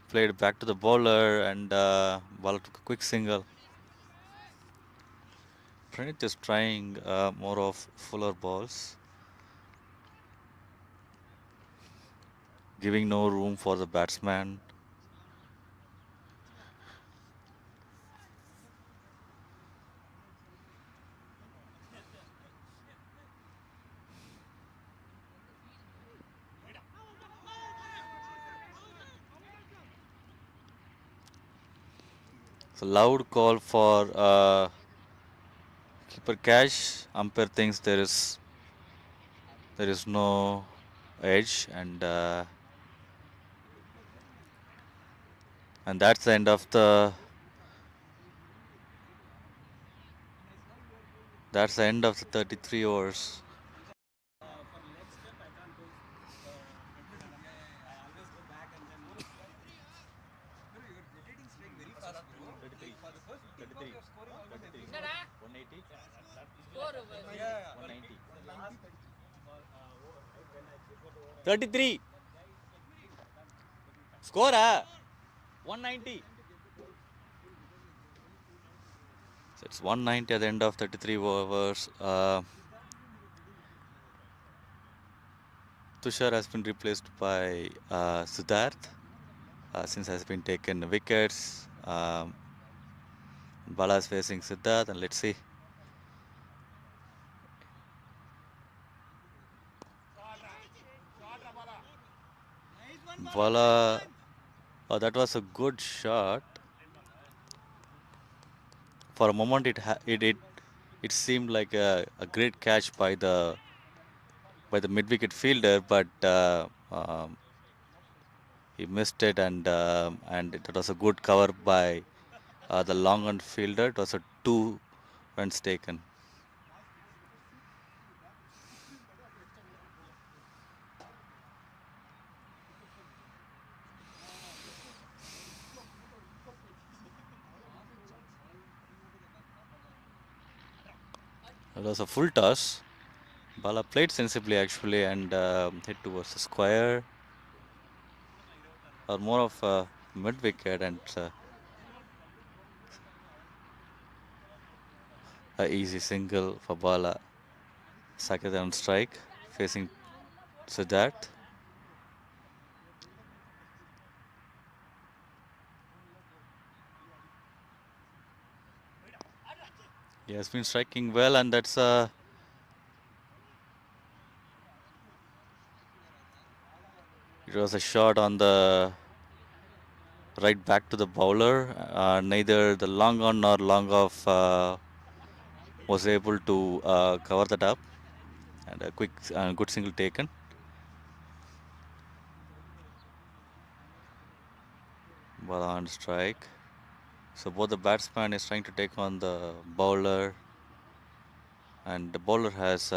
Played back to the bowler, and Bala took a quick single. Praneeth is trying more of fuller balls, giving no room for the batsman. It's a loud call for keeper catch. Umpire thinks there is no edge, and that's the end of the 33 overs. Score 190. So it's 190 at the end of 33 overs. Tushar has been replaced by Siddharth since has been taken wickets. Bala is facing Siddharth, and let's see. Bala, oh, that was a good shot. For a moment, it seemed like a great catch by the mid-wicket fielder, but he missed it, and it was a good cover by the long-on fielder. It was a 2 runs taken. It was a full toss. Bala played sensibly actually and hit towards the square or more of a mid wicket and a easy single for Bala. Saket on strike facing Siddharth. He has been striking well, and that's a it was a shot on the right back to the bowler. Neither the long on nor long off was able to cover that up, and a quick good single taken. Ball on strike. So both the batsman is trying to take on the bowler, and the bowler has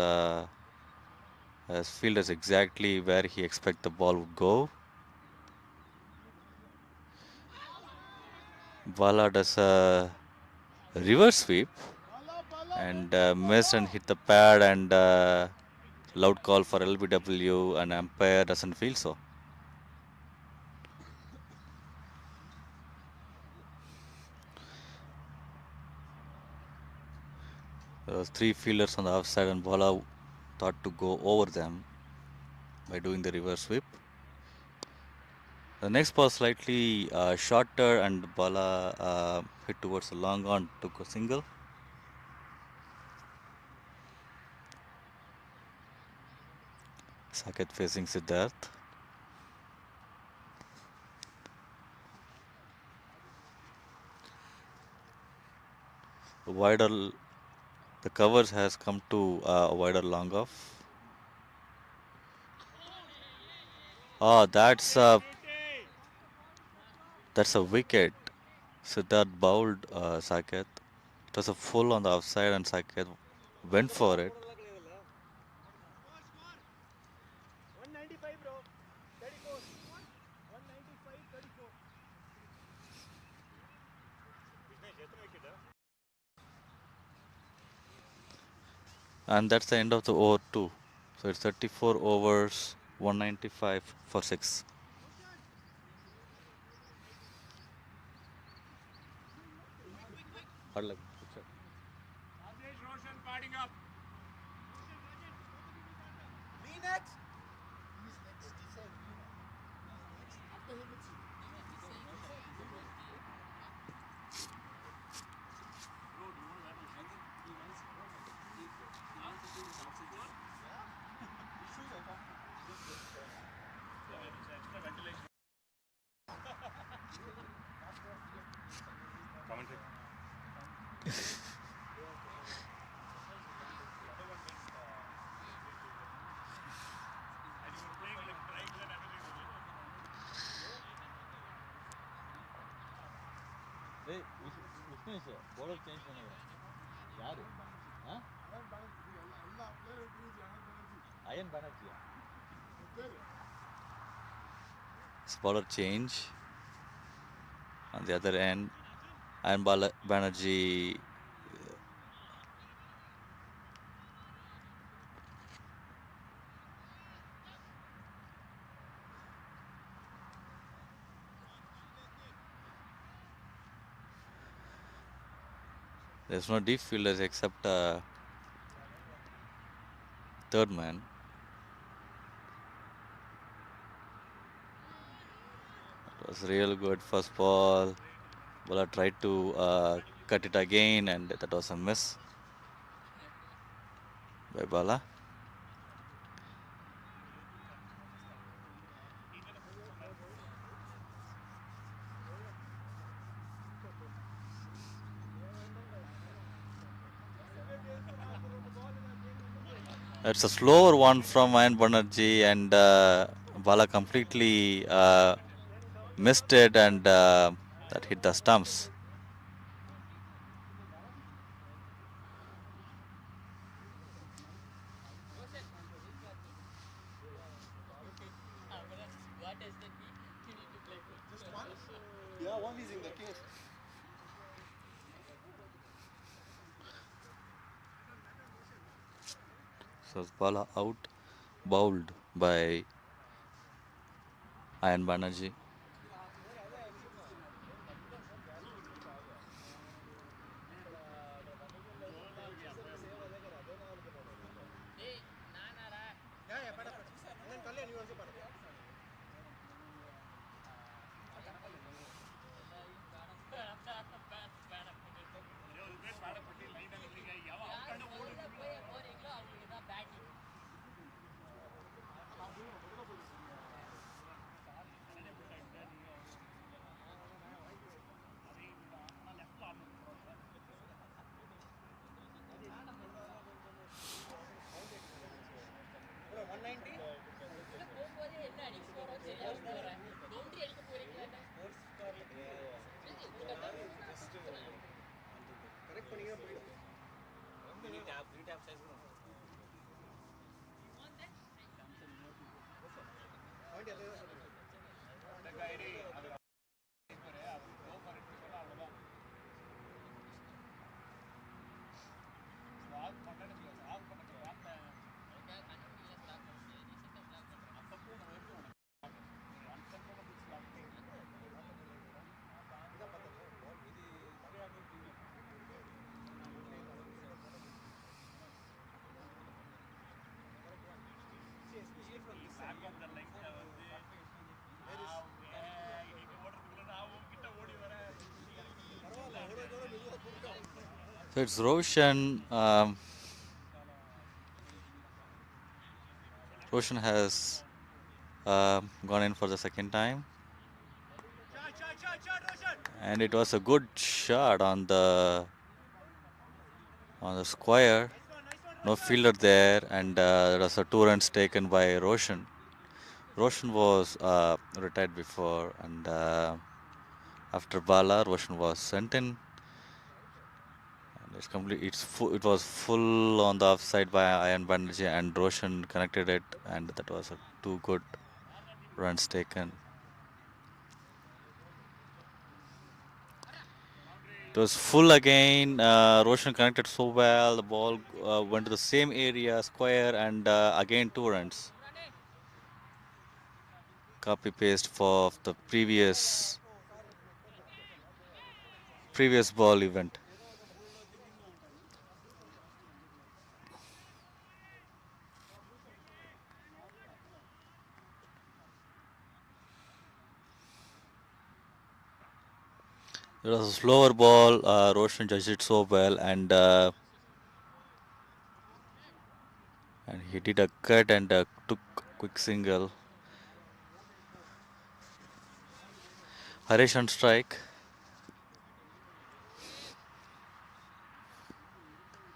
fielded exactly where he expect the ball would go. Bala does a reverse sweep and missed and hit the pad, and loud call for LBW, and umpire doesn't feel so. There was 3 fielders on the offside, and Bala thought to go over them by doing the reverse sweep. The next ball slightly shorter, and Bala hit towards the long on, took a single. Saket facing Siddharth. The covers has come to a wider long off. Oh, that's a wicket. Siddharth bowled Saket. It was a full on the offside, and Saket went for it. 195, bro. 34. 195, 34. And that's the end of the over 2. So it's 34 overs, 195 for 6. Bowler change on the other end, and Banerjee there's no deep fielders except third man. It was real good first ball. Bowler tried to cut it again, and that was a miss by Bala. It's a slower one from Ayan Banerjee, and Bala completely missed it, and that hit the stumps. So Bala out, bowled by Ayan Banerjee. So it's Roshan. Roshan has gone in for the second time, and it was a good shot on the square. No fielder there, and there was a 2 runs taken by Roshan. Roshan was retired before, and after Bala, Roshan was sent in. And it's complete. It was full on the offside by Ayan Banerjee, and Roshan connected it, and that was a 2 good runs taken. It was full again. Roshan connected so well. The ball went to the same area, square, and again 2 runs. Copy paste for the previous ball event. It was a slower ball. Roshan judged it so well, and he did a cut and took quick single. Harish on strike.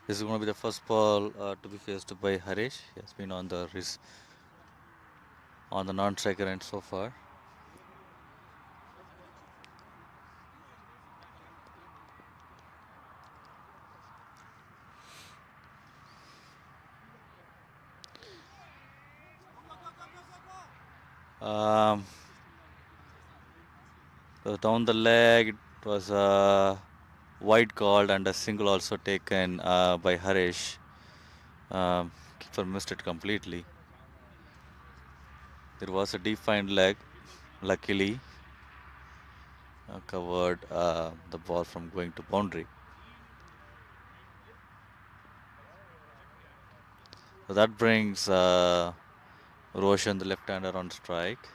This is going to be the first ball to be faced by Harish. He has been on the non-striker end so far. Down the leg, it was wide called and a single also taken by Harish. Keeper missed it completely. There was a defined leg, luckily covered the ball from going to boundary. So that brings Roshan, the left-hander, on strike.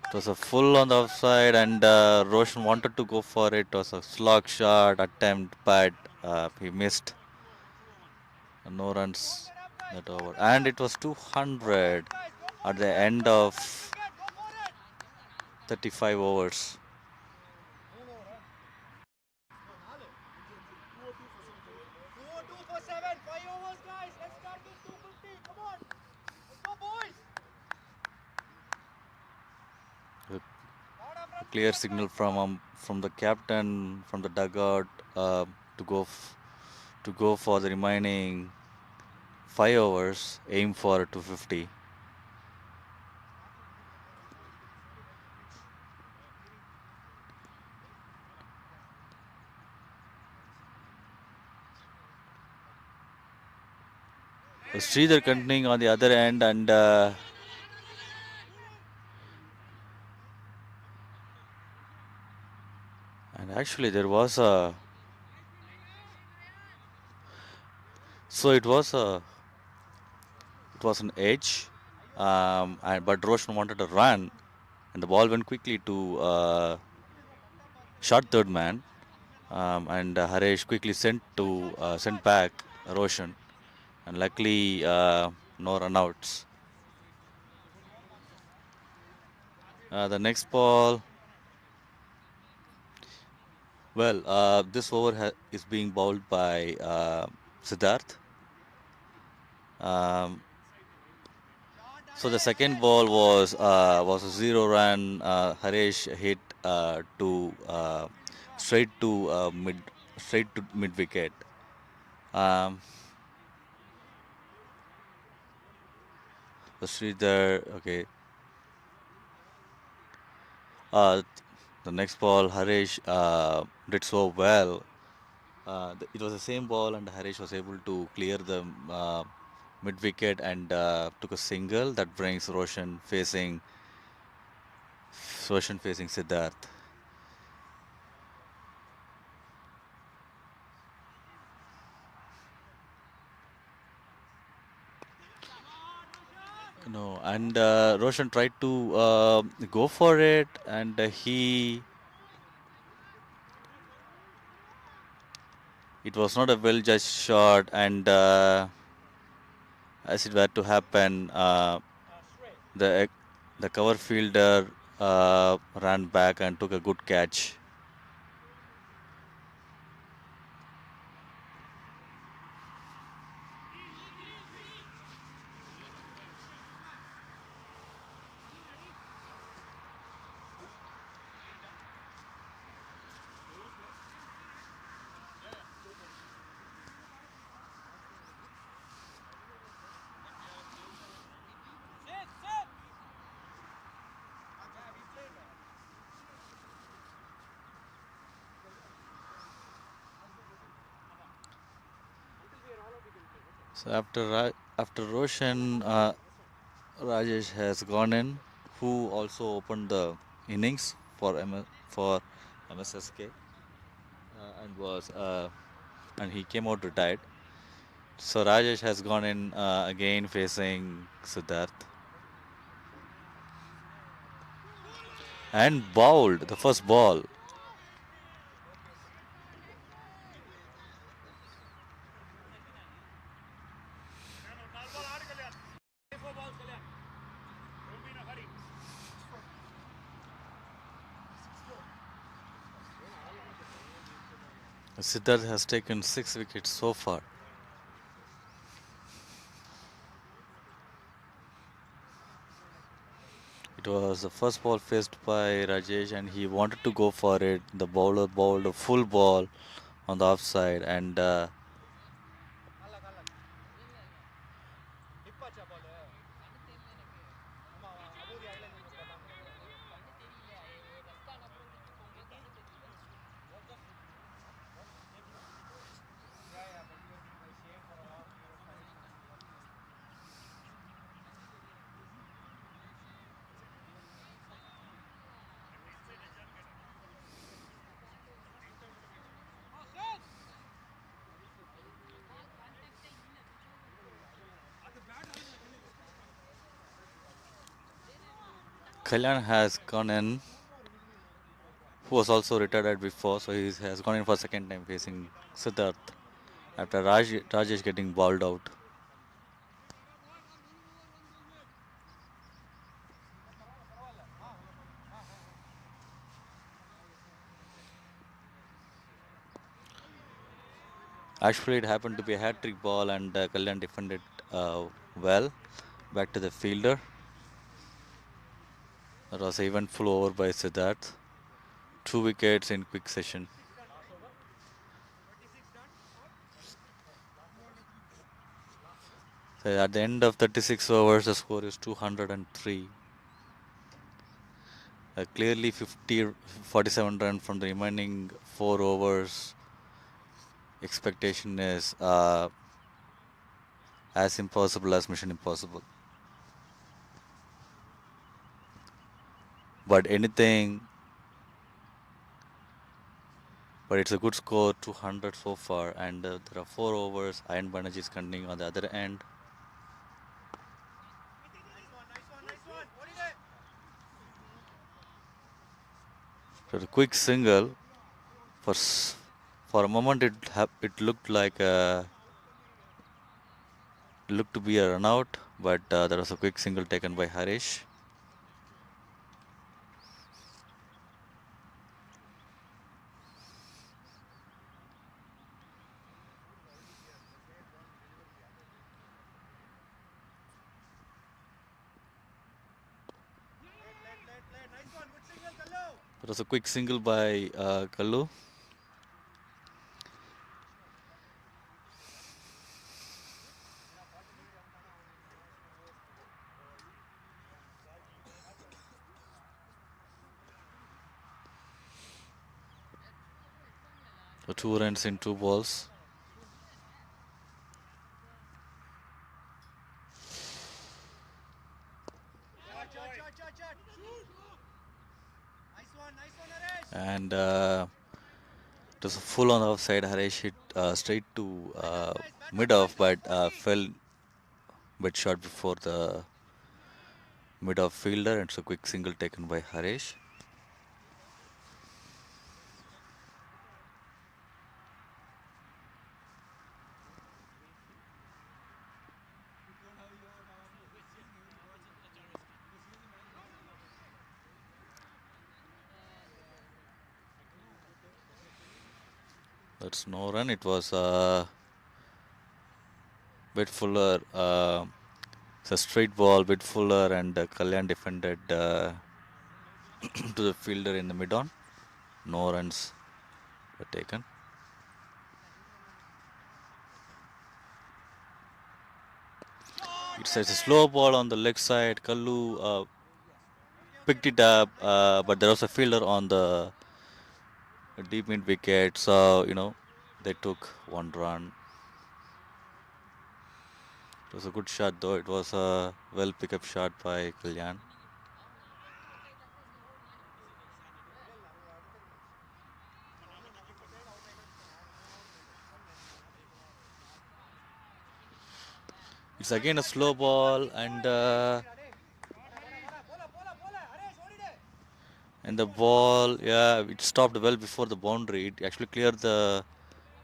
It was a full on the offside, and Roshan wanted to go for it. It was a slog shot attempt, but he missed. No runs that over, and it was 200 at the end of 35 overs. A clear signal from the captain, from the dugout, to go for the remaining 5 overs. Aim for 250. Sridhar continuing on the other end, and actually there was a it was an edge, but Roshan wanted to run, and the ball went quickly to short third man, and Haresh quickly sent back Roshan, and luckily no runouts. The next ball, well, this over is being bowled by Siddharth. Um, so the second ball was a zero run. Haresh hit to straight to mid wicket. Um, so Sridhar, okay. Uh, the next ball, Harish did so well. It was the same ball, and Harish was able to clear the mid wicket and took a single that brings Roshan facing Siddharth. No, and Roshan tried to go for it, and it was not a well judged shot, and as it were to happen, the the cover fielder ran back and took a good catch. So after Roshan, Rajesh has gone in, who also opened the innings for for MSSK, and he came out retired. So Rajesh has gone in again facing Siddharth and bowled the first ball. Siddharth has taken 6 wickets so far. It was the first ball faced by Rajesh, and he wanted to go for it. The bowler bowled a full ball on the offside, and Kalyan has gone in, who was also retired before, so he has gone in for second time facing Siddharth after Rajesh getting bowled out. Actually, it happened to be a hat-trick ball, and Kalyan defended well. Back to the fielder. That was even full over by Siddharth. 2 wickets in quick session. So at the end of 36 overs, the score is 203. Clearly 47 runs from the remaining 4 overs. Expectation is as impossible as Mission Impossible. But it's a good score, 200 so far, and there are 4 overs. Iron Banerjee is continuing on the other end. So a quick single. For a moment, it looked to be a run out, but there was a quick single taken by Harish. There was a quick single by Kallu. So 2 runs in 2 balls. And it was a full on the offside. Harish hit straight to mid off, but fell bit short before the mid off fielder, and it's a quick single taken by Harish. That's no run. It was bit fuller. It's a straight ball, bit fuller, and Kalyan defended to the fielder in the mid on. No runs were taken. It's a slow ball on the leg side. Kallu picked it up, but there was a fielder on the deep mid wicket, so they took 1 run. It was a good shot, though. It was a well pick up shot by Kalyan. It's again a slow ball, and the ball, it stopped well before the boundary. It actually cleared the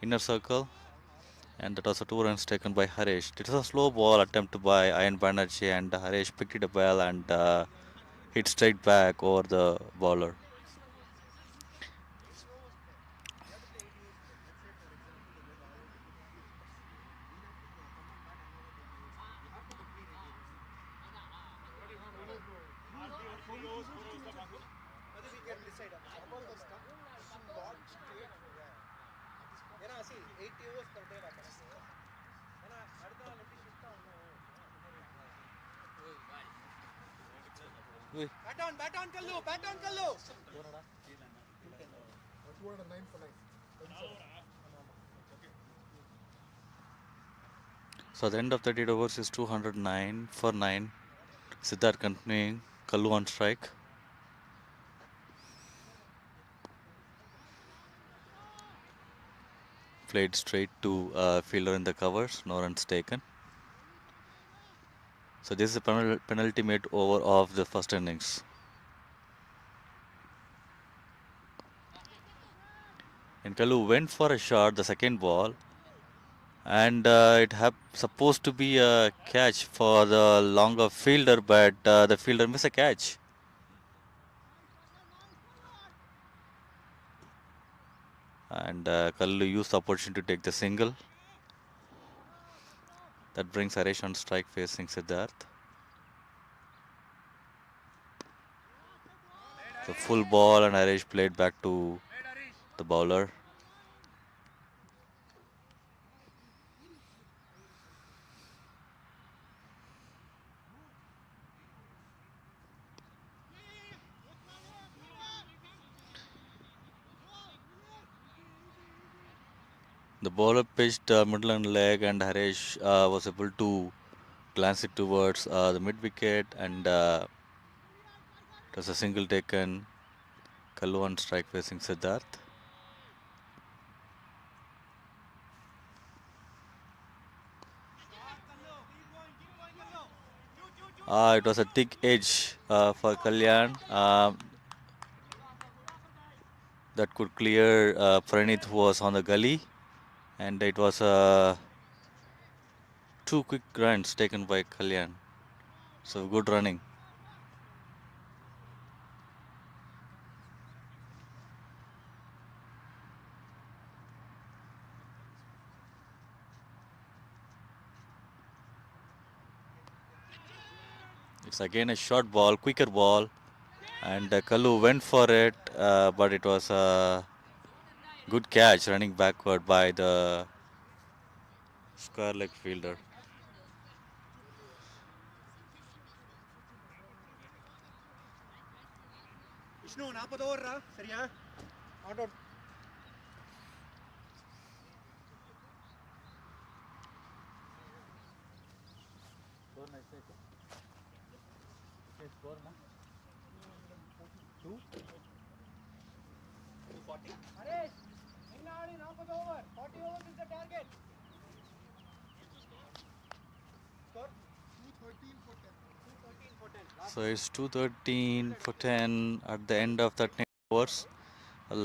inner circle, and that was a 2 runs taken by Harish. It was a slow ball attempt by Iron Banerjee, and Harish picked it up well and hit straight back over the bowler. Bat on, Kallu, bat on, Kallu. So the end of 38 overs is 209 for 9. Siddharth continuing, Kallu on strike. Played straight to fielder in the covers, no runs taken. So this is a penalty made over of the first innings. And Kallu went for a shot, the second ball, and it supposed to be a catch for the longer fielder, but the fielder missed a catch. And Kallu used the opportunity to take the single. That brings Harish on strike facing Siddharth. So full ball, and Harish played back to the bowler. The bowler pitched middle and leg, and Harish was able to glance it towards the mid wicket, and it was a single taken. Kallu on strike facing Siddharth. It was a thick edge for Kalyan that could clear Pranit, who was on the gully, and it was two quick runs taken by Kalyan. So good running. It's again a short ball, quicker ball, and Kallu went for it, but it was a good catch running backward by the square leg fielder. Vishnu, 40 over ra, சரியா? Not out. Harish, నిన్న ఆడి 40 over. 40 overs is the target. Score 213 for 10. 213 for 10. So it's 213 for 10 at the end of the 10 overs.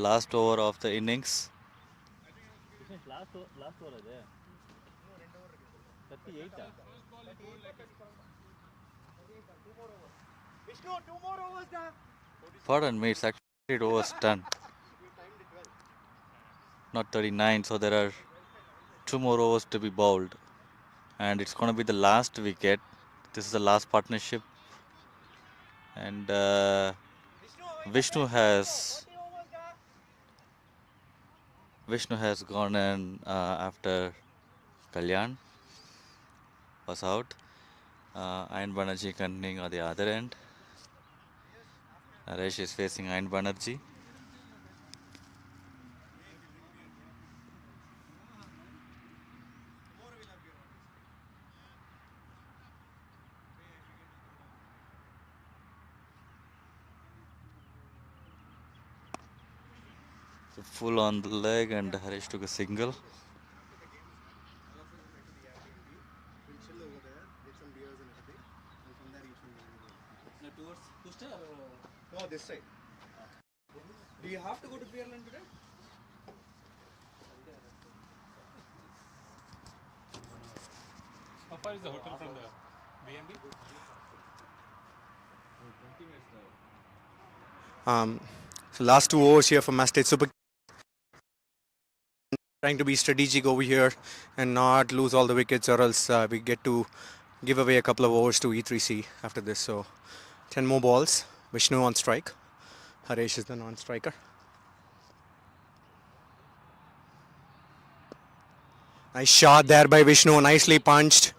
Last over of the innings. Last over ಇದೆ 38 Vishnu, 2 more overs da. Pardon me, it's actually it was done. Not 39, so there are 2 more overs to be bowled. And it's going to be the last wicket. This is the last partnership. And Vishnu has gone in after Kalyan was out. Ayan Banerjee continuing on the other end. Naresh is facing Ayan Banerjee. So full on the leg, and Harish took a single. No, this side. Do you have to go to Pearland today? How far is the hotel from the B&B? So last 2 overs here for Mastate Super. Trying to be strategic over here and not lose all the wickets, or else we get to give away a couple of overs to E3C after this. So 10 more balls. Vishnu on strike. Harish is the non-striker. Nice shot there by Vishnu. Nicely punched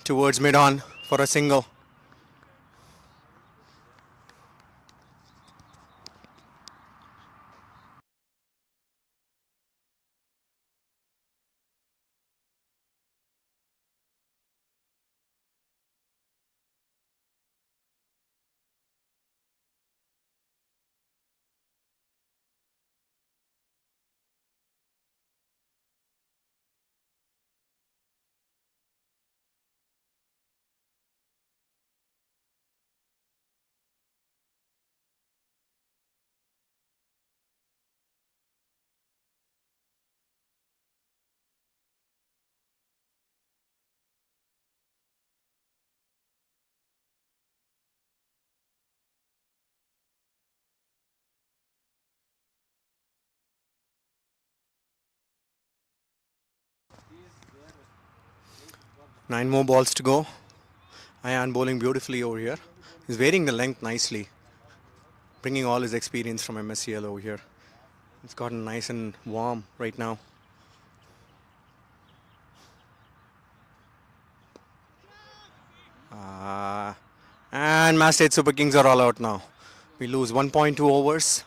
towards mid-on for a single. Nine more balls to go. Ayan bowling beautifully over here. He's varying the length nicely, bringing all his experience from MSCL over here. It's gotten nice and warm right now. And Mastate Super Kings are all out now. We lose 1.2 overs.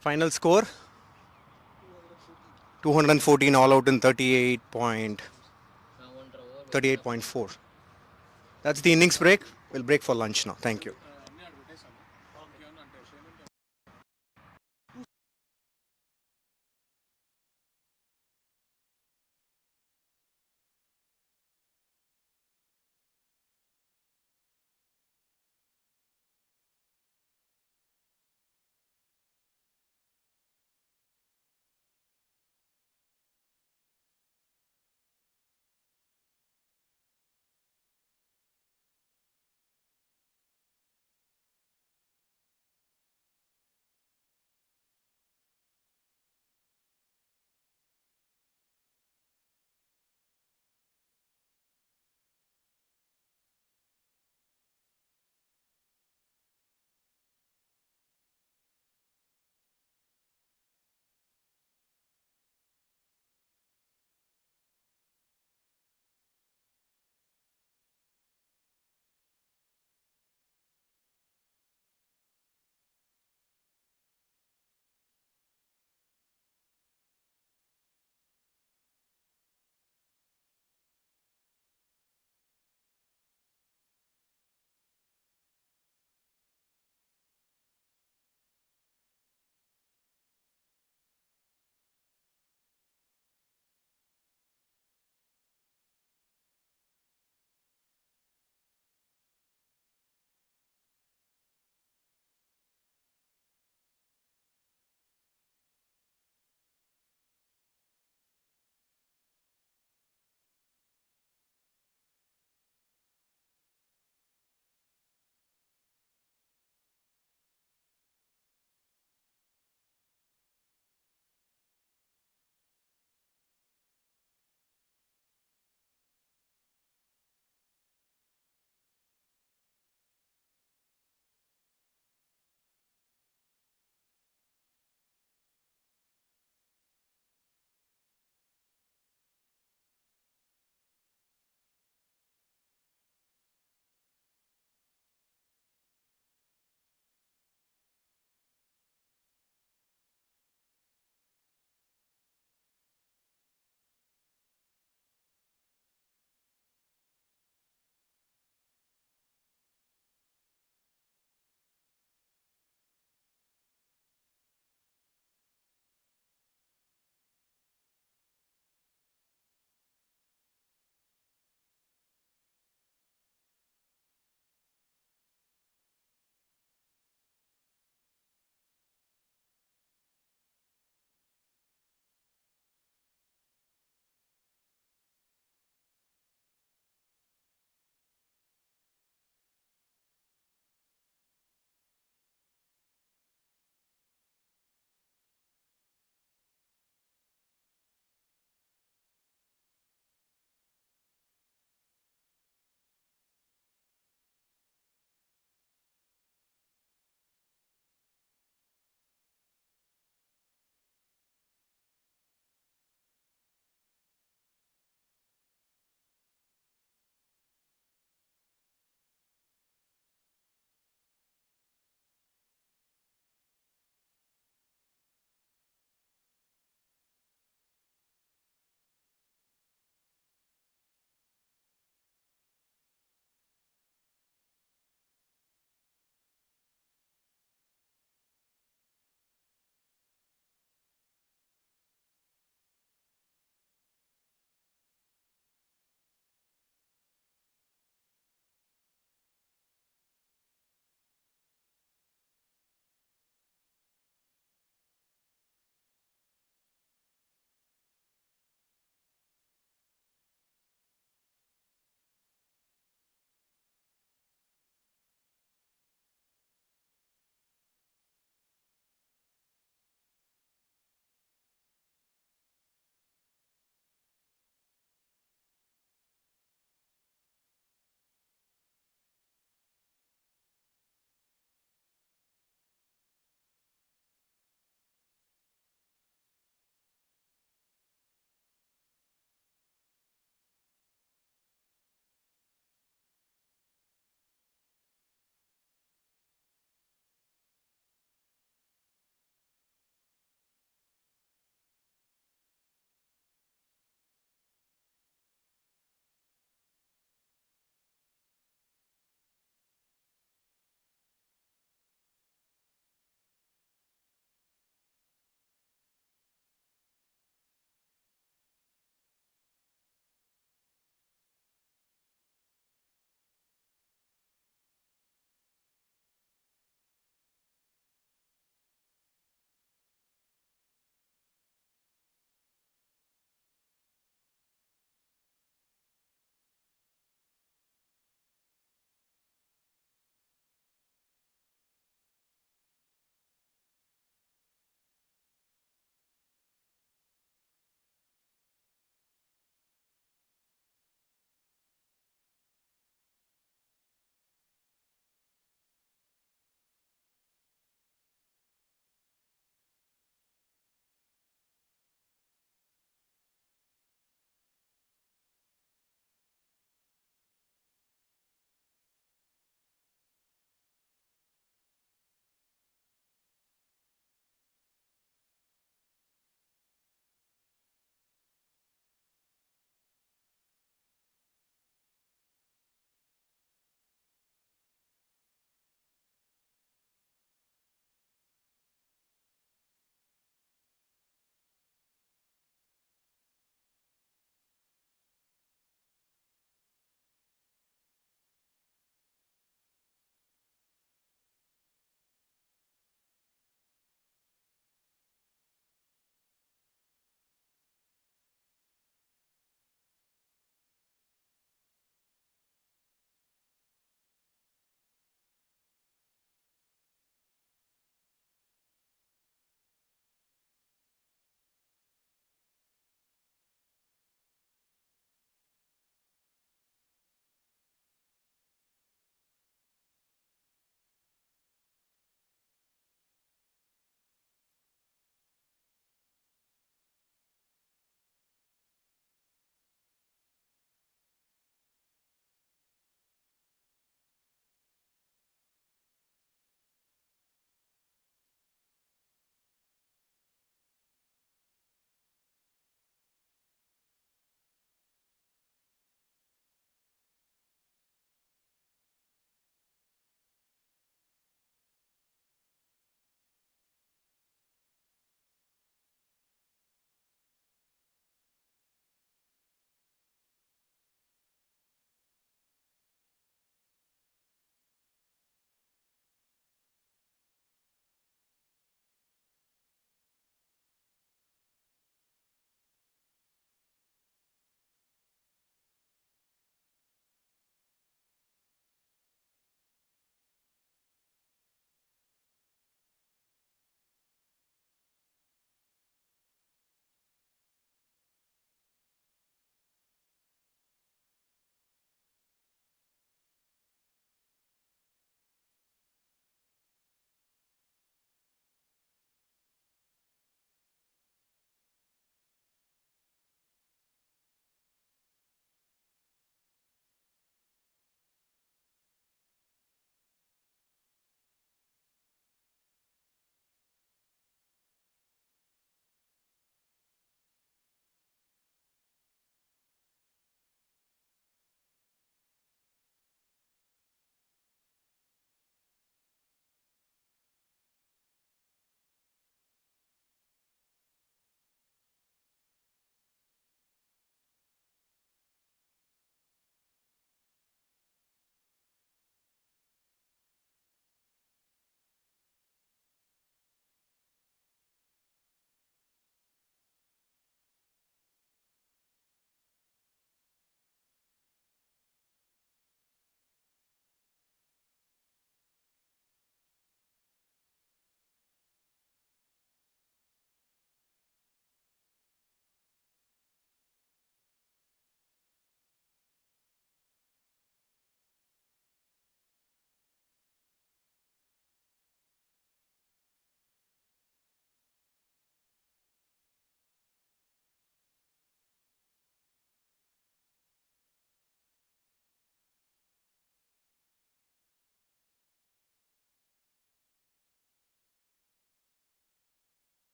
Final score 214 all out in 38.4. That's the innings break. We'll break for lunch now. Thank you.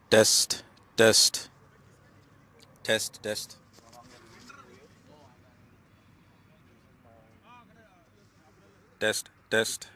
Test, test, test, test. Test, test.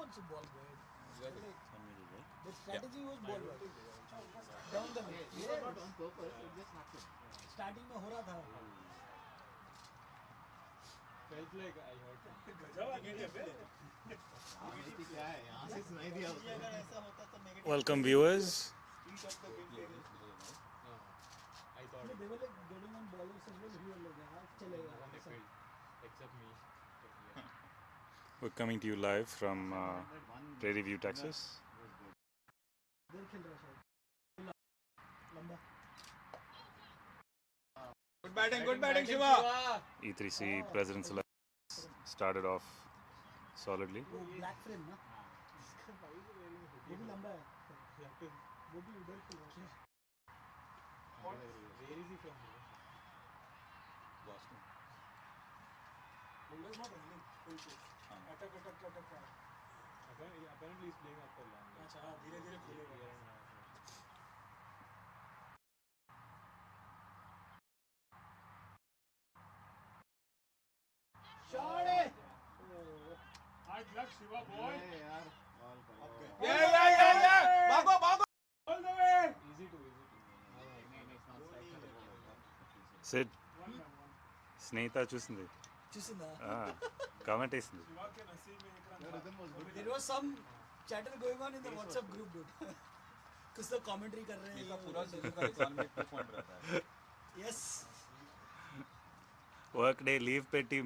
also ball wide. The strategy was ball wide. Down the way. It was not on purpose. It just happened. Starting में हो रहा था. Felt like I heard. गजब negative है. negative क्या है? यहाँ से सुनाई दिया होता है. अगर ऐसा होता तो negative. Welcome viewers. Speed of the game. I thought. They were like getting on ballers as well. We were like, हाँ चलेगा. Except me. We're coming to you live from Prairie View, Texas. देर खेल रहा शायद. लंबा. Good batting, Shiva. E3C President's Eleven started off solidly. वो black frame ना. वो भी लंबा है. वो भी उधर खेल रहा है. Where is he from? Boston. Bowler not running. Attack. Apparently he's playing after long. अच्छा हाँ धीरे-धीरे खेलेगा. Shot it! Hard luck, Shiva boy. Yeah! Bago! All the way. Easy to. Sid, Snehita చూసింది. చూసిందా? Comment వేసింది. There was some chatter going on in the WhatsApp group, dude. कुछ तो commentary कर रहे हैं. इसका पूरा सीजन का economic point रहता है. Yes. వర్క్ డే లీవ్ పెట్టి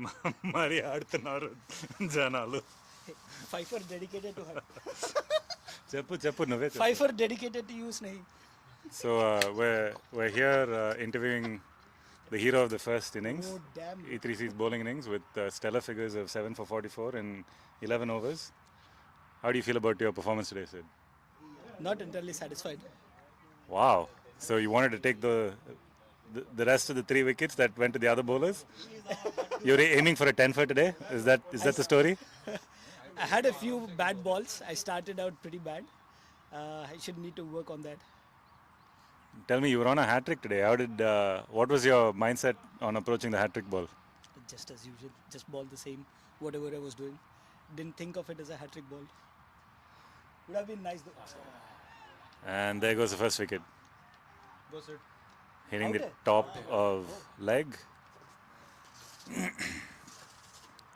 మరి ఆడుతున్నారు జనాలు. Pfeiffer dedicated to her. చెప్పు నువ్వే చెప్పు. Pfeiffer dedicated to you, Snehi. So we're here interviewing the hero of the first innings. Oh damn. E3C's bowling innings with stellar figures of 7 for 44 in 11 overs. How do you feel about your performance today, Sid? Not entirely satisfied. Wow. So you wanted to take the rest of the 3 wickets that went to the other bowlers? You're aiming for a 10 for today? Is that the story? I had a few bad balls. I started out pretty bad. I should need to work on that. Tell me, you were on a hat trick today. What was your mindset on approaching the hat trick ball? Just as usual, just ball the same, whatever I was doing. Didn't think of it as a hat trick ball. Would have been nice though. And there goes the first wicket. Go sit. Hitting Out the there? top of leg.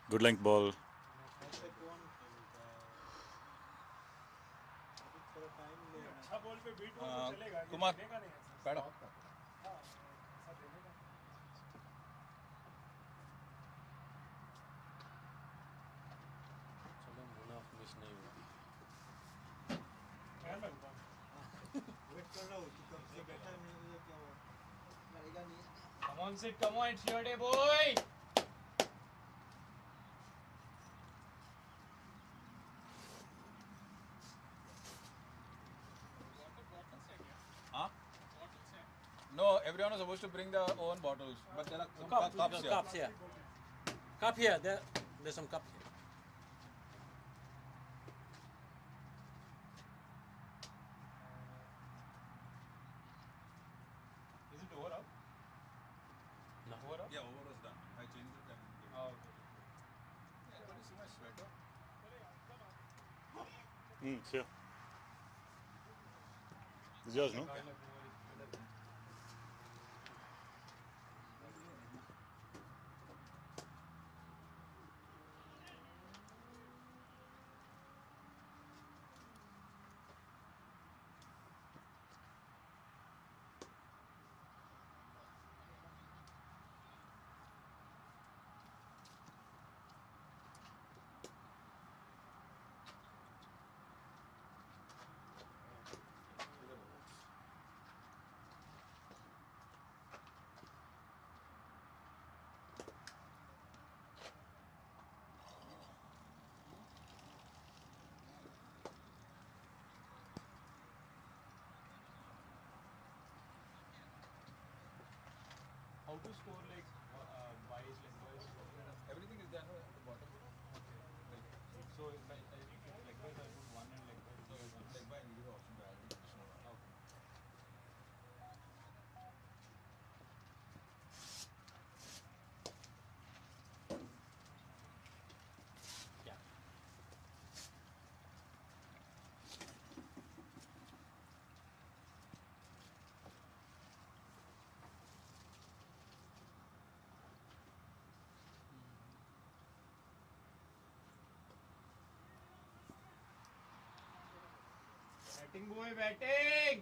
Good length ball. Kumar, बैठो. Come on, Sid. Come on, it's your day, boy. Huh? No, everyone is supposed to bring their own bottles, but there are some cups here. Cups here. Cup here. There's some cup here. Is it over up? No. Over up? Yeah, over was done. I changed it and gave it. Oh, okay. Yeah, can you see my sweater? Sure. It's yours, no? How to score like buys, like buys? Everything is there at the bottom. Like, so if I leg buys, I put one and leg buys. So it's like by you give option to add additional one. Okay. Batting boy, batting.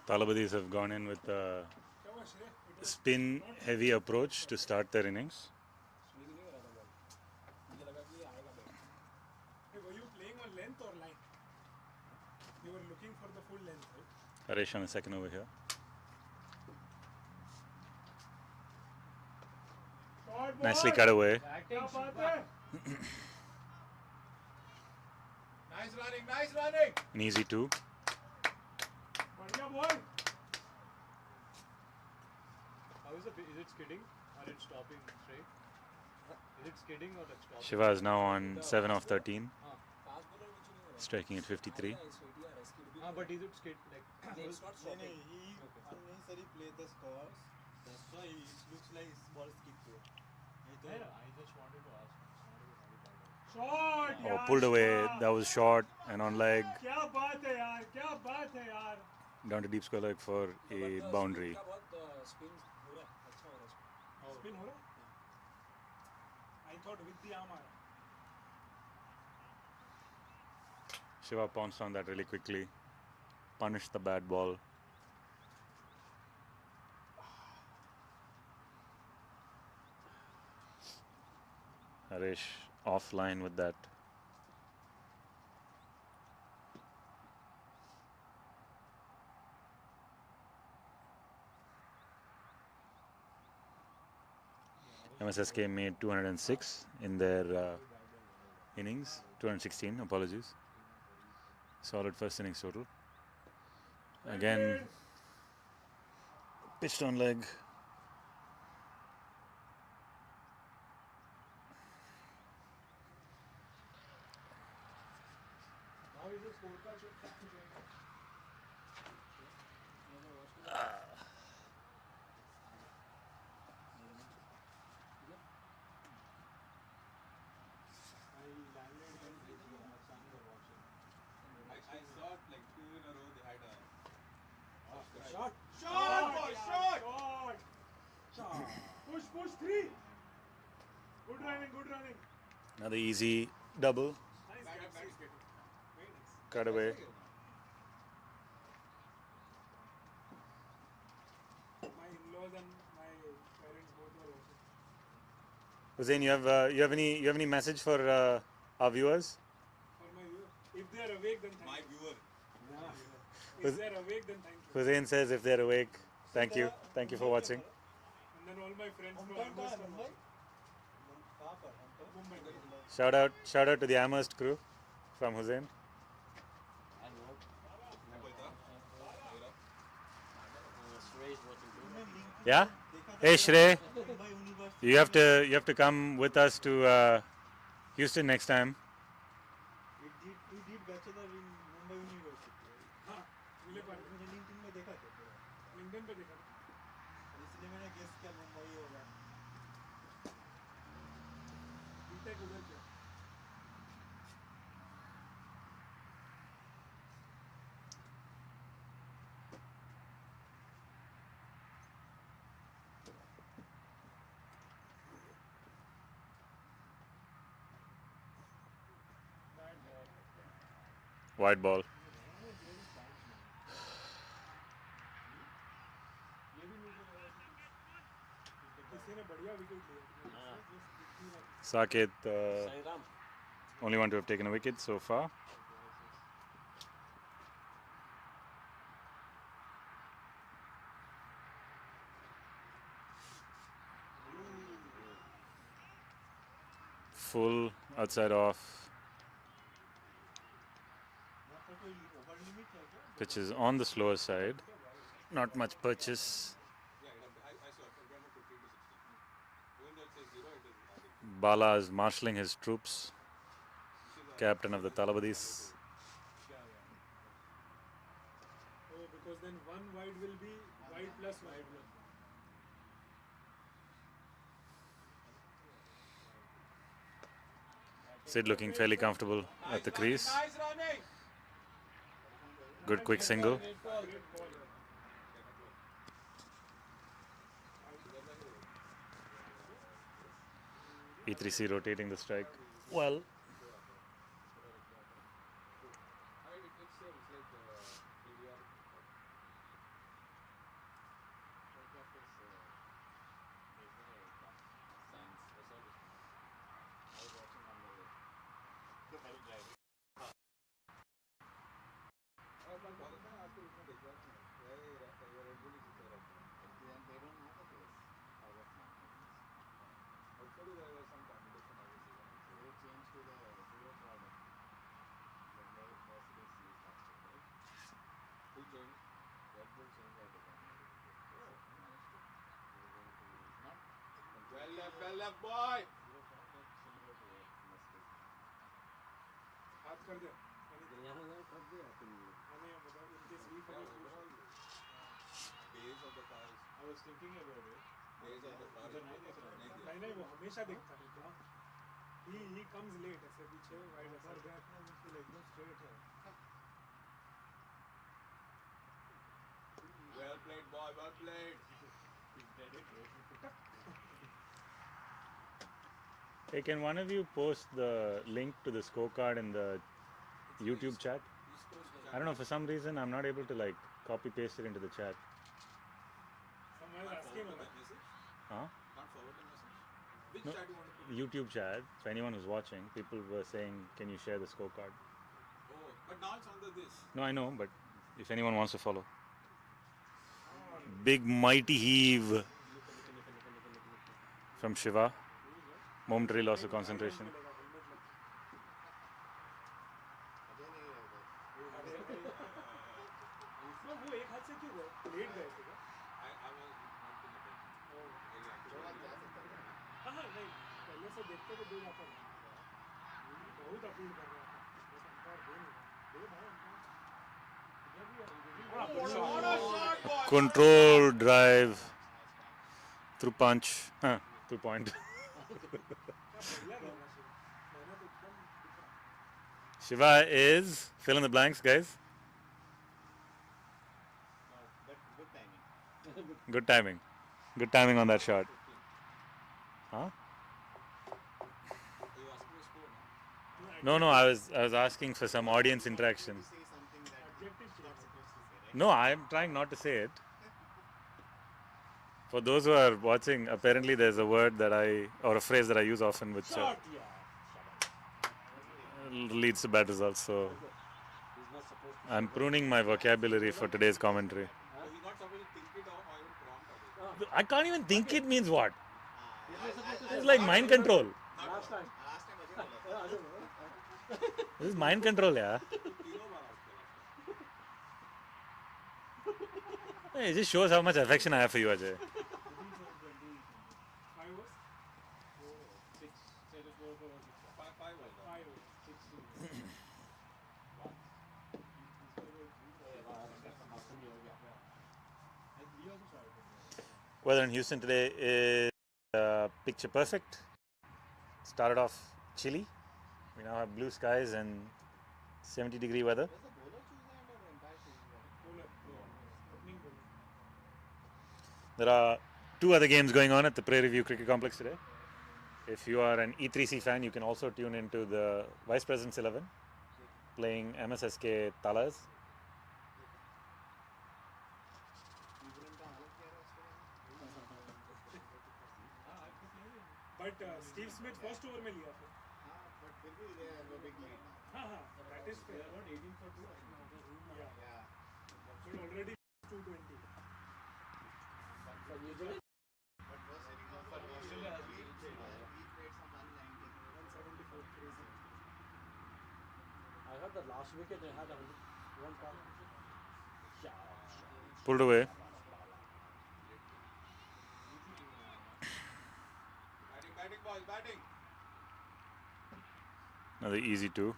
Thalapathys have gone in with a spin heavy approach to start their innings. Were you playing on length or line? You were looking for the full length, right? Harish on the second over here. Nicely cut away. Nice running, nice running. An easy two. How is it skidding or it's stopping straight? Is it skidding or it's stopping? Shiva is now on 7 of 13, striking at 53. But is it skid like? It's not stopping. He unnecessarily played the scores. That's why it looks like his ball skipped through. I just wanted to ask. Oh, pulled away. That was short and on leg. Down to deep square leg for a boundary. Spin हो रहा? I thought with the arm. Shiva pounced on that really quickly. Punished the bad ball. Harish offline with that. MSSK made 206 in their innings. 216, apologies. Solid first innings total. Again, pitched on leg. I saw it like 2 in a row. They had a shot. Push 3. Good running. Another easy double. Cut away. My in-laws and my parents both were watching. Hussein, you have any message for our viewers? For my viewer, if they are awake, then thank My you. viewer. If they are awake, then thank you. Hussein says if they're awake, thank you for watching. And then all my friends from Amherst are watching. Shout out to the Amherst crew from Hussein. Yeah. Hey Shrey, you have to come with us to Houston next time. We did bachelor in Mumbai University. मिले पर मैंने LinkedIn में देखा था पूरा. LinkedIn पे देखा था. इसलिए मैंने गेस किया मुंबई होगा. बीटेक उधर किया. White ball. किसी ने बढ़िया विकेट लिया. Saket, only one to have taken a wicket so far. Full outside off. Pitch is on the slower side. Not much purchase. Bala is marshalling his troops. Captain of the Thalapathys. Oh, because then one wide will be wide plus wide. Sid looking fairly comfortable at the crease. Nice running. Good quick single. E3C rotating the strike well. Well left, boy. हाथ कर दे Days of the past. I was thinking about it. Days of the past. नहीं वो हमेशा देखता है क्या he comes late ऐसे पीछे wide ऐसे एकदम straight है Well played, boy. Well played. Hey, can one of you post the link to the scorecard in the YouTube chat? I don't know, for some reason I'm not able to like copy paste it into the chat. someone is asking about Huh? Can't forward the message. Which No, chat you want to put? YouTube chat. For anyone who's watching, people were saying, can you share the scorecard? Oh, but now it's under this. No, I know, but if anyone wants to follow. Big mighty heave from Shiva. Momentary loss of concentration. वो एक हाथ से क्यों गए late गए थे क्या I was not paying attention. हाँ हाँ नहीं पहले से देखते तो दे जाता था बहुत अपील कर रहा था बस अंपायर दे नहीं रहा दे भाई Control drive through punch. Through point. Shiva is fill in the blanks, guys. Good timing. Good timing on that shot. Huh? No, I was asking for some audience interaction. No, I'm trying not to say it. For those who are watching, apparently there's a word that or a phrase that I use often which leads to bad results. So I'm pruning my vocabulary for today's commentary. He's not supposed to think it or even prompt. I can't even think it means what? It's like mind control. last time This is mind control, yeah. It just shows how much affection I have for you, Ajay. 5 overs 6 say the score for 5 Weather in Houston today is picture perfect. Started off chilly. We now have blue skies and 70-degree weather. There are 2 other games going on at the Prairie View Cricket Complex today. If you are an E3C fan, you can also tune into the Vice President's 11 playing MSSK Thalapathys. but Steve Smith first over में लिया फिर but फिर भी they have a big lead हाँ that is fair about 18 for 2 yeah so it already 220 but was for Australia he played some 174 crazy I heard the last wicket they had one part. Pulled away. Batting, boys, batting. Another easy 2.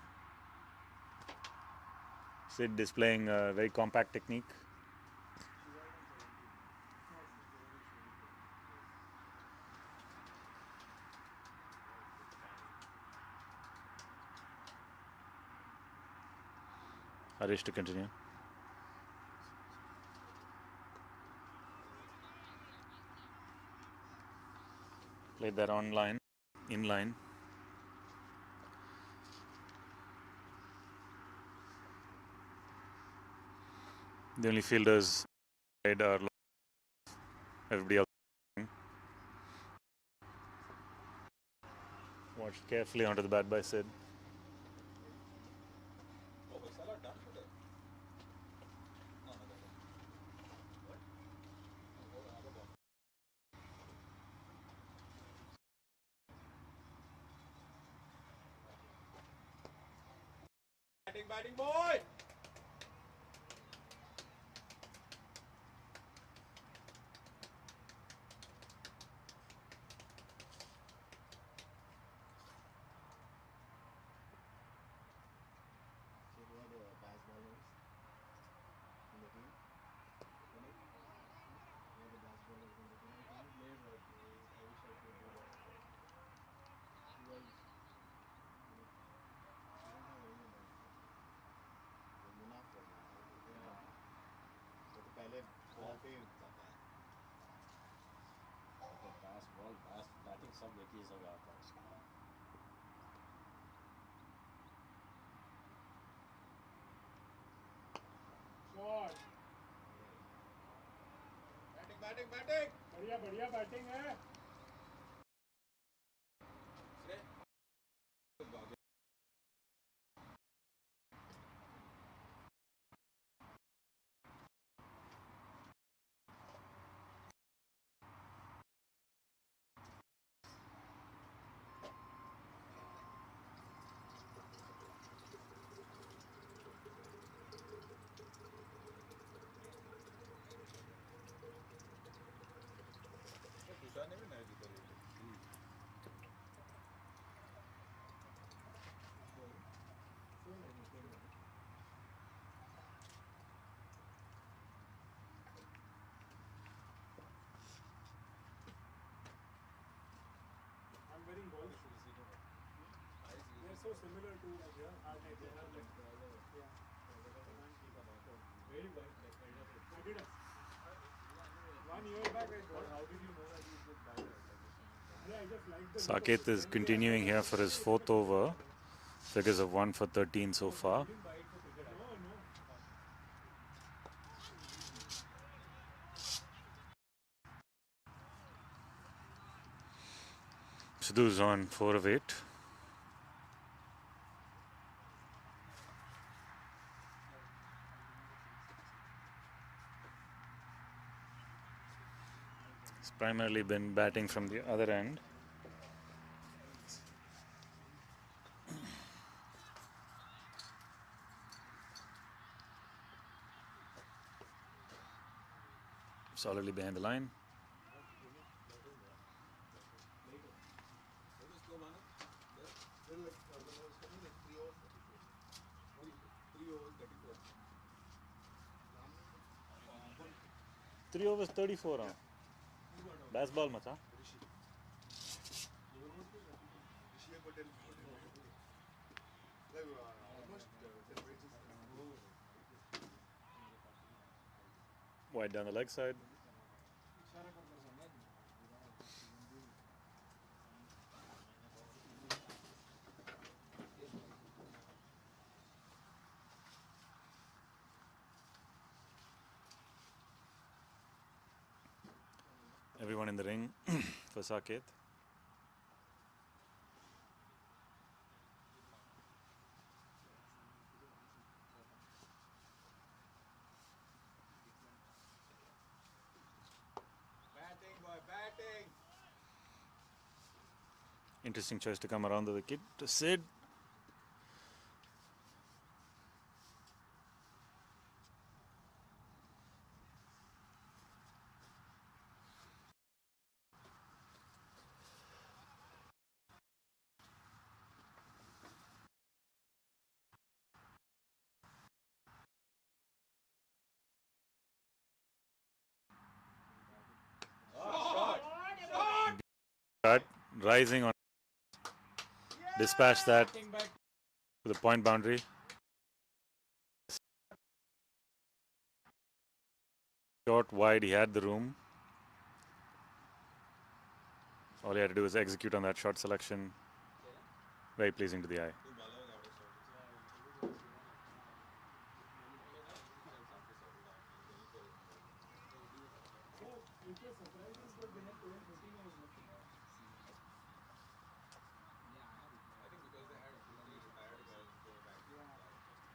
Sid displaying a very compact technique. Harish to continue. Played that online. in line. The only fielders are everybody else. Watched carefully onto the bat by Sid. Batting boy! Batting बढ़िया बढ़िया batting है wearing balls. They're so similar to like they have like very white like Adidas. 1 year back I bought. How did you know that you could buy that? Yeah, I just like the Saket is continuing here for his 4th over. Figures of 1 for 13 so far. Sidhu's on 4 of 8. He's primarily been batting from the other end. Solidly behind the line. Three overs 34 on. Baseball macha. Wide down the leg side. Everyone in the ring for Saket. Batting boy, batting. Interesting choice to come around the wicket to Sid. Shot rising on, dispatch that to the point boundary. Short wide, he had the room. All you had to do is execute on that shot selection. Very pleasing to the eye.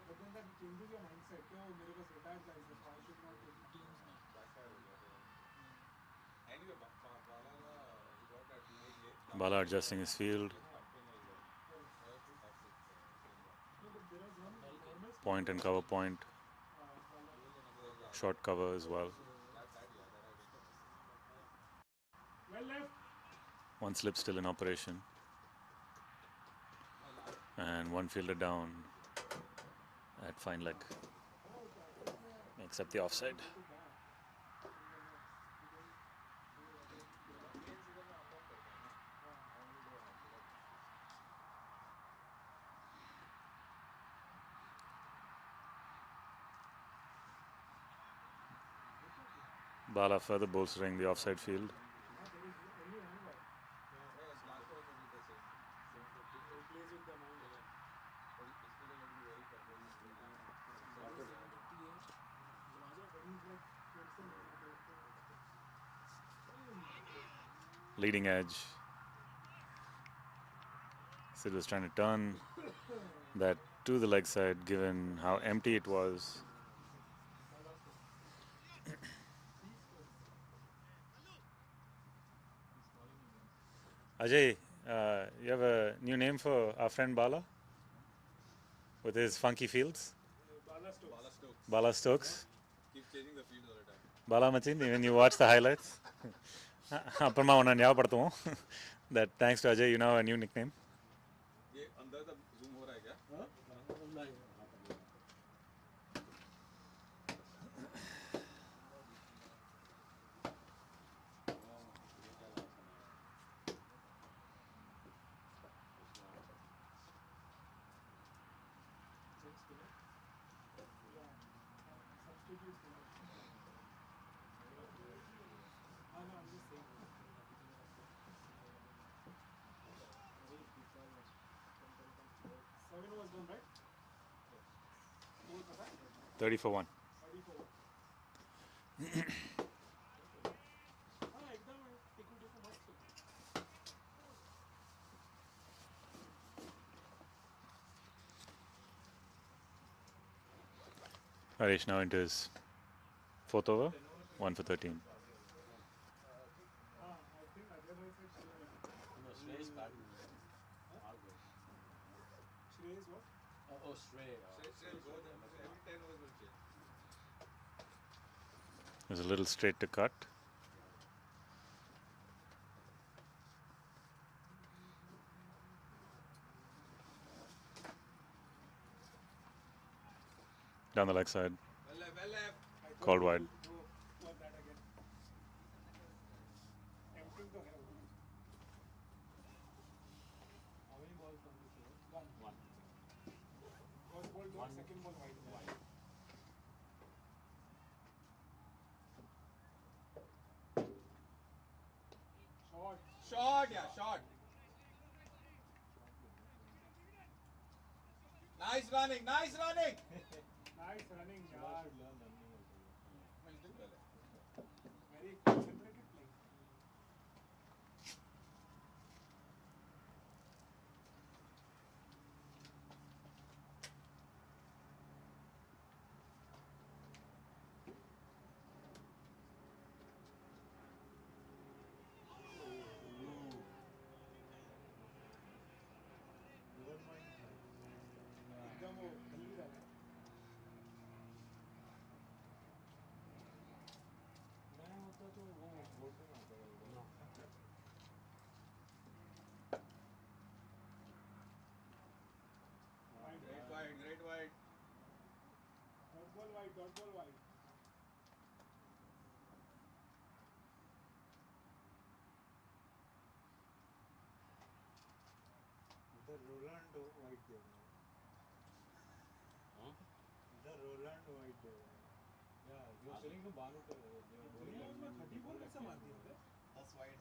But then that changes your mindset. कि वो मेरे पास retired guys है, so I should not take teams में. Bala adjusting his field. Point and cover point. Short cover as well. One slip still in operation. And one fielder down at fine leg. Makes up the offside. Bala further bolstering the offside field. Leading edge. Sid was trying to turn that to the leg side given how empty it was. Ajay, you have a new name for our friend Bala? With his funky fields? Bala Stokes. Keep changing the fields all the time. Bala Machin, when you watch the highlights. That thanks to Ajay, you now have a new nickname. ये अंदर तक zoom हो रहा है क्या? Seven was done, right? 30 for 1. Harish now into his fourth over, 1 for 13. Shreyas what? Oh, Shrey. There's a little straight to cut. Down the leg side. Called wide. Second ball wide. Short, yeah, short. Nice running, nice running. Nice running, yaar. Very concentrated play. एकदम वो जल्दी रहा है. मैं होता तो वो board पे आता है. Great wide, great wide. Dot ball wide, dot ball wide. The Roland white there. Huh? The Roland white there. Yeah, you're selling to Banu. 30 ball में से मार दिया. 10 wide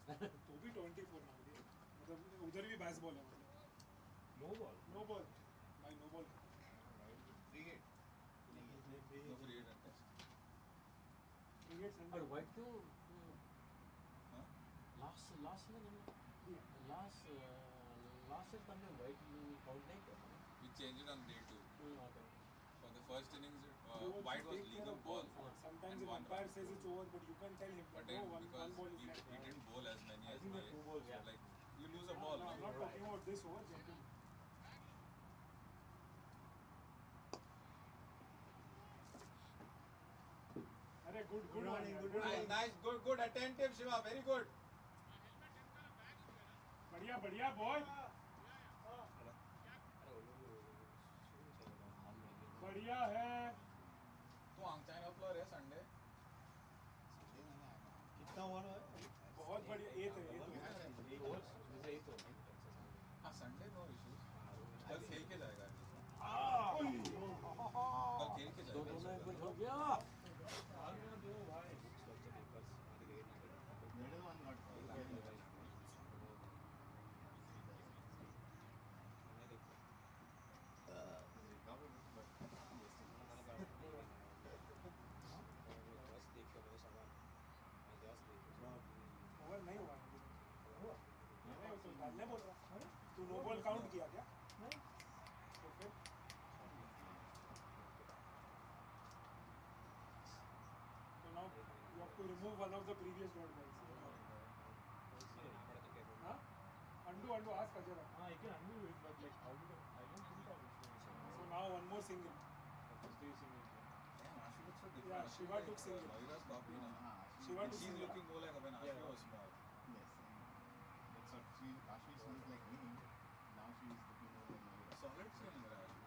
है. तो भी 24 मार दिया मतलब उधर भी बैस बॉल है मतलब नो बॉल भाई no ball Free hit. No free hit and test. और white क्यों Huh? last season last year हमने white count नहीं किया था. We changed it on day 2. Okay. For the first innings, white was legal ball. sometimes and if one umpire run. says it's over but you can tell him But that no then one because ball is he left. didn't bowl as many I as think my, two balls, so yeah. like you lose a ball. No, No? I'm not talking about this over generally. अरे good running, good running. Nice, good, attentive Shiva, very good. बढ़िया boy. बढ़िया है. तो आंगचाइन upload है Sunday. कितना over है? बहुत बढ़िया 8 है. हाँ संडे नो इश्यूज. कल खेल के जाएगा. कल खेल के जाएगा. दोनों कुछ हो गया. ओवर नहीं हुआ तो डालने बोल रहा. तू नो बॉल काउंट किया क्या? नहीं. तो फिर so now you have to remove one of the previous dot balls. Huh? Undo. Ask Ajay. I can undo it, but like how do I don't think I will. So now one more single. Three singles. Ashi looks so different. Yeah, Shiva took single. Moira's copy now. Shiva took She's single. looking more like when Ashi was small. Yes, that's what Ashi seems like me. Now she's looking more like Moira. Solid swing है Ashi.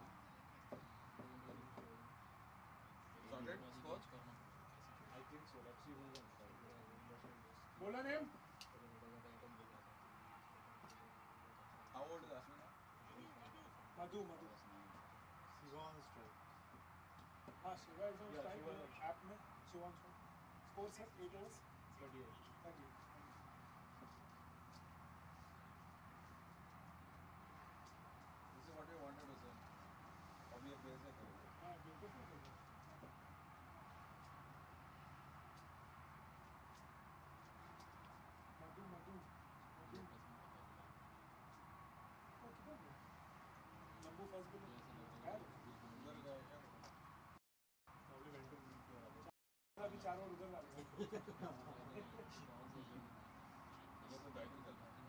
Solid score. I think so. Let's see who's on side. बोला name. How old is Ashi now? Madhu. She's on strike. हाँ Shiva is on Yeah, strike. Shiva. App में Shiva on strike. Score sir 8 overs. 38. 30. This is what we wanted to say. अभी ये basic है. हाँ बिल्कुल. Madhu. Lambu first ball. उधर गया क्या? Probably went to meet अभी 4 ओवर उधर डाल. उधर तो बैटिंग चल रहा है.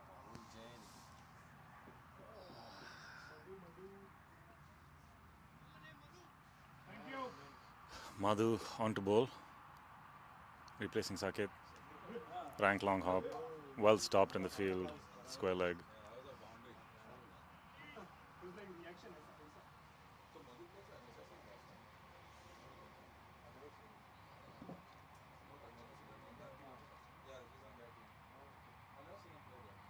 Rahul Jain. Thank you. Madhu on to bowl, replacing Sakib. Rank long hop, well stopped in the field, square leg. That was a boundary. It was like reaction. So Madhu plays for MSSK last time. Yeah, he's on that team. I've never seen him play there.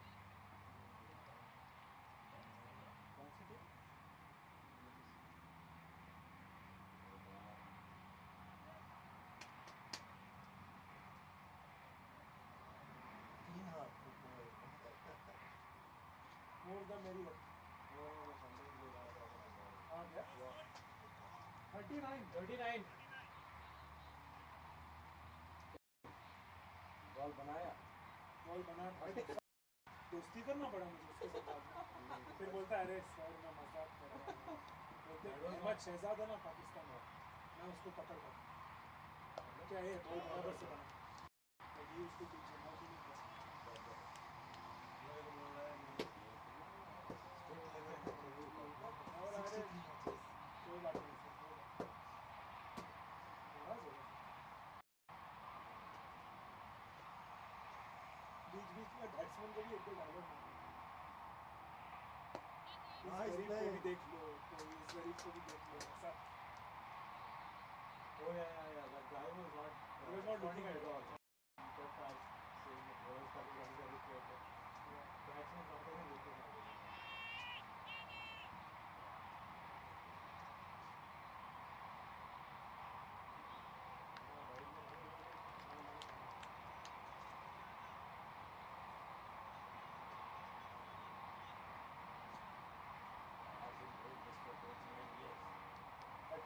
More the merrier. हाँ क्या? 39. Ball बनाया. दोस्ती करना पड़ा मुझे उसके साथ. फिर बोलता है अरे सर मैं मजाक कर रहा हूँ. बोलते अहमद शहजाद है ना पाकिस्तान में. मैं उसको पकड़ कर. क्या है बॉल बराबर से बना. ये उसको पीछे बहुत ही नहीं. कोई बात नहीं. बीच में बैट्समैन को भी एक दो डायलॉग मारना. इस गरीब को भी देख लो, कोई इस गरीब को भी देख लो. ऐसा. Oh yeah. That guy was not. He was not looking at all. Kept saying that was coming from the wicket. Batsman not even looking at it.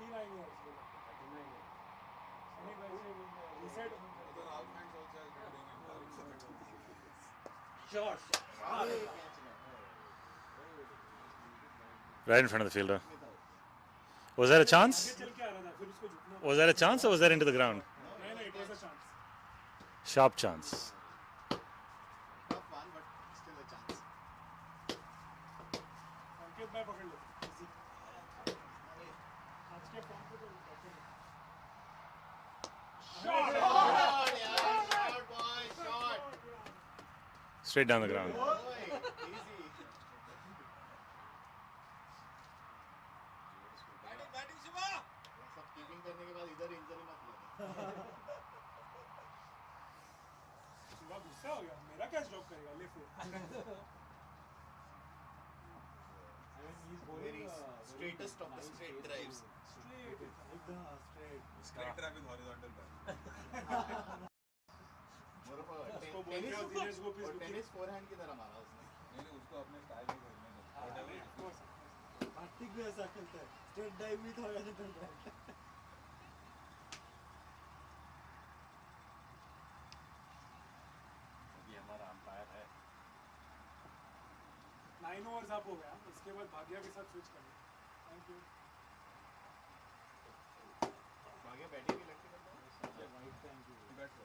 39 overs. 39 overs. He said. Short. Right in front of the fielder. Was that a chance? Was that a chance or was that into the ground? No, it was a chance. Sharp chance. Tough one, but still a chance. अंकित भाई पकड़ लो. आज के form पे तो shot, boy, shot. Straight down the ground. Easy. Batting Shiva. सब keeping करने के बाद इधर इंजरी मत लो. शिवा गुस्सा हो गया. मेरा कैच ड्रॉप करेगा ले फिर. Very straightest of the straight drives. Straight. Straight drive with horizontal drive. More of a उसको बोल दिया दिनेश को प्लीज टेनिस फोरहैंड की तरह मारा उसने. नहीं उसको अपने स्टाइल में खेलने दो. कार्तिक भी ऐसा खेलता है. स्ट्रेट डाइव भी थोड़ा सा करता है. अभी हमारा अंपायर है. 9 overs आप हो गया. इसके बाद भाग्या के साथ स्विच करें. Thank you. भाग्य बैटिंग की लगती करता है. White thank you. Bat low.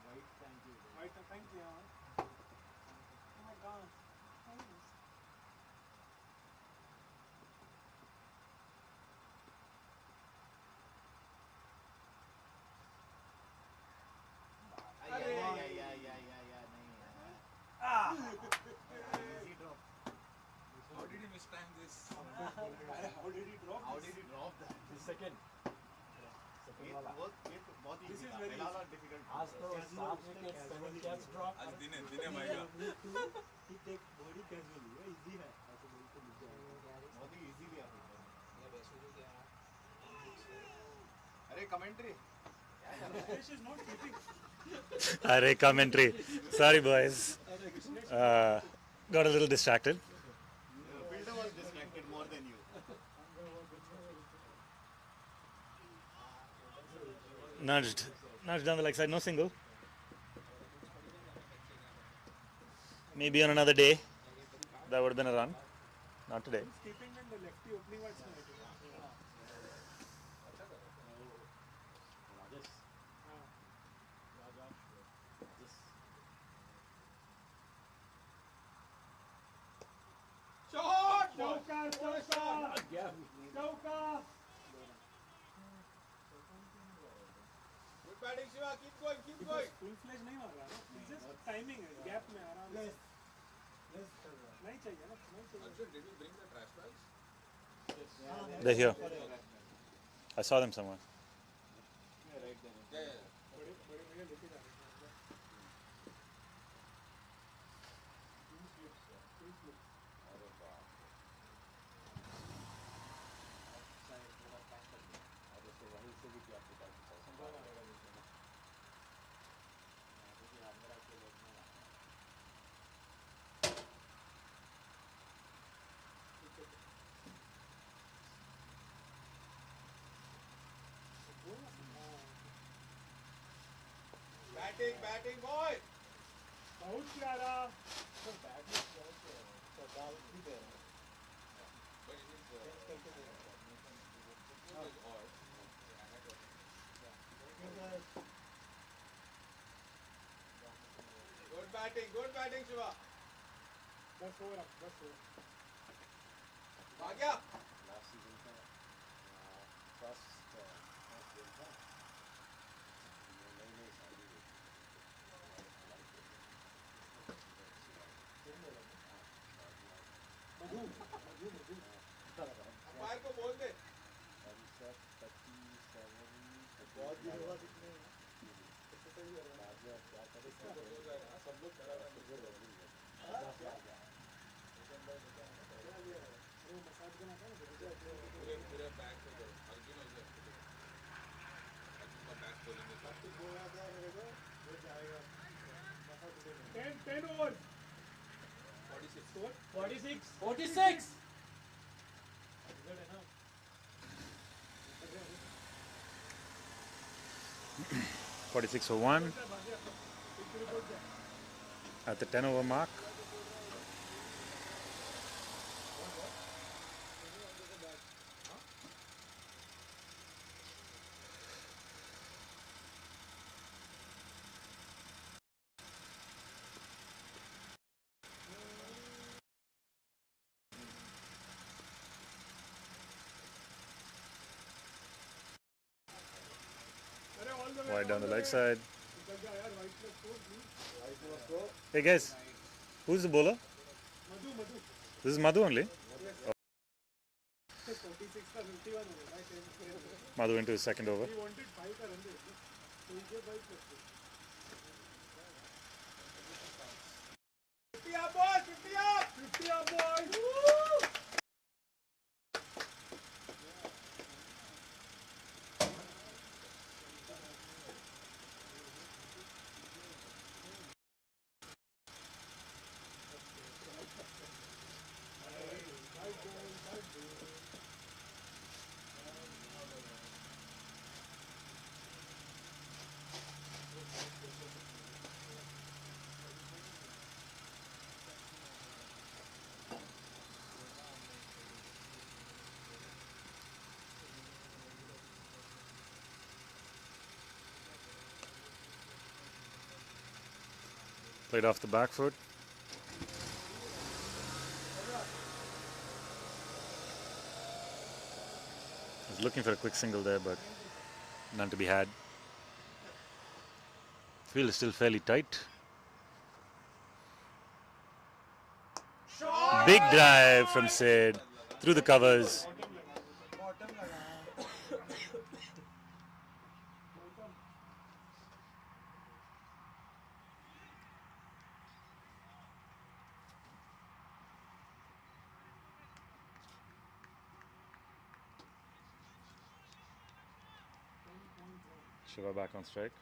White thank you. White thank you. Oh my God. Easy drop. How did he mistime this? How did he drop? How did he drop that? The second. ये बहुत This easy is था. very पहला easy. वाला difficult था. आज तो 7 wickets 7 catch drop. आज दिने मारेगा. ही टेक बॉडी कैजुअली. इजी है. ऐसे बिल्कुल इजी है. बहुत ही easy लिया आपने. अरे commentary. Rakesh is not keeping. Array commentary. Sorry, boys. Got a little distracted. The fielder was distracted more than you. Nudged down the leg side. No single. Maybe on another day, that would have been a run. Not today. He's keeping in the lefty opening batsman. Shot. Chauka. Good batting Shiva. Keep going. Keep going. Full fledged नहीं मार रहा ना. It's just timing है. Gap में आराम से. नहीं चाहिए ना. नहीं चाहिए. Arjun, did you bring the trash bags? They're here. I saw them somewhere. Right there. Yeah. बड़े भैया लेके जा रहे हैं. Batting boy. बहुत प्यारा. Good batting Shiva. 10 over up. Bhagya. Last season का first game था. नई शादी हुई. मधु. अंपायर को बोल दे. 37 बहुत दिन हुआ कितने. सब लोग करा रहे हैं. पूरे बैक पे करो. Arjun also has to do. Arjun का बैक खोलेंगे. 10 overs. 46. 46. 46 for 1 at the 10 over mark. Wide down the leg side. Hey guys, who's the bowler? This is Madhu only. Oh. Madhu into his second over. Played off the back foot. I was looking for a quick single there, but none to be had. Field is still fairly tight. Big drive from Sid through the covers. Shiva back on strike.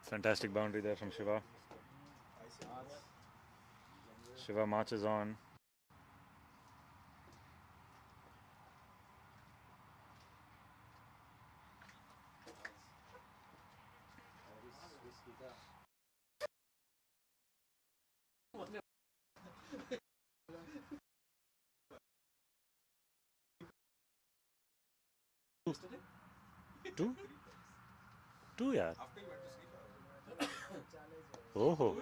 Fantastic boundary there from Shiva. Shiva marches on. Two, yeah. Oh.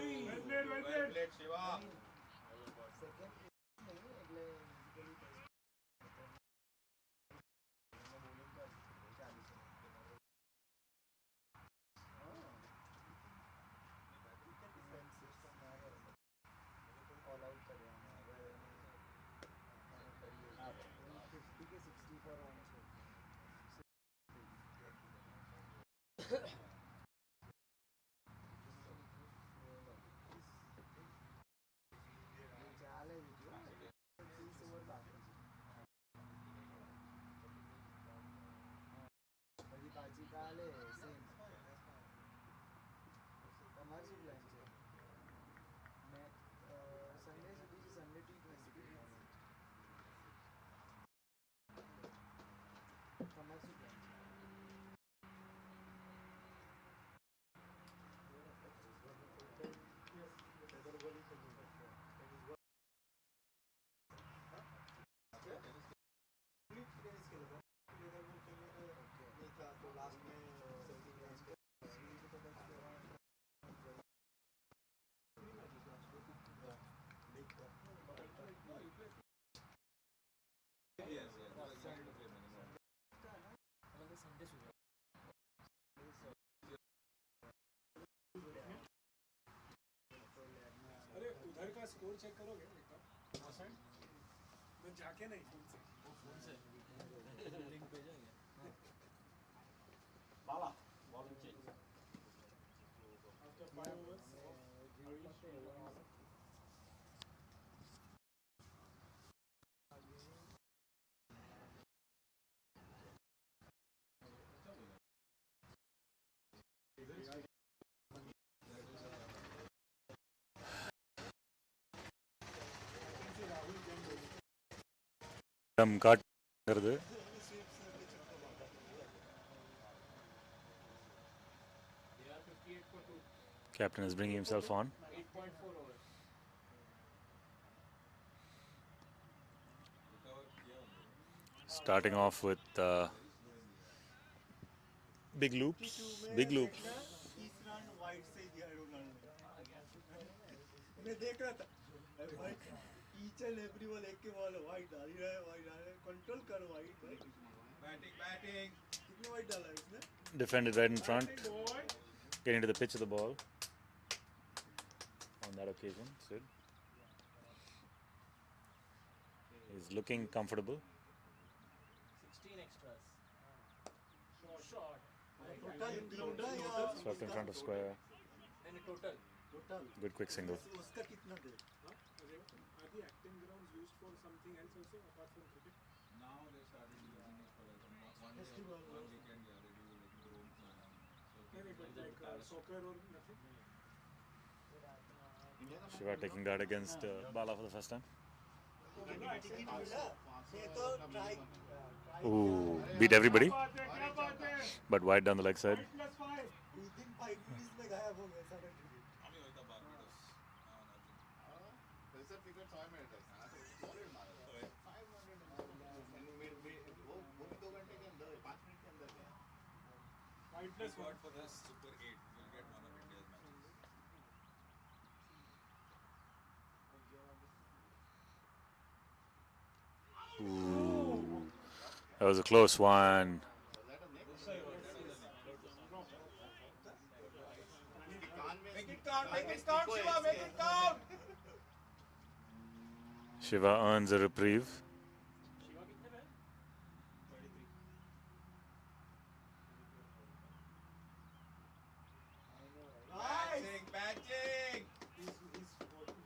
अरे उधर का score check करोगे एक बार? मैं जाके नहीं phone से link भेजेंगे। बाला बॉलिंग चेंज आफ्टर 5 overs ஆட்டம் காட்டுகிறது. Captain is bringing himself on. 8.4 overs. Starting off with big loops. Big loops. मैं देख रहा था भाई ईच एंड एवरी वन एक के बॉल वाइड डाल रहा है कंट्रोल कर वाइड भाई बैटिंग कितने वाइड डाला है इसने Defended right in front. Getting to the pitch of the ball. On that occasion, Sid. He's looking comfortable. 16 extras. Short. Swept in front of square. And total. Good quick single. उसका कितना दे Are the acting grounds used for something else also apart from cricket? Now they started using it for like one weekend, yeah, they do like drones and But like soccer or nothing? Shiva taking that against Bala for the first time. Ooh, beat everybody. But wide down the leg side. God for the Super 8, you'll get one of India's matches. Ooh, that was a close one. Make it count, Shiva, make it count. Shiva earns a reprieve. Shiva कितने पे है? 33. Batting. He's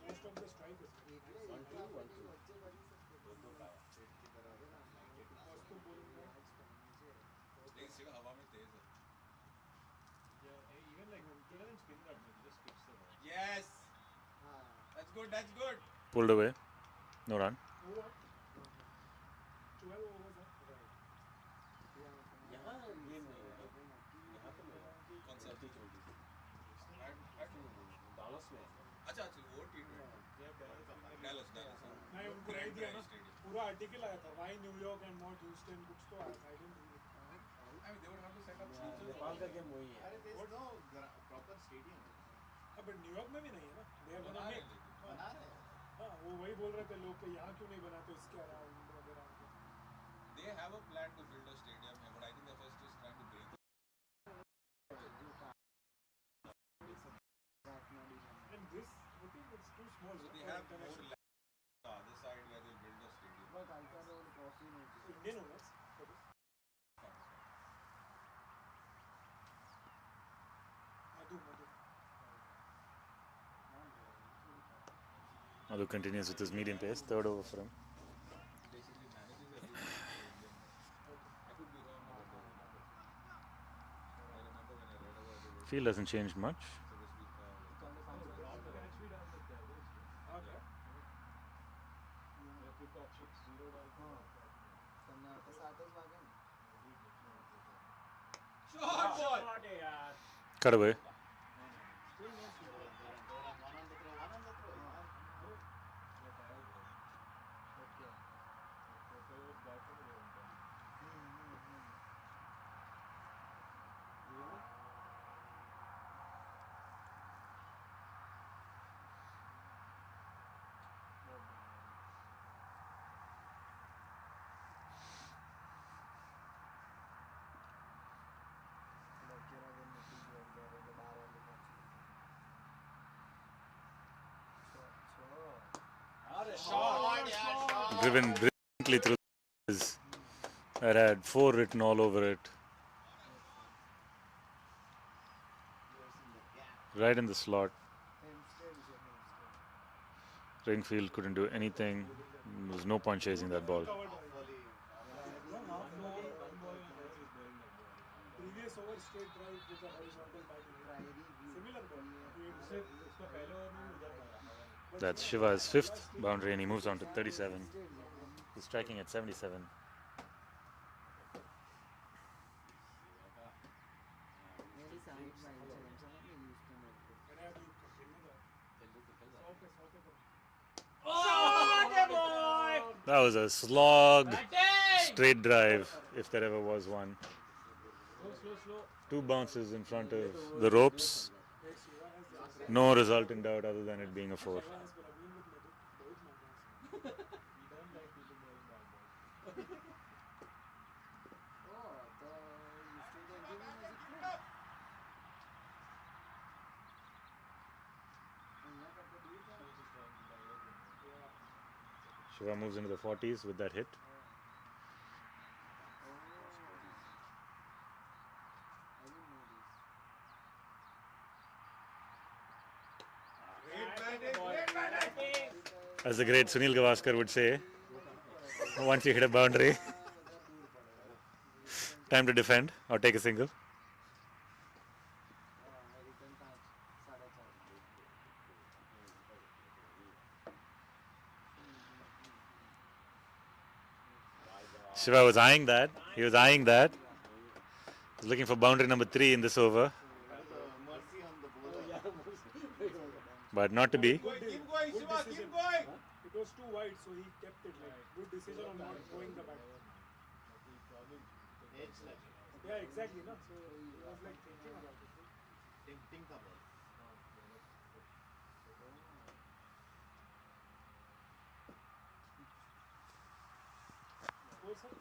most of the strikers. 1-2. लेकिन शिवा हवा में तेज है. Even like better than spin that he just skips the ball. Yes. That's good. Pulled away. No run. Over. 12 overs है. यहाँ game नहीं है. यहाँ तो नहीं है. कौन सा? डालस में. अच्छा वो टी20. Dallas. नहीं उनको नहीं दिया ना. पूरा आर्टिकल आया था. Why New York and not Houston कुछ तो आया था. I didn't read it. I mean, they would have to set up Nepal का गेम वही है. There's no proper stadium. but New York में भी नहीं है ना. They are gonna make. बना रहे हैं. हाँ वो वही बोल रहे थे लोग कि यहाँ क्यों नहीं बनाते इसके अराउंड वगैरह. They have a plan to build a stadium here, but I think they're first just trying to break. And this, I think it's too small. So they have more land on the other side where they'll build a stadium. Indian owners for this. Madhu continues with his medium pace. Third over for him. Basically manages everything for Indian. I could be wrong about that. I remember when I read about it. Field hasn't changed much. Cut away. Driven brilliantly through this. That had 4 written all over it. Right in the slot. Ringfield couldn't do anything. There was no point chasing that ball. Previous over straight drive with a horizontal batting. Similar ball. उसका पहले over में उधर मारा. That's Shiva's 5th boundary and he moves on to 37. He's striking at 77. That was a slog straight drive, if there ever was one. Two bounces in front of the ropes. No result in doubt other than it being a 4. Shiva moves into the 40s with that hit. As the great Sunil Gavaskar would say, once you hit a boundary, time to defend or take a single. Shiva was eyeing that. He was eyeing that. He was looking for boundary number 3 in this over. But not to be. Keep going, Shiva, keep going. It was too wide, so he kept it. Like good decision on not throwing the bat. Yeah, exactly. No, so he was like thinking about it. Think the ball. Score, sir?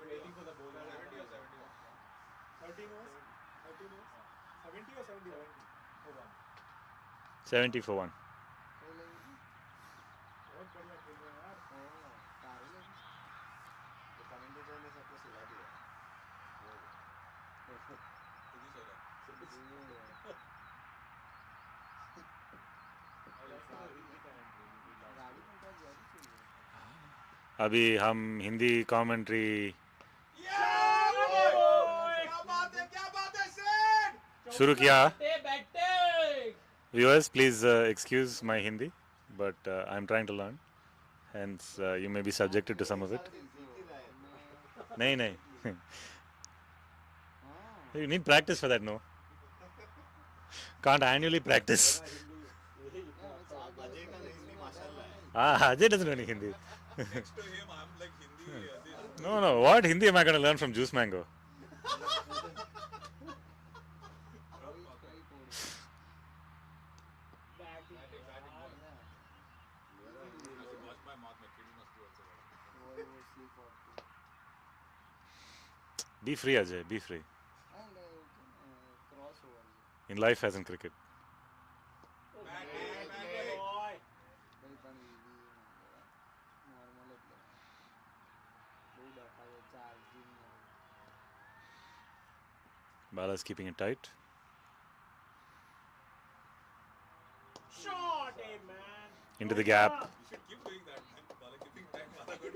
Waiting for the bowler. 70 or 71? 13 overs? 13 overs? 70 or 71? For 1. 70 for 1. बहुत बढ़िया खेल रहे हैं यार। The commentator ने सबको सिला दिया। अभी हम हिंदी कमेंट्री शुरू किया. Viewers, please excuse my Hindi, but I'm trying to learn. Hence, you may be subjected to some of it. नहीं. You need practice for that, no? Can't annually practice. Ajay doesn't know any Hindi. Next to him, I'm like Hindi. No. What Hindi am I going to learn from Juice Mango? Be free, Ajay. Be free. In life as in cricket. Bala's keeping it tight. Shot, man. Into the gap. You should keep doing that, man. Bala keeping time. Bala good.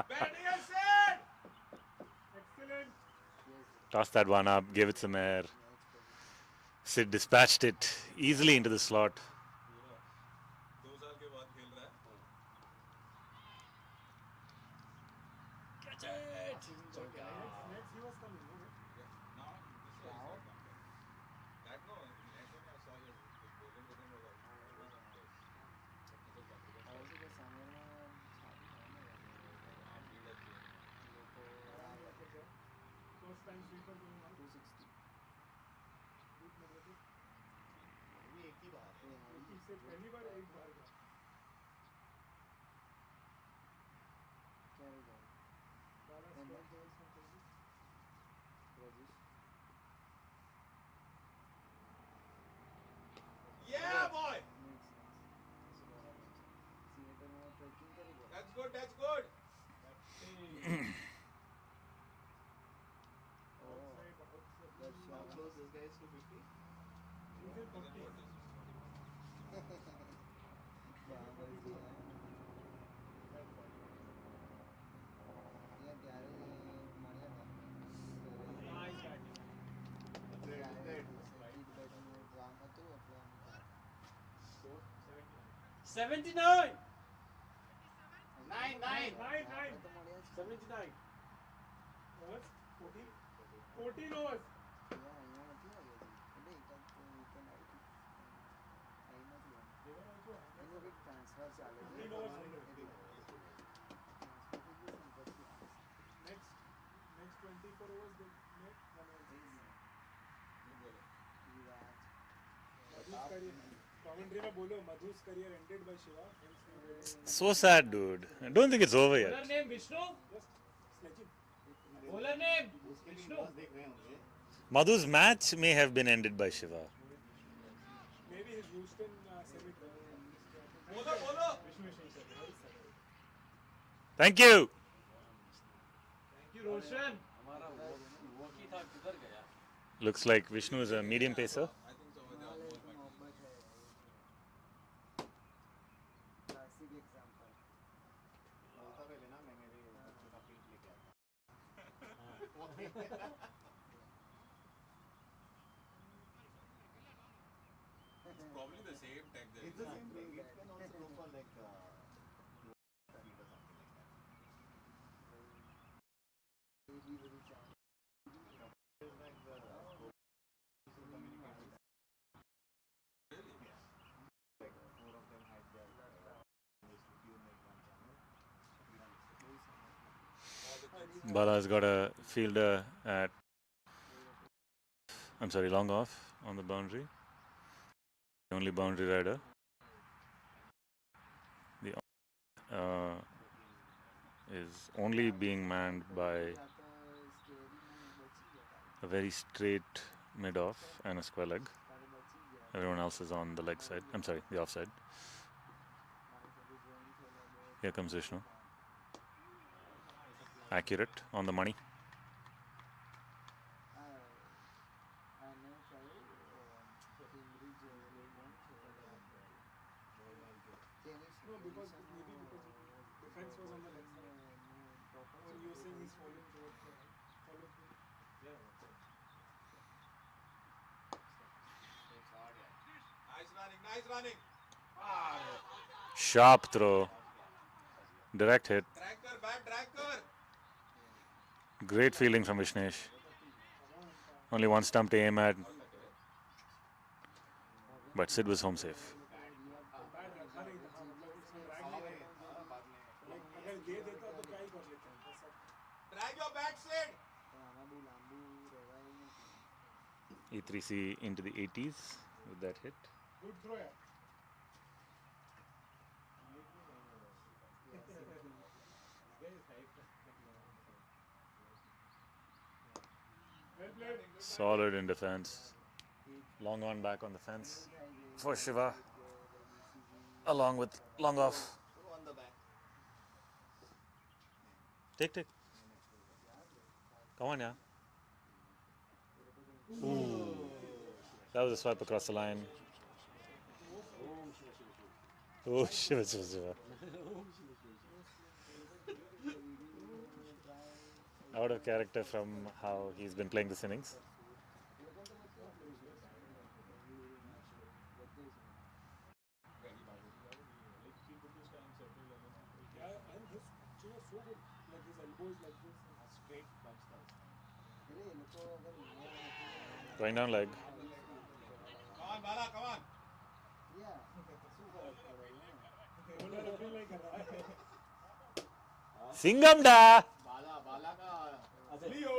Batting and set. Excellent. Tossed that one up, gave it some air. Sid dispatched it easily into the slot. 2 साल के बाद खेल रहा है. Catch it. Next he was coming. Yeah. Now this was that no. Next one I saw your bowling with him was always in place. Technical confidence. First time sweeper going out. 260. ये एक ही बार है। इससे पहली बार एक बार गया। बाला square balls में चल गई। Yeah, boy. That's good. That's good. How close this guy is to 50? 79. 9. 79. Overs? 40. 14 overs. 15 overs 100. Next 24 overs they make 116. Madhu's career. Commentary में बोलो Madhu's career ended by Shiva. Hence we will. So sad, dude. I don't think it's over Bowler yet. name Vishnu. Just sledging. Bowler name Vishnu. Madhu's match may have been ended by Shiva. Maybe his Houston semi. Bolo. Thank you. Thank you, Roshan. Looks like Vishnu is a medium pacer. It's probably the same tech there. It's the same thing. It can also go for like speed or something like that. It's like the communication. Really? Yeah. Like 4 of them had their tune like one channel. Bala's got a fielder at, long off on the boundary. The only boundary rider. The is only being manned by a very straight mid-off and a square leg. Everyone else is on the leg side. The offside. Here comes Vishnu. Accurate, on the money. No, because defense was on the left side. So you were saying he's falling towards the right. Follow through. Yeah, that's it. Nice running. Sharp throw. Direct hit. Tracker, bad tracker. Great fielding from Vishnesh. Only one stump to aim at. But Sid was home safe. Bad रखा नहीं था मतलब उसने drag नहीं किया like अगर दे देता तो क्या ही कर लेता बस Drag your bat, Sid. E3C into the 80s with that hit. good throw यार well played. Solid in defense. Long on back on the fence for Shiva. Along with long off. On the back. Take. Come on, yeah. Ooh. That was a swipe across the line. Oh, Shiva. Out of character from how he's been playing this innings. Yeah, and his pitching was so good. Like his elbows like this. Straight punch down. Going down leg. Come on, Bala, come on. Singham da! बाला का Leo.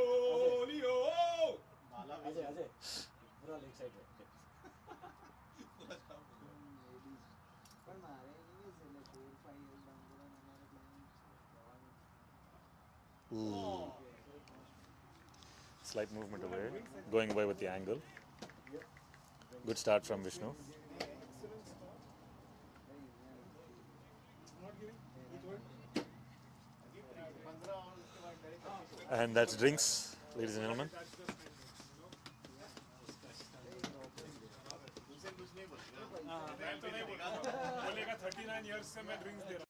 बाला अजय पूरा leg side है Ooh. Slight movement away, going away with the angle. Good start from Vishnu. And that's drinks, ladies and gentlemen. मैं तो नहीं बोलेगा 39 years से मैं drinks दे रहा हूँ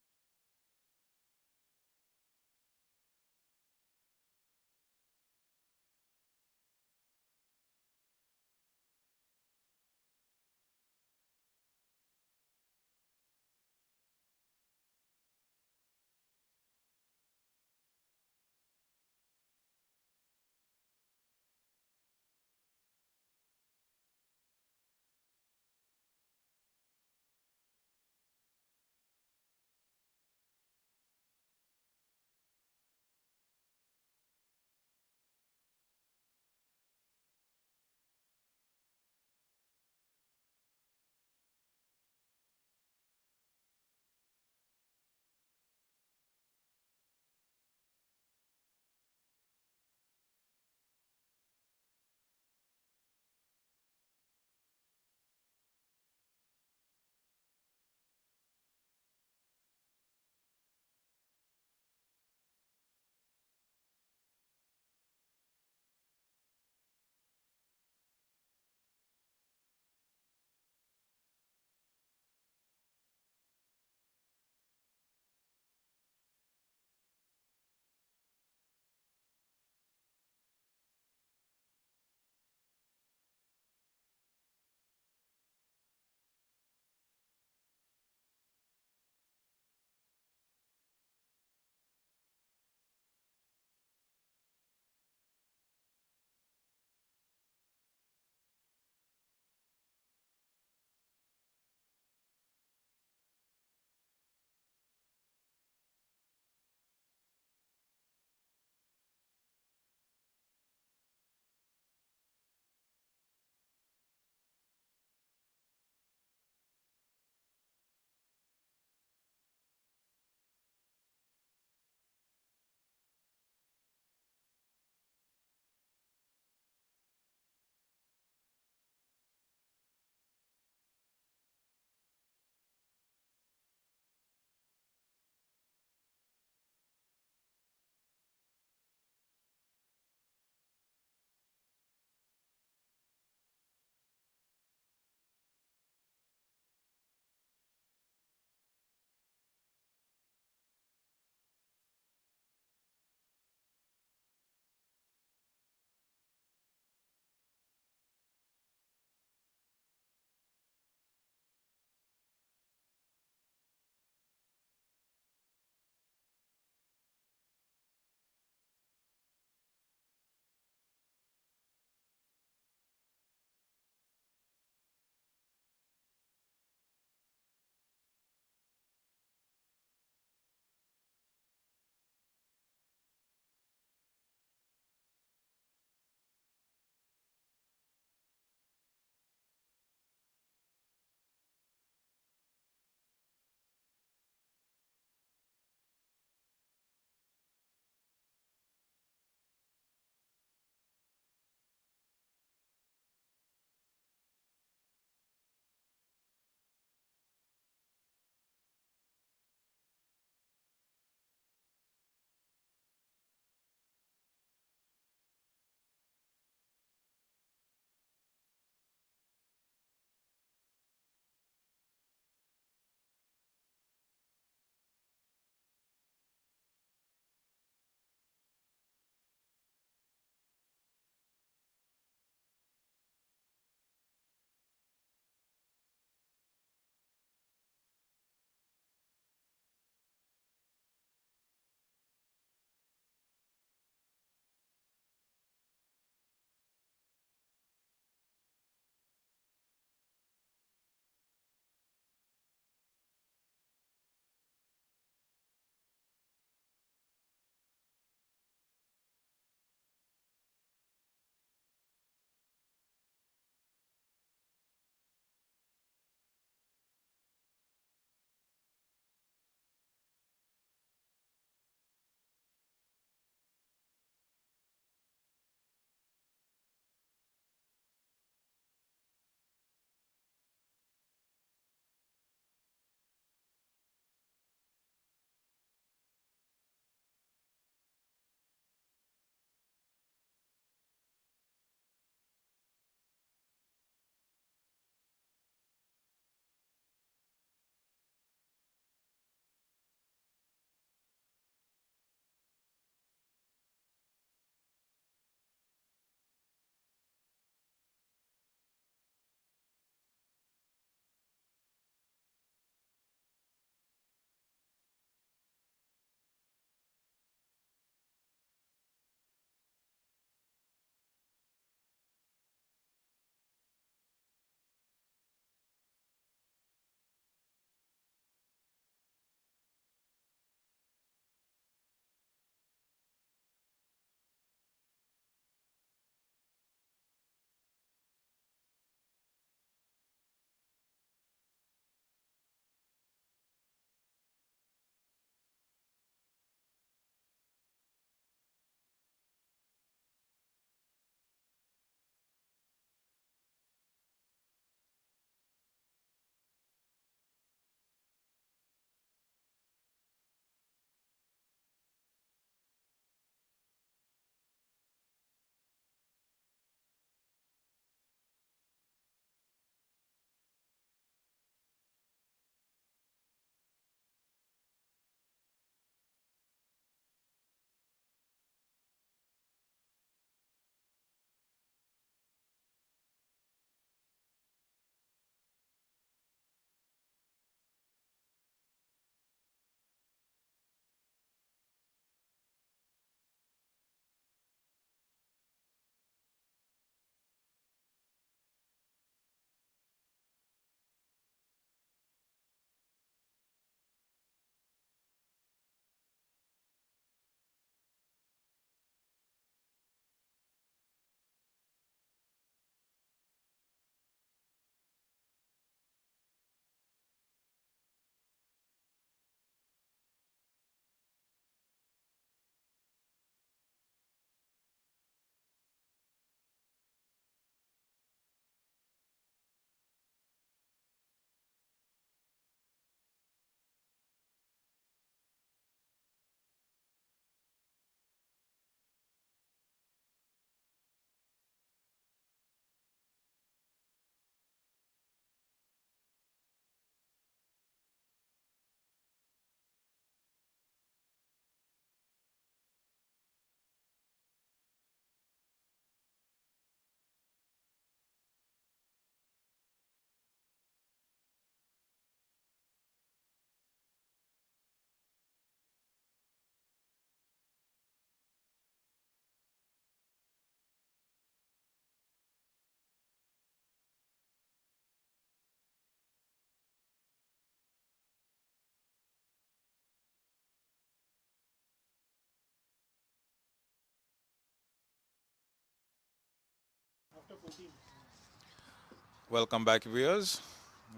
Welcome back, viewers.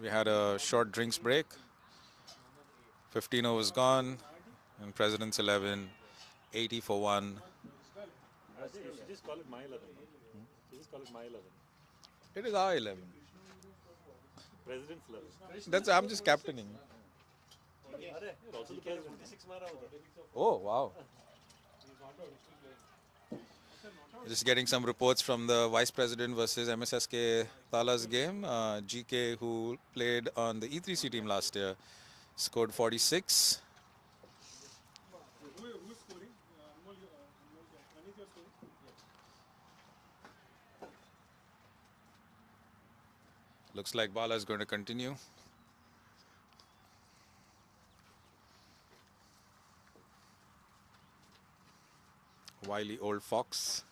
We had a short drinks break. 15 overs gone, and President's 11, 80 for 1. I think you should just call it my 11. You just call it my 11. It is our 11. President's 11. I'm just captaining. You're also the president. Oh, wow. Just getting some reports from the Vice President versus MSSK Thalapathys game. GK, who played on the E3C team last year, scored 46. Who's scoring? Anil, you're scoring? Looks like Bala is going to continue. Wily old fox.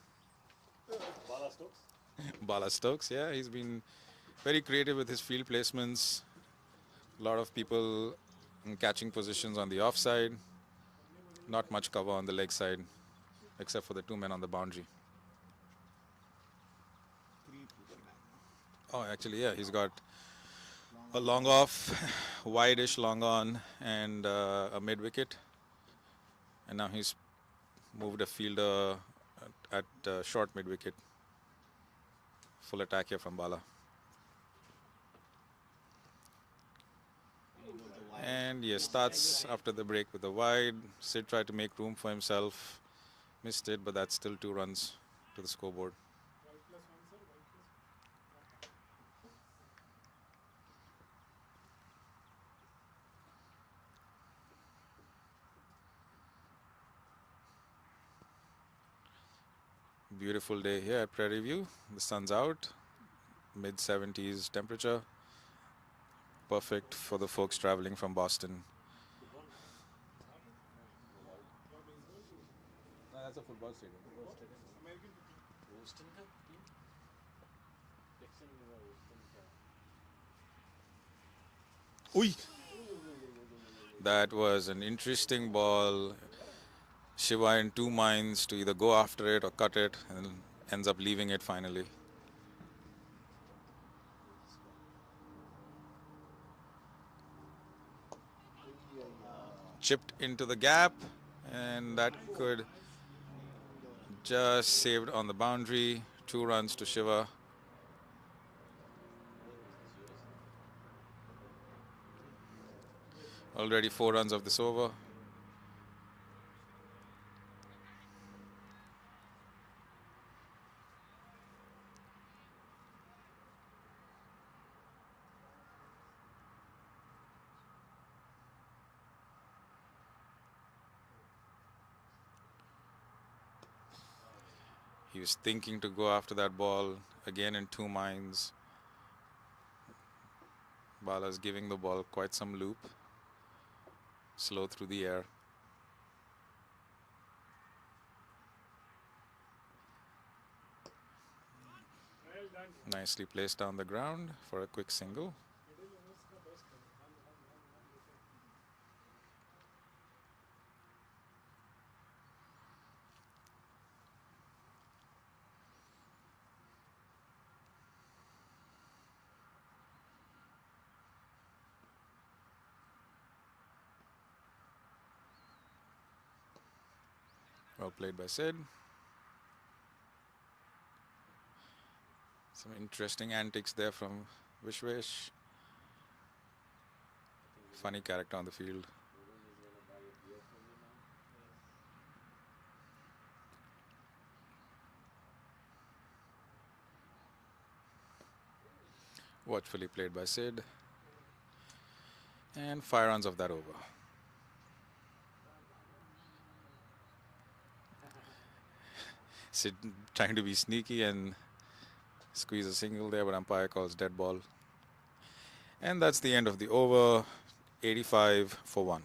Bala Stokes. Bala Stokes, yeah, he's been very creative with his field placements. A lot of people catching positions on the offside. Not much cover on the leg side, except for the two men on the boundary. Oh, actually, yeah, he's got a long off, wide-ish long on, and a mid wicket. And now he's moved a fielder at short mid wicket. Full attack here from Bala. And he starts after the break with a wide. Sid tried to make room for himself. Missed it, but that's still 2 runs to the scoreboard. Beautiful day here at Prairie View. The sun's out. Mid-70s temperature. Perfect for the folks traveling from Boston. No, that's a football stadium. Oi! That was an interesting ball. Shiva in 2 minds to either go after it or cut it, and ends up leaving it finally. Chipped into the gap, and that could just saved on the boundary. 2 runs to Shiva. Already 4 runs of this over. He was thinking to go after that ball, again in 2 minds. Bala's giving the ball quite some loop. Slow through the air. Nicely placed down the ground for a quick single. Well played by Sid. Some interesting antics there from Vishwesh. Funny character on the field. Watchfully played by Sid. And 5 runs of that over. Sid trying to be sneaky and squeeze a single there, but umpire calls dead ball. And that's the end of the over. 85 for 1.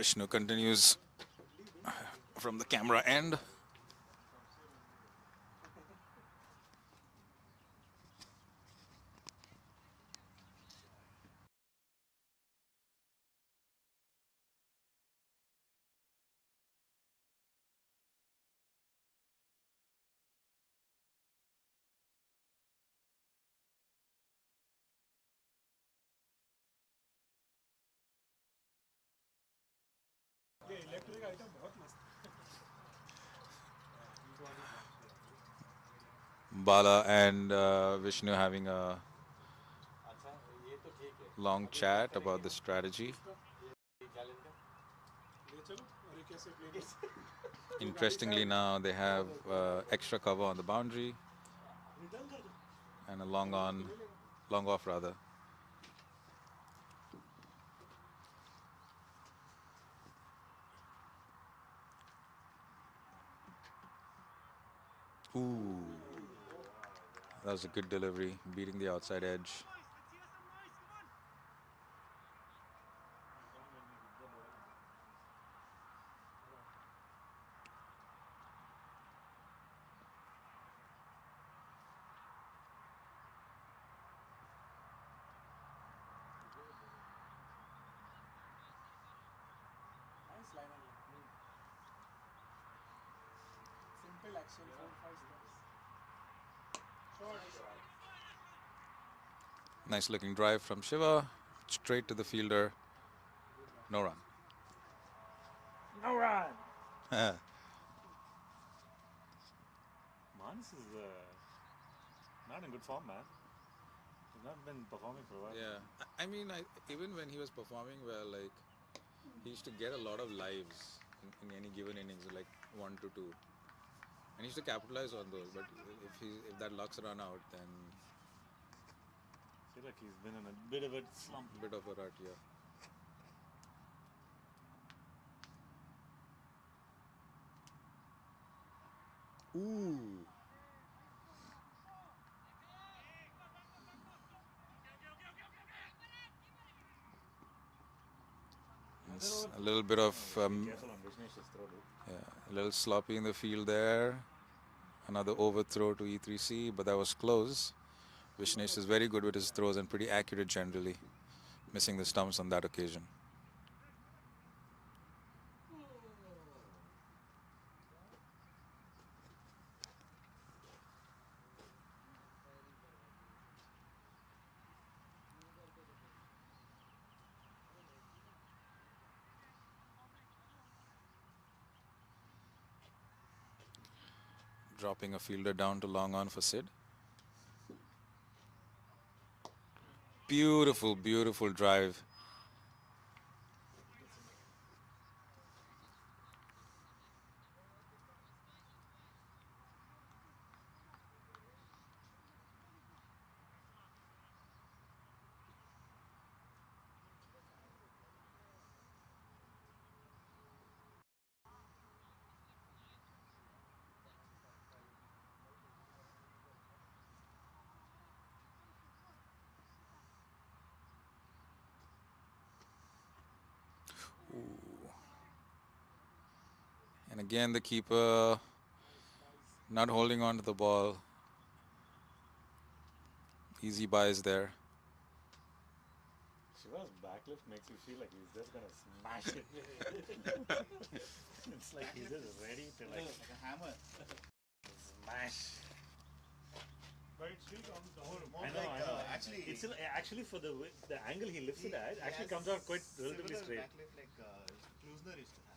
Vishnu continues from the camera end. Electric item बहुत मस्त Bala and Vishnu having a long chat about the strategy. Interestingly, now they have extra cover on the boundary and a long off rather. Ooh, that was a good delivery, beating the outside edge. nice line and simple action 4-5 steps short Nice looking drive from Shiva, straight to the fielder. No run. No run. Yeah. Manas is not in good form, man. He's not been performing for a while. Yeah, I mean, even when he was performing well, like he used to get a lot of lives in any given innings, like 1 to 2, and he used to capitalize on those. But if that luck's run out, then I feel like he's been in a bit of a slump. Bit of a rut, yeah. Ooh. It's a little bit of Careful on Vishnesh's throw, dude. yeah, a little sloppy in the field there. Another overthrow to E3C, but that was close. Vishnesh is very good with his throws and pretty accurate generally, missing the stumps on that occasion. Dropping a fielder down to long on for Sid. Beautiful, beautiful drive. Ooh. And again, the keeper not holding on to the ball. Easy buys there. Shiva's backlift makes you feel like he's just gonna smash it. It's like he's just ready to like a hammer. smash. but it still comes down I know. Actually, It's still, actually for the angle he lifts it at, actually comes out quite relatively straight. Backlift like Klusner used to have.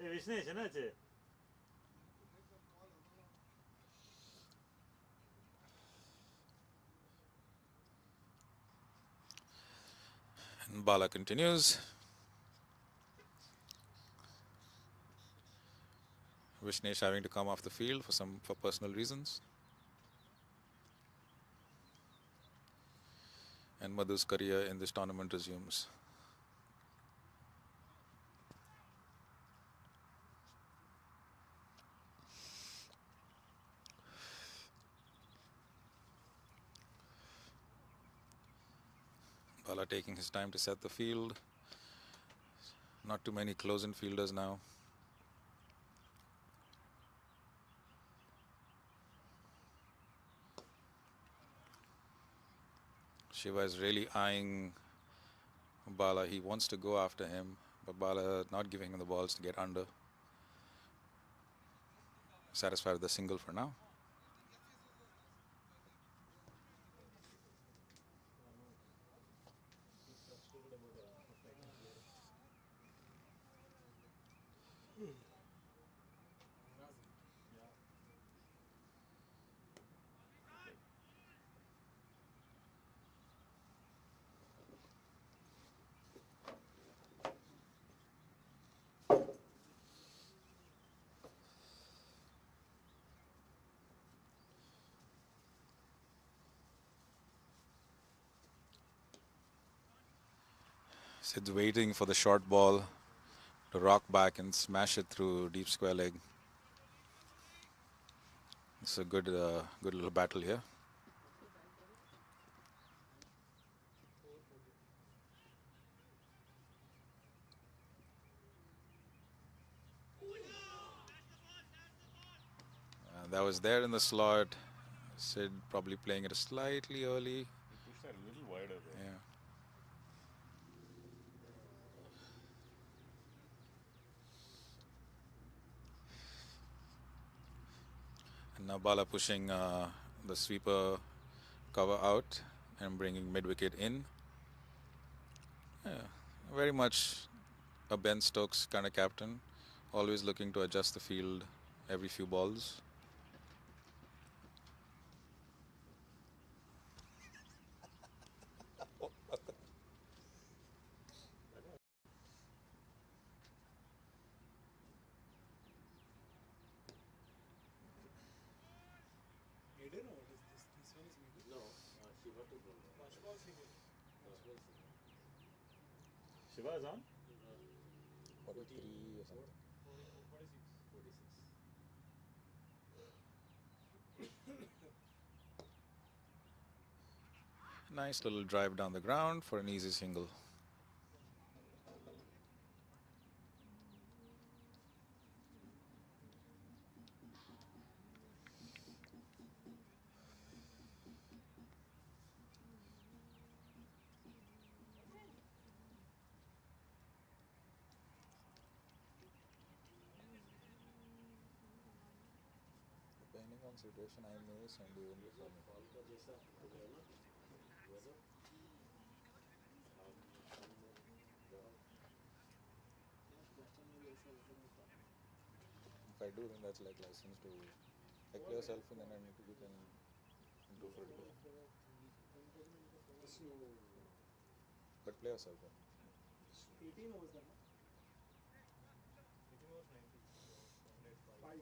Hey Vishnesh, என்னாச்சு? And Bala continues. Vishnesh having to come off the field for personal reasons. And Madhu's career in this tournament resumes. Bala taking his time to set the field. Not too many close-in fielders now. Shiva is really eyeing Bala. He wants to go after him, but Bala not giving him the balls to get under. Satisfied with the single for now. Sid's waiting for the short ball to rock back and smash it through deep square leg. It's a good little battle here. That was there in the slot. Sid probably playing it slightly early. He pushed that a little wider there. Yeah. And now Bala pushing the sweeper cover out and bringing mid-wicket in. Yeah, very much a Ben Stokes kind of captain. Always looking to adjust the field every few balls. Maiden or what is this? This one is maiden? No, Shiva took one. Watch ball single. Shiva is on? 43 or something. 46. Nice little drive down the ground for an easy single. Depending on situation, I may send you in before me. If I do, then that's like license to play yourself and then you can go for it. But play yourself. 18 overs that. 18 overs 90. 5.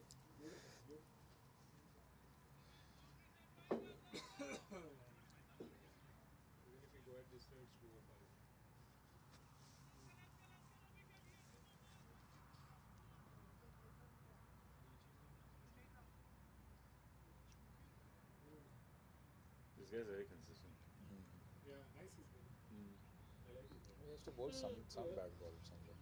Even if we go at this rate, it's 2 or 5. This guy's very consistent. Yeah, nice is good. I like it. He has to bowl some bad ball somewhere.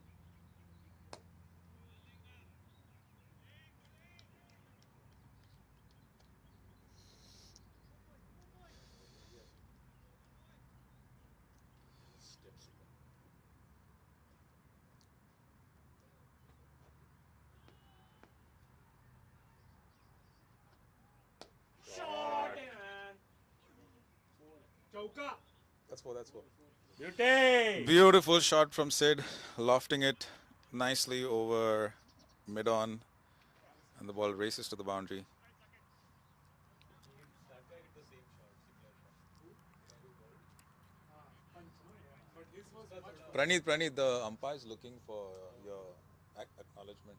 Shot, man. Chauka. That's four. Beauty! Beautiful shot from Sid, lofting it nicely over mid on, and the ball races to the boundary. Praneeth, the umpire is looking for your acknowledgement.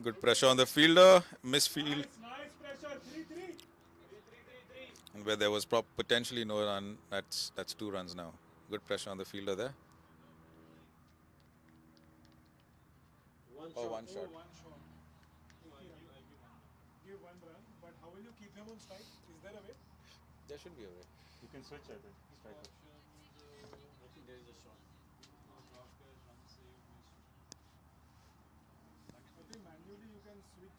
Good pressure on the fielder, misfield, Nice pressure, 3-3. and where there was potentially no run. That's 2 runs now. Good pressure on the fielder there. One Oh, shot. one shot. One shot. Give 1 run, but how will you keep him on strike? Is there a way? There should be a way. You can switch, I think. Striker. I think there is a shot. I think manually you can switch.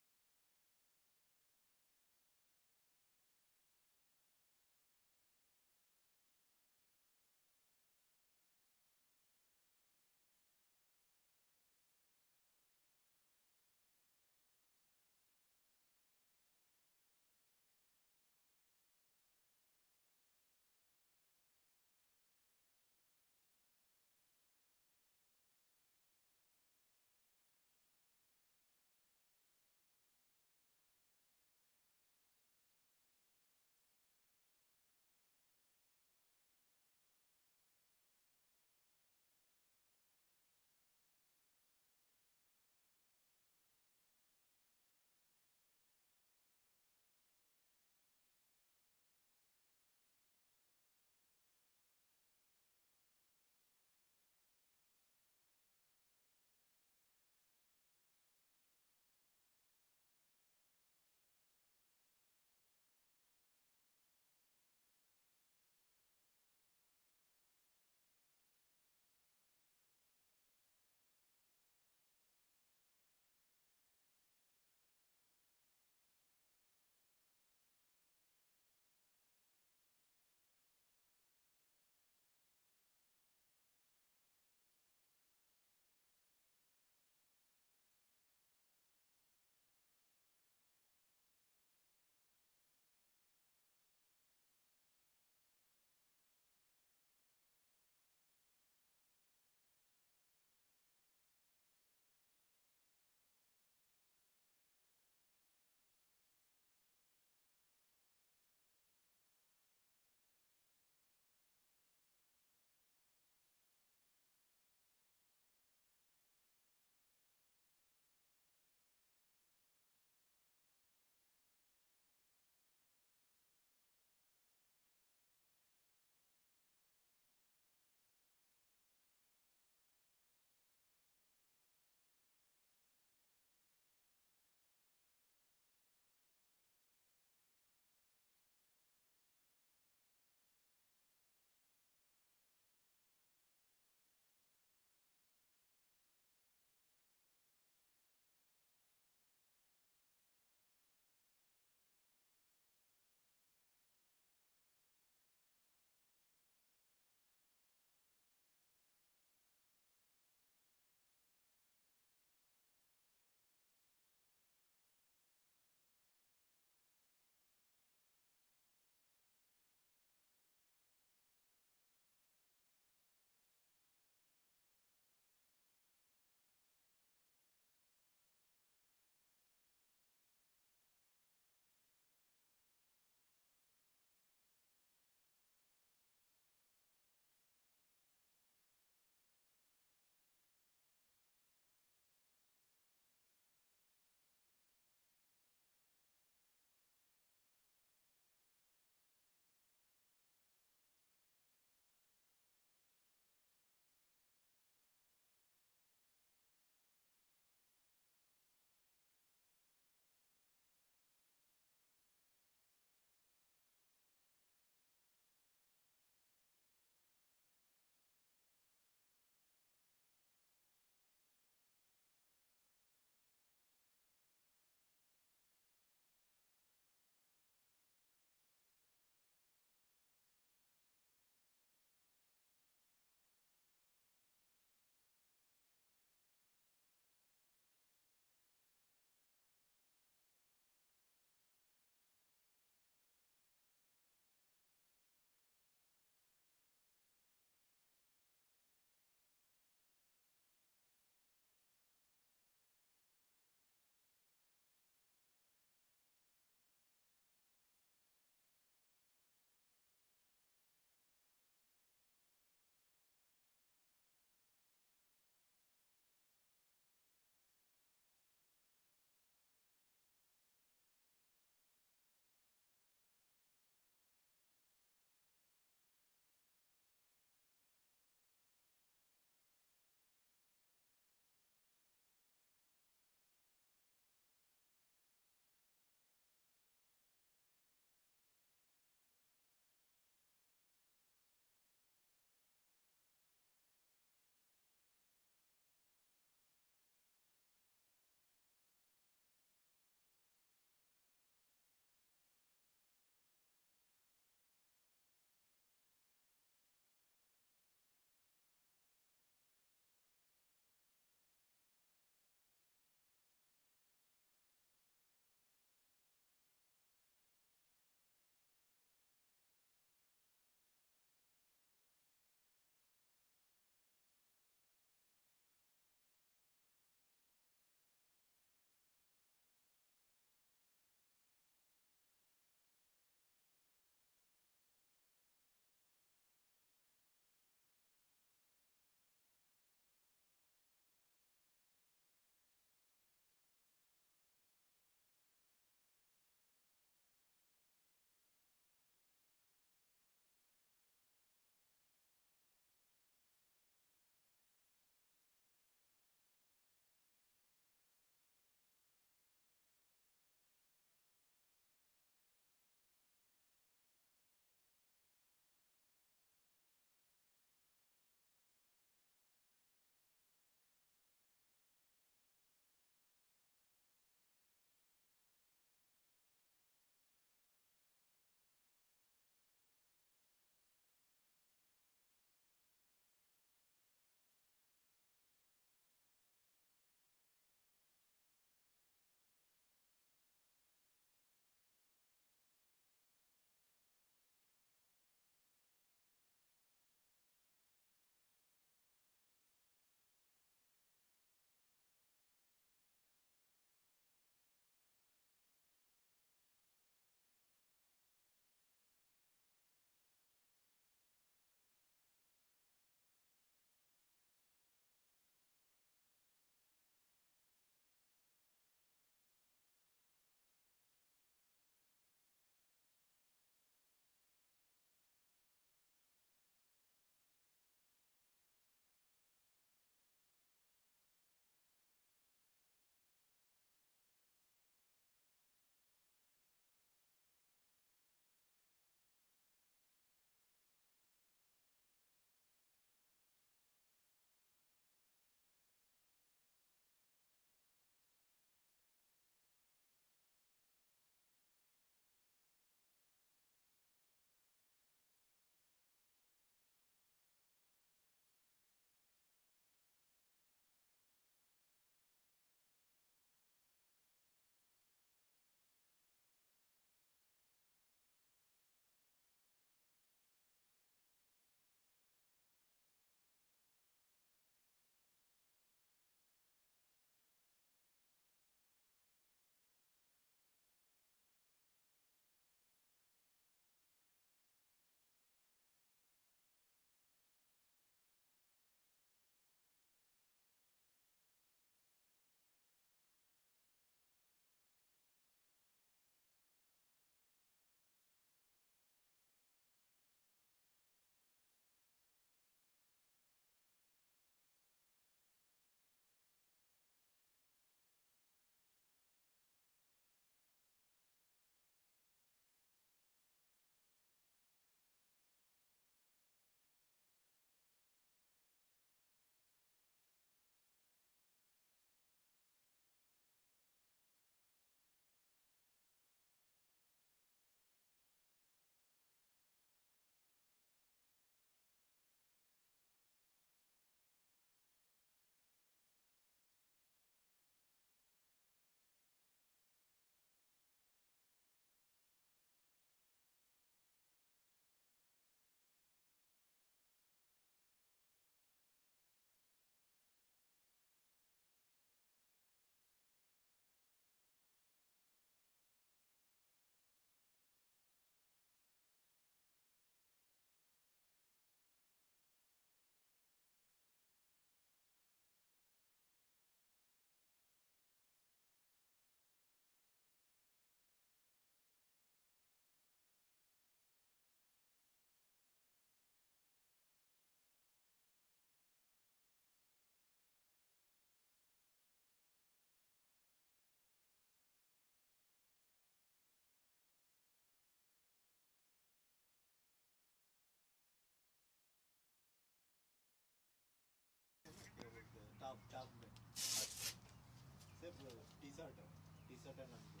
T-shirt है नाम की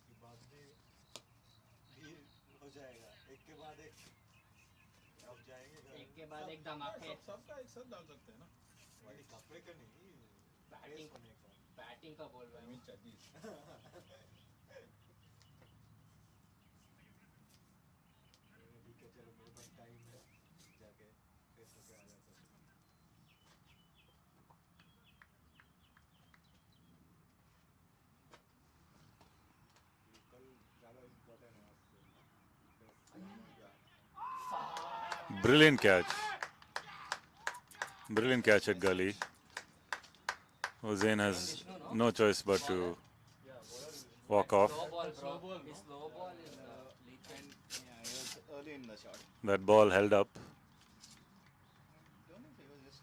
उसके बाद में भीड़ हो जाएगा एक के बाद एक अब जाएंगे घर एक के बाद एक धमाके सबका एक साथ डाल सकते हैं ना वाली कपड़े का नहीं बैटिंग होने का बैटिंग का बोल रहा हूँ ठीक है चलो मेरे पास टाइम है जाके फ्रेश होके आ जाता हूँ कल ज़्यादा इम्पोर्टेंट है Brilliant catch. Brilliant catch at gully. Hussain has no choice but to walk off. Slow ball, bro. His slow ball is lethal. Yeah, he was early in the shot. That ball held up. Don't think so, he was just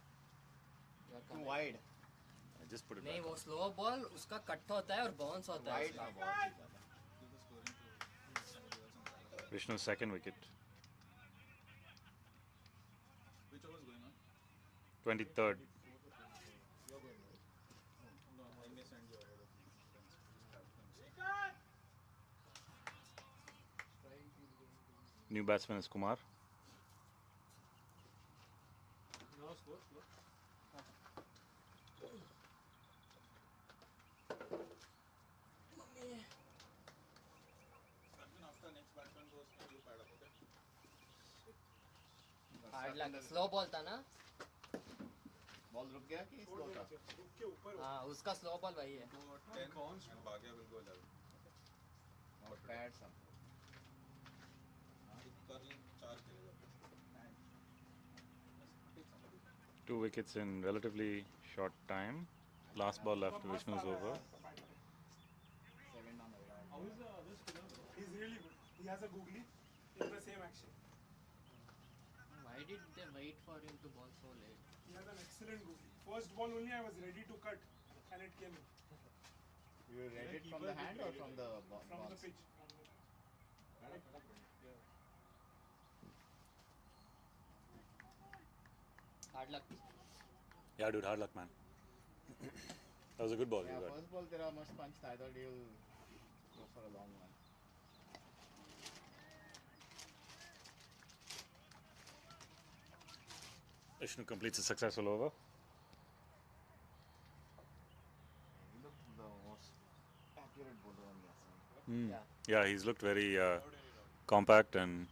too wide. I just put it नहीं back. वो slow ball उसका cut होता है और bounce होता है उसका Vishnu's second wicket. Which over is going on? 23rd. You're going right? No, I may send you ahead of you. New batsman is Kumar. No, slow. After next batsman goes, you pad up, okay? Hard लग slow ball था ना ball रुक गया कि slow था? रुक के ऊपर हाँ उसका स्लो बॉल वही है 10 and Bhagia will go 11. Not bad some. Curling 4 खेलेगा. 2 wickets in relatively short time. Last ball left to Vishnu's over. 7 on the way. How is this spinner? He's really good. He has a googly in the same action. Why did they wait for him to bowl so late? He has an excellent googly. First ball only I was ready to cut and it came in. You read it from the hand or from the box? From the pitch. Hard luck. Yeah, dude, hard luck, man. That was a good ball Yeah, you got. first ball तेरा must punch था. I thought you'll go for a long one. Vishnu completes a successful over. He looked the most accurate bowler on the side. Yeah. Yeah, he's looked very compact and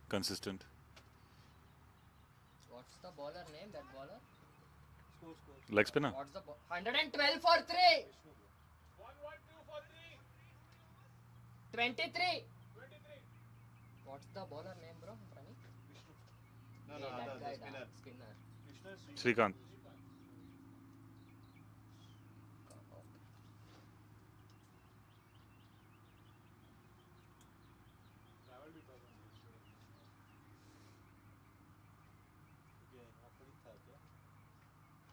consistent. What's the bowler name? That bowler? Leg spinner. What's the 112 for 3. 112 for 23. 3. What's the bowler name, bro? Prani? No, Yeah, that the guy, spinner. Spinner. Srikanth. Travel भी कर रहा हूँ ये यहाँ पर ही था क्या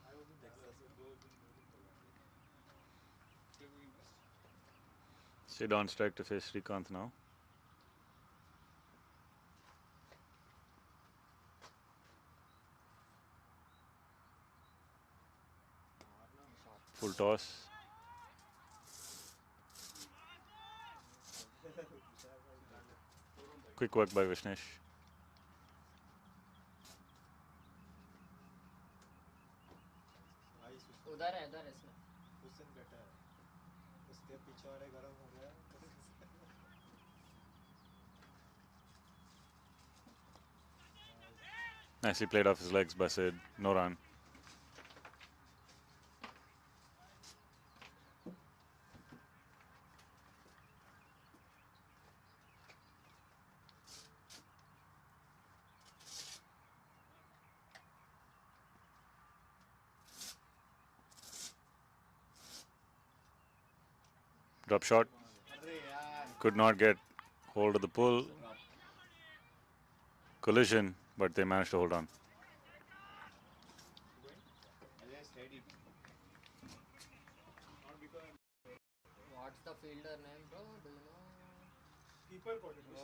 I was in Texas में 2 दिन Sid on strike to face Srikanth now. Full toss. Quick work by Vishnesh. उधर है इसमें हुसैन बैठा है उसके पीछे वाले गरम हो गया Nicely played off his legs by Sid. No run. Drop shot. Could not get hold of the pull. Collision, but they managed to hold on. Steady. What's the fielder name, bro? Do you know? Keeper caught it. Oh,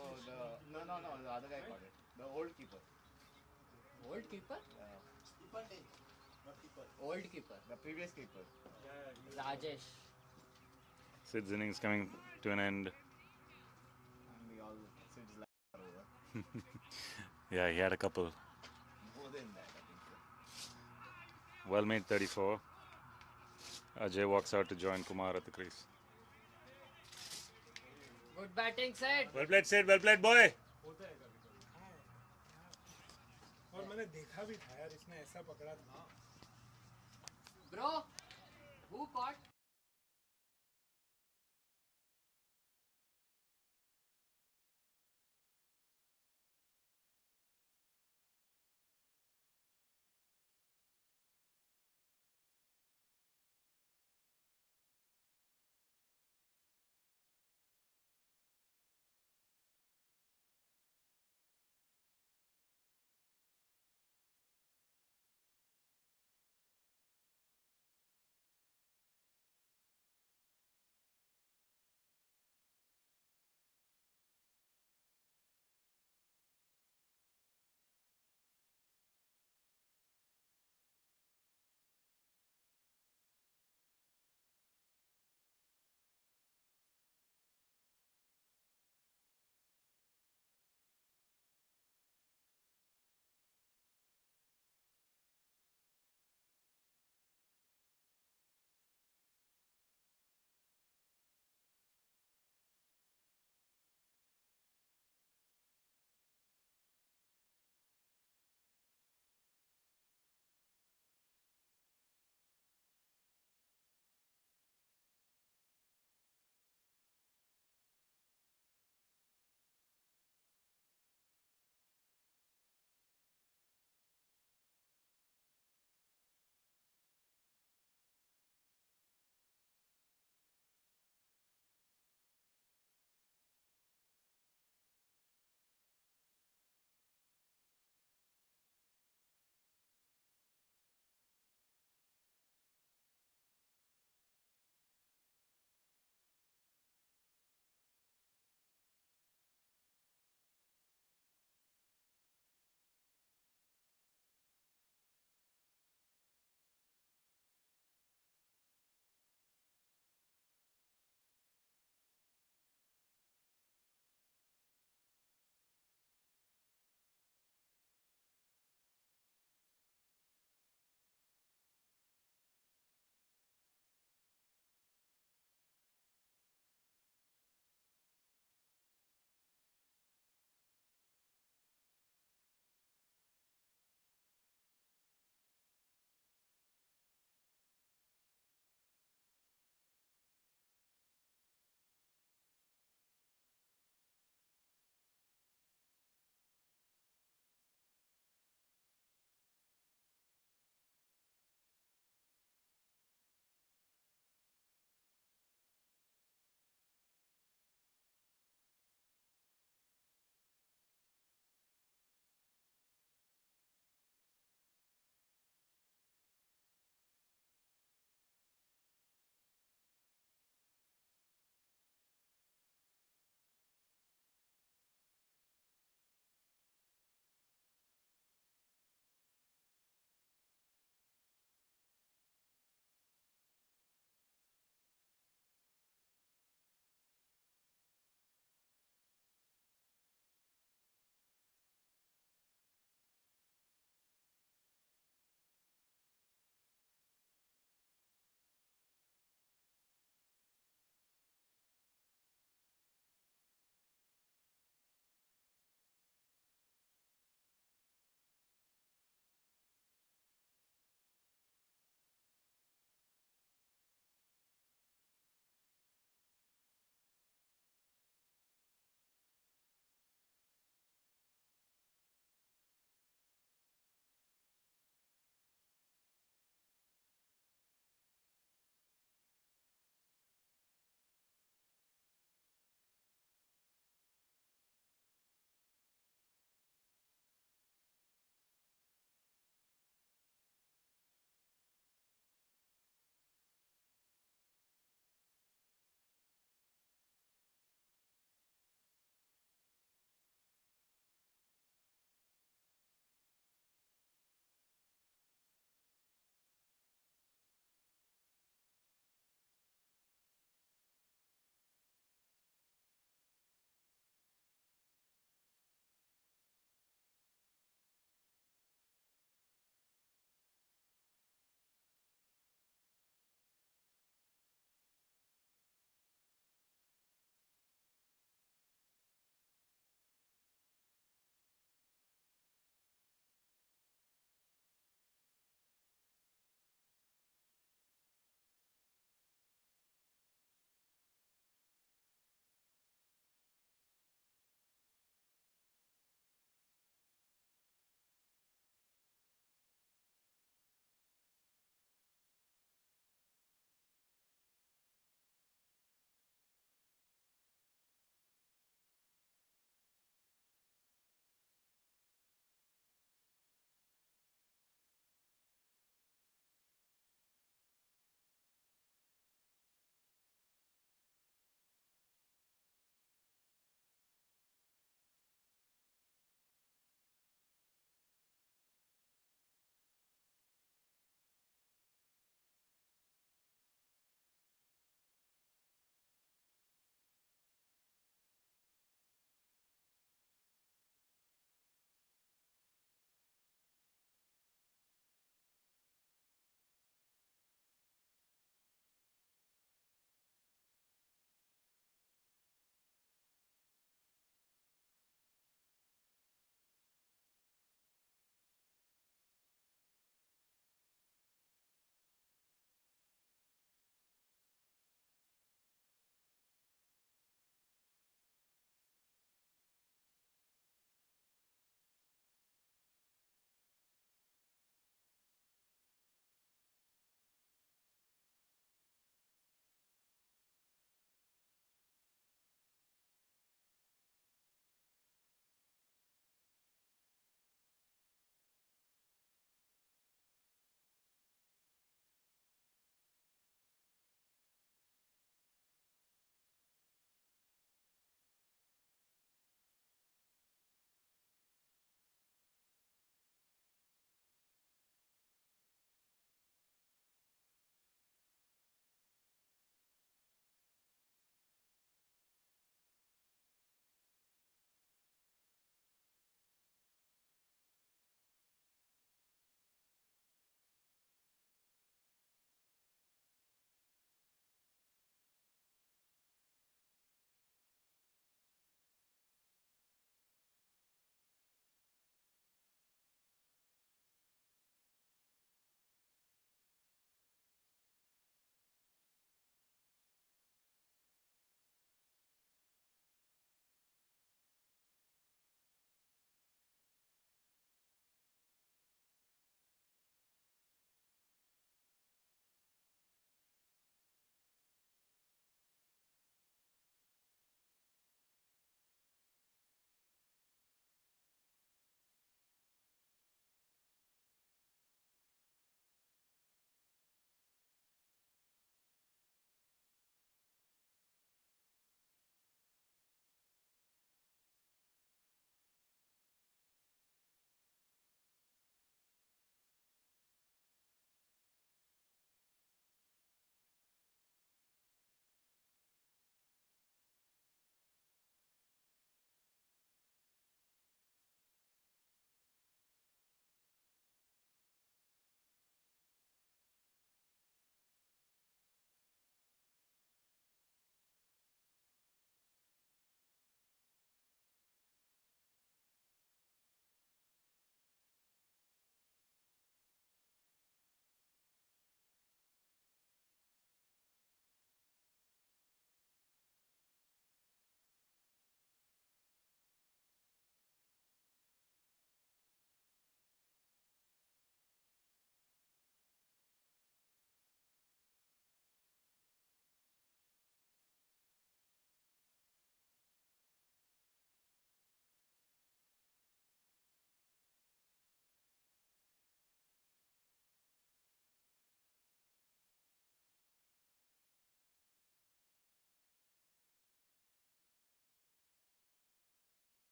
no, the other guy caught it. The old keeper. Old keeper? Yeah. Not keeper. Old keeper. The previous keeper. Rajesh. Sid's innings coming to an end. And we all Sid's like are over. Yeah, he had a couple. More than that, I think so. Well made 34. Ajay walks out to join Kumar at the crease. Good batting, Sid. Well played, Sid. Well played, boy. और मैंने देखा भी था यार इसने ऐसा पकड़ा था Bro, who caught?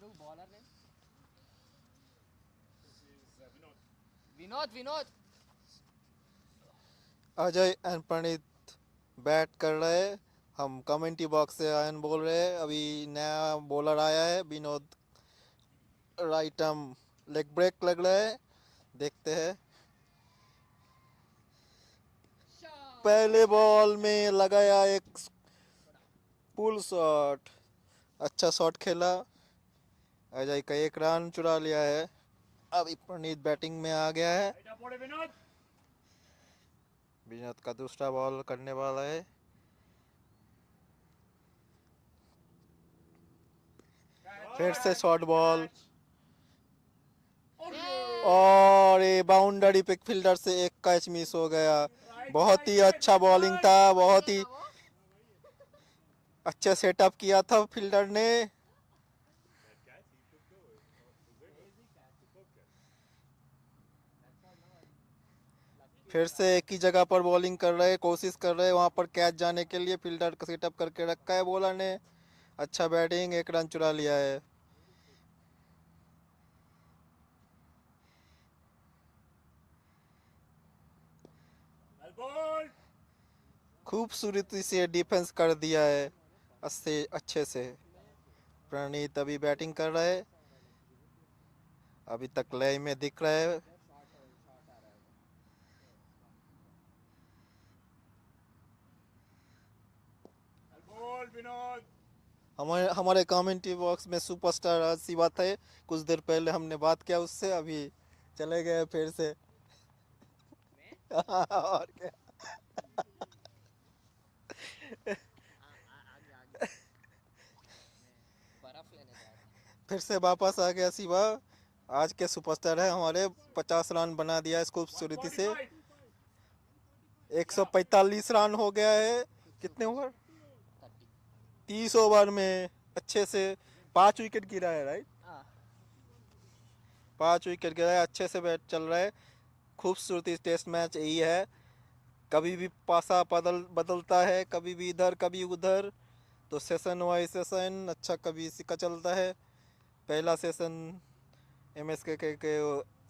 bowler name? Vinod. Ajay and Praneet bat कर रहे हैं. हम कमेंट्री बॉक्स से आयन बोल रहे हैं. अभी नया बॉलर आया है Vinod. Right arm leg break लग रहा है. देखते हैं. पहले बॉल में लगाया एक पुल शॉट. अच्छा शॉट खेला. अजय का एक रन चुरा लिया है. अभी प्रणीत बैटिंग में आ गया है. विनोद का दूसरा बॉल करने वाला है. फिर से शॉर्ट बॉल और ये बाउंड्री पे फील्डर से एक कैच मिस हो गया. बहुत ही अच्छा बॉलिंग था. बहुत ही अच्छा सेटअप किया था फील्डर ने. फिर से एक ही जगह पर बॉलिंग कर रहे हैं. कोशिश कर रहे हैं वहां पर कैच जाने के लिए. फील्डर का सेटअप करके रखा है बॉलर ने. अच्छा बैटिंग. एक रन चुरा लिया है. खूबसूरती से डिफेंस कर दिया है. अच्छे से. प्रणीत अभी बैटिंग कर रहा है. अभी तक लय में दिख रहा है. हमारे कमेंट्री बॉक्स में सुपरस्टार आज शिवा थे. कुछ देर पहले हमने बात किया उससे. अभी चले गए फिर से. और क्या. बर्फ लेने जा रहा. फिर से वापस आ गया शिवा. आज के सुपरस्टार है हमारे. 50 रन बना दिया इस खूबसूरती से. 145 रन हो गया है. कितने ओवर? 30 ओवर में अच्छे से 5 विकेट गिरा है. राइट. 5 विकेट गिरा है. अच्छे से बैट चल रहा है. खूबसूरती टेस्ट मैच यही है. कभी भी पासा बदलता है. कभी भी इधर कभी उधर. तो सेशन वाइज सेशन अच्छा कभी इसी का चलता है. पहला सेशन MSK के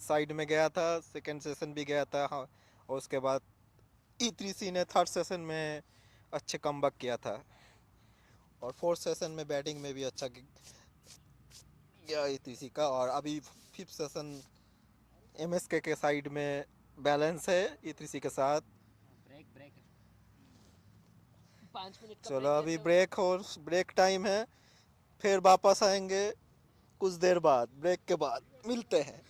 साइड में गया था. सेकंड सेशन भी गया था. हाँ. और उसके बाद E3C ने थर्ड सेशन में अच्छे कमबैक किया था. और फोर्थ सेशन में बैटिंग में भी अच्छा गया E3C का. और अभी फिफ्थ सेशन MSK के साइड में बैलेंस है E3C के साथ. ब्रेक 5 मिनट का चलो ब्रेक अभी लेते ब्रेक टाइम है. फिर वापस आएंगे कुछ देर बाद. ब्रेक के बाद मिलते हैं.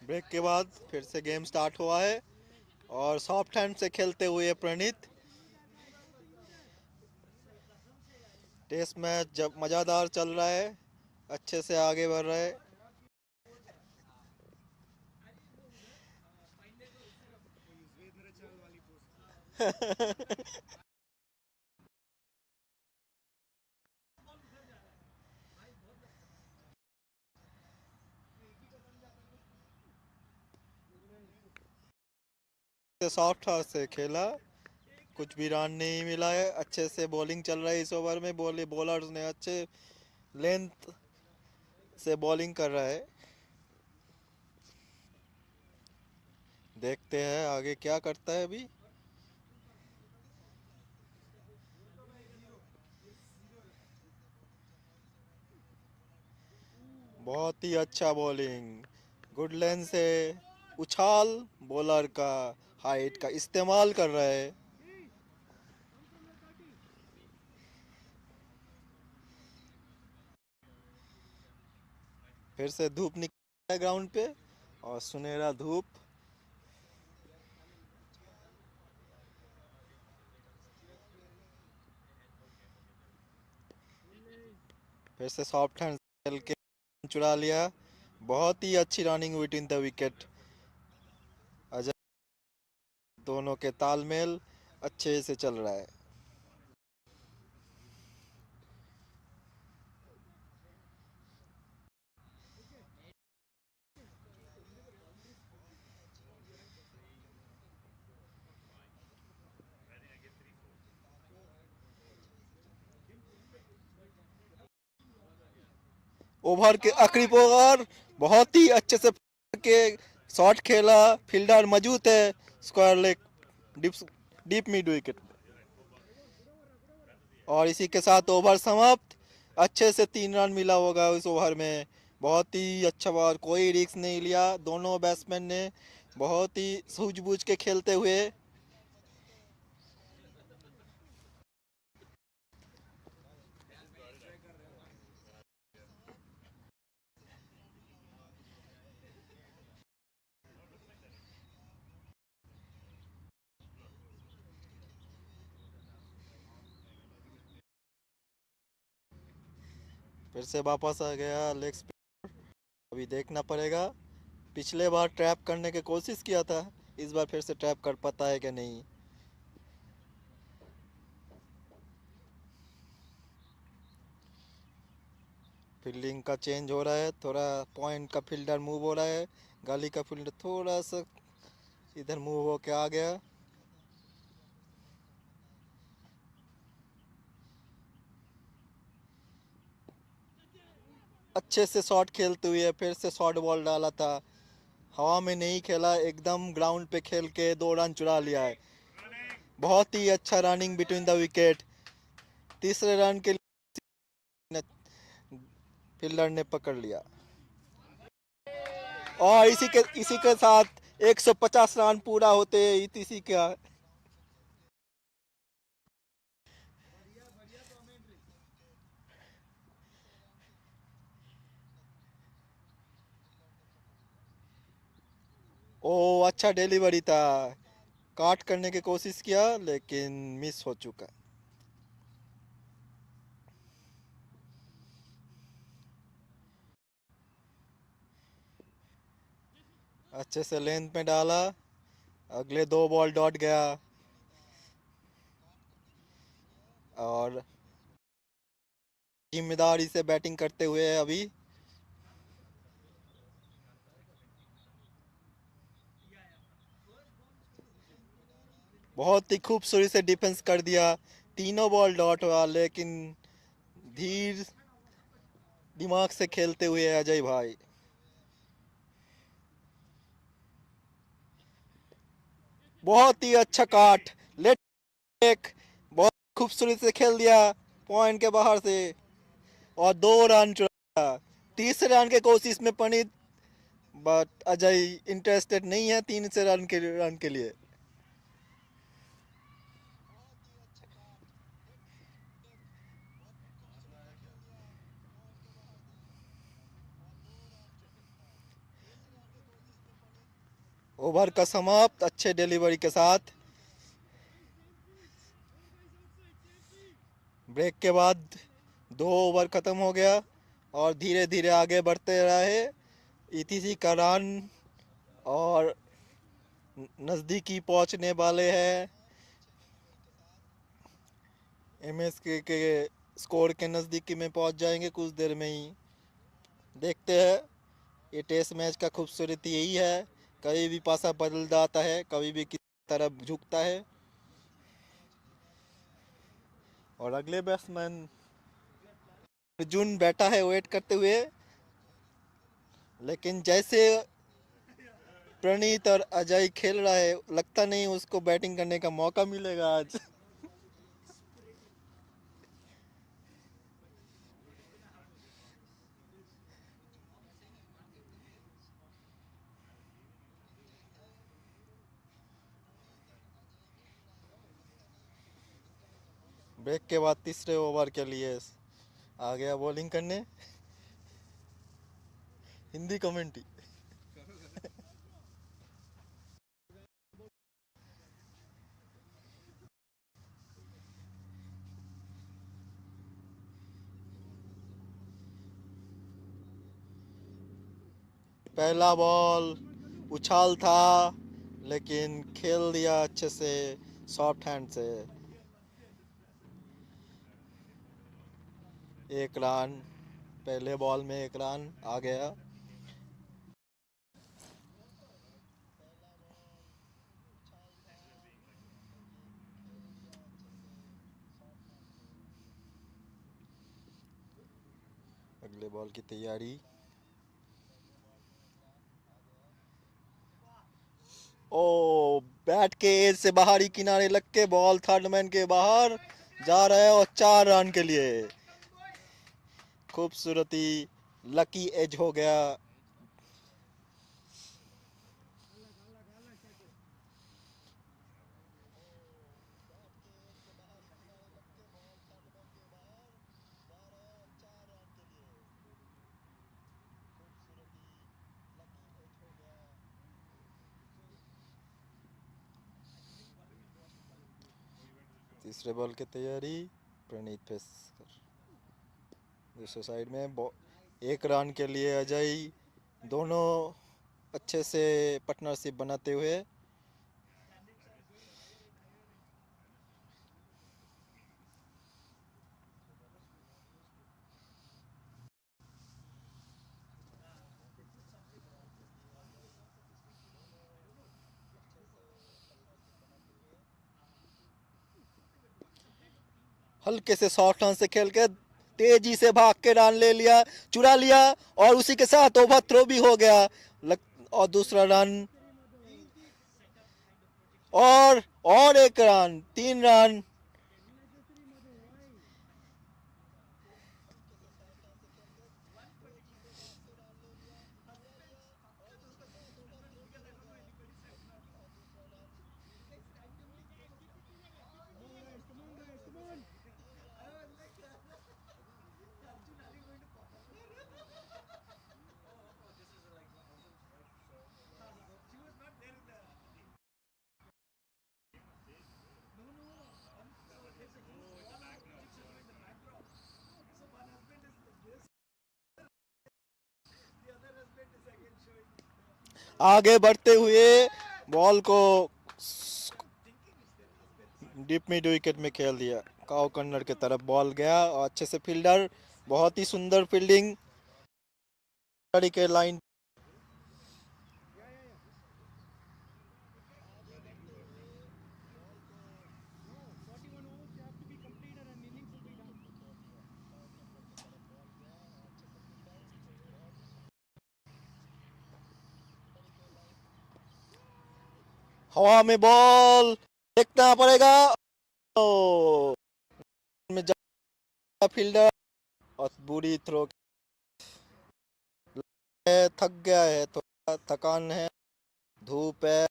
ब्रेक के बाद फिर से गेम स्टार्ट हुआ है और सॉफ्ट हैंड से खेलते हुए प्रणीत। टेस्ट मैच जब मज़ेदार चल रहा है, अच्छे से आगे बढ़ रहा है। सॉफ्ट हाथ से खेला, कुछ भी रन नहीं मिला है। अच्छे से बॉलिंग चल रहा है इस ओवर में। बॉलर्स ने अच्छे लेंथ से बॉलिंग कर रहा है। देखते हैं आगे क्या करता है अभी। बहुत ही अच्छा बॉलिंग, गुड लेंथ से उछाल बॉलर का हाइट का इस्तेमाल कर रहा है। फिर से धूप निकला है ग्राउंड पे और सुनहरा धूप। फिर से सॉफ्ट हैंड खेल के चुरा लिया। बहुत ही अच्छी running between the wicket. Ajay दोनों के तालमेल अच्छे से चल रहा है। ओवर के आखिरी ओवर बहुत ही अच्छे से के शॉट खेला। फील्डर मौजूद है square leg deep deep mid wicket. और इसी के साथ ओवर समाप्त। अच्छे से 3 रन मिला होगा इस ओवर में। बहुत ही अच्छा बॉल, कोई रिस्क नहीं लिया दोनों बैट्समैन ने। बहुत ही सूझबूझ के खेलते हुए। फिर से वापस आ गया लेग स्पिन। अभी देखना पड़ेगा, पिछले बार ट्रैप करने की कोशिश किया था, इस बार फिर से ट्रैप कर पाता है कि नहीं। फील्डिंग का चेंज हो रहा है, थोड़ा पॉइंट का फील्डर मूव हो रहा है। गली का फील्डर थोड़ा सा इधर मूव होके आ गया। अच्छे से शॉट खेलते हुए फिर से शॉर्ट बॉल डाला था, हवा में नहीं खेला, एकदम ग्राउंड पे खेल के 2 रन चुरा लिया है। बहुत ही अच्छा रनिंग बिटवीन द विकेट। तीसरे रन के लिए फील्डर ने पकड़ लिया और इसी के साथ 150 रन पूरा होते इसी का। ओ अच्छा डिलीवरी था, काट करने की कोशिश किया लेकिन मिस हो चुका। अच्छे से लेंथ में डाला, अगले 2 बॉल डॉट गया और जिम्मेदारी से बैटिंग करते हुए अभी। बहुत ही खूबसूरती से डिफेंस कर दिया, तीनों बॉल डॉट हुआ लेकिन धीर दिमाग से खेलते हुए अजय भाई। बहुत ही अच्छा काट, लेट एक बहुत खूबसूरती से खेल दिया पॉइंट के बाहर से और 2 रन चुरा। तीसरे रन के कोशिश में पंडित, बट अजय इंटरेस्टेड नहीं है 3 से रन के लिए। ओवर का समाप्त अच्छे डिलीवरी के साथ। ब्रेक के बाद 2 ओवर ख़त्म हो गया और धीरे धीरे आगे बढ़ते रहे। ईटीसी का रन और नज़दीकी पहुंचने वाले हैं। एमएसके के स्कोर के नज़दीकी में पहुंच जाएंगे कुछ देर में ही। देखते हैं, ये टेस्ट मैच का खूबसूरती यही है, कभी भी पासा बदल जाता है, कभी भी किसी तरफ झुकता है। और अगले बैट्समैन अर्जुन बैठा है वेट करते हुए, लेकिन जैसे प्रणीत और अजय खेल रहा है लगता नहीं उसको बैटिंग करने का मौका मिलेगा आज। ब्रेक के बाद तीसरे ओवर के लिए आ गया बॉलिंग करने। हिंदी कमेंट्री। पहला बॉल उछाल था लेकिन खेल दिया अच्छे से सॉफ्ट हैंड से। 1 रन, पहले बॉल में 1 रन आ गया। अगले बॉल की तैयारी। ओ बैट के एज से बाहरी किनारे लग के बॉल थर्ड मैन के बाहर जा रहा है और 4 रन के लिए। खूबसूरती लकी एज हो गया। तीसरे बॉल की तैयारी। प्रणीत फेस दूसरे साइड में 1 रन के लिए अजय, दोनों अच्छे से पार्टनरशिप बनाते हुए। हल्के से शॉर्ट रन से खेल के तेजी से भाग के रन ले लिया, चुरा लिया और उसी के साथ ओवर थ्रो भी हो गया। और दूसरा रन और 1 रन, 3 रन। आगे बढ़ते हुए बॉल को डीप मिड विकेट में खेल दिया। काउ कॉर्नर की तरफ बॉल गया और अच्छे से फील्डर, बहुत ही सुंदर फील्डिंग के लाइन। हवा में बॉल देखना पड़ेगा। ओ में जा फील्डर और बुरी थ्रो। थक गया है, थोड़ा थकान है, धूप है।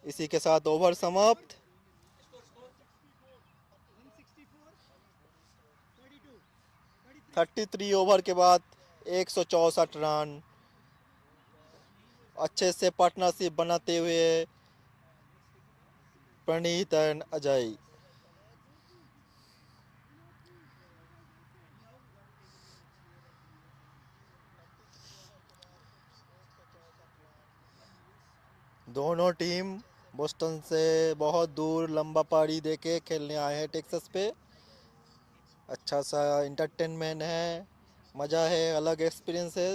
इसी के साथ ओवर समाप्त। 33 ओवर के बाद 164 रन अच्छे से पार्टनरशिप बनाते हुए प्रणीत एंड अजय। दोनों टीम बोस्टन से बहुत दूर लंबा पारी देके खेलने आए हैं टेक्सास पे। अच्छा सा इंटरटेनमेंट है, मज़ा है, अलग एक्सपीरियंस है।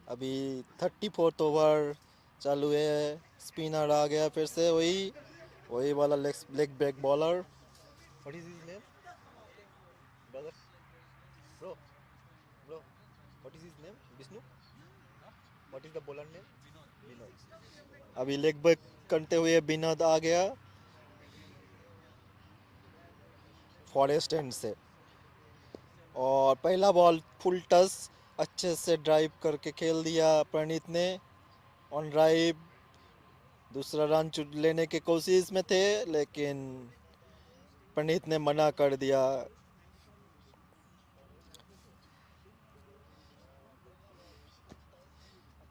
अभी 34th ओवर चालू है, स्पिनर आ गया फिर से, वही वाला leg break bowler. What is his name brother? Bro bro what is his name? Vishnu? What is the bowler name? Vinod. अभी लेग ब्रेक करते हुए विनोद आ गया फॉरेस्ट एंड से, और पहला बॉल फुल टस अच्छे से ड्राइव करके खेल दिया प्रणीत ने ऑन ड्राइव। दूसरा रन लेने की कोशिश में थे लेकिन प्रणीत ने मना कर दिया।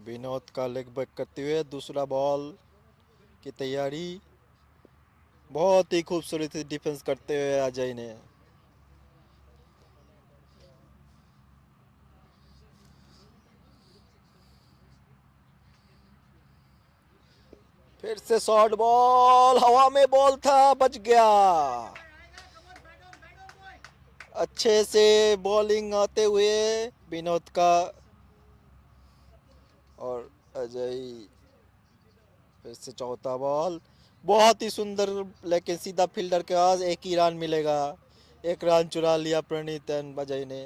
विनोद का लेग बैक करते हुए दूसरा बॉल की तैयारी। बहुत ही खूबसूरत डिफेंस करते हुए अजय ने। फिर से शॉर्ट बॉल, हवा में बॉल था, बच गया। अच्छे से बॉलिंग आते हुए विनोद का, और अजय फिर से चौथा बॉल, बहुत ही सुंदर, लेकिन सीधा फील्डर के पास एक ही रन मिलेगा। एक रन चुरा लिया प्रणीत एंड अजय ने।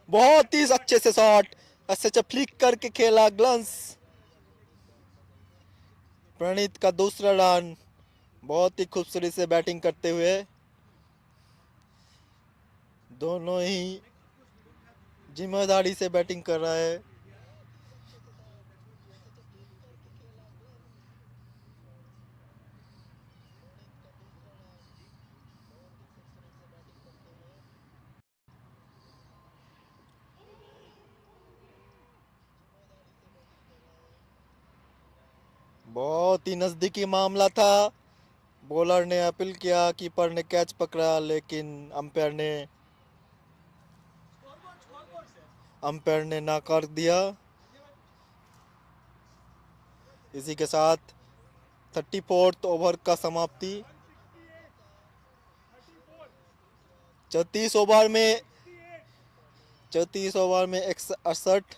बहुत ही अच्छे से शॉट, अच्छे फ्लिक करके खेला ग्लंस। प्रणीत का दूसरा रन, बहुत ही खूबसूरती से बैटिंग करते हुए। दोनों ही जिम्मेदारी से बैटिंग कर रहा है। बहुत ही नजदीकी मामला था। बॉलर ने अपील किया, कीपर ने कैच पकड़ा, लेकिन अंपायर ने नाकार दिया। इसी के साथ 34th ओवर का समाप्ति। 34 ओवर में 168।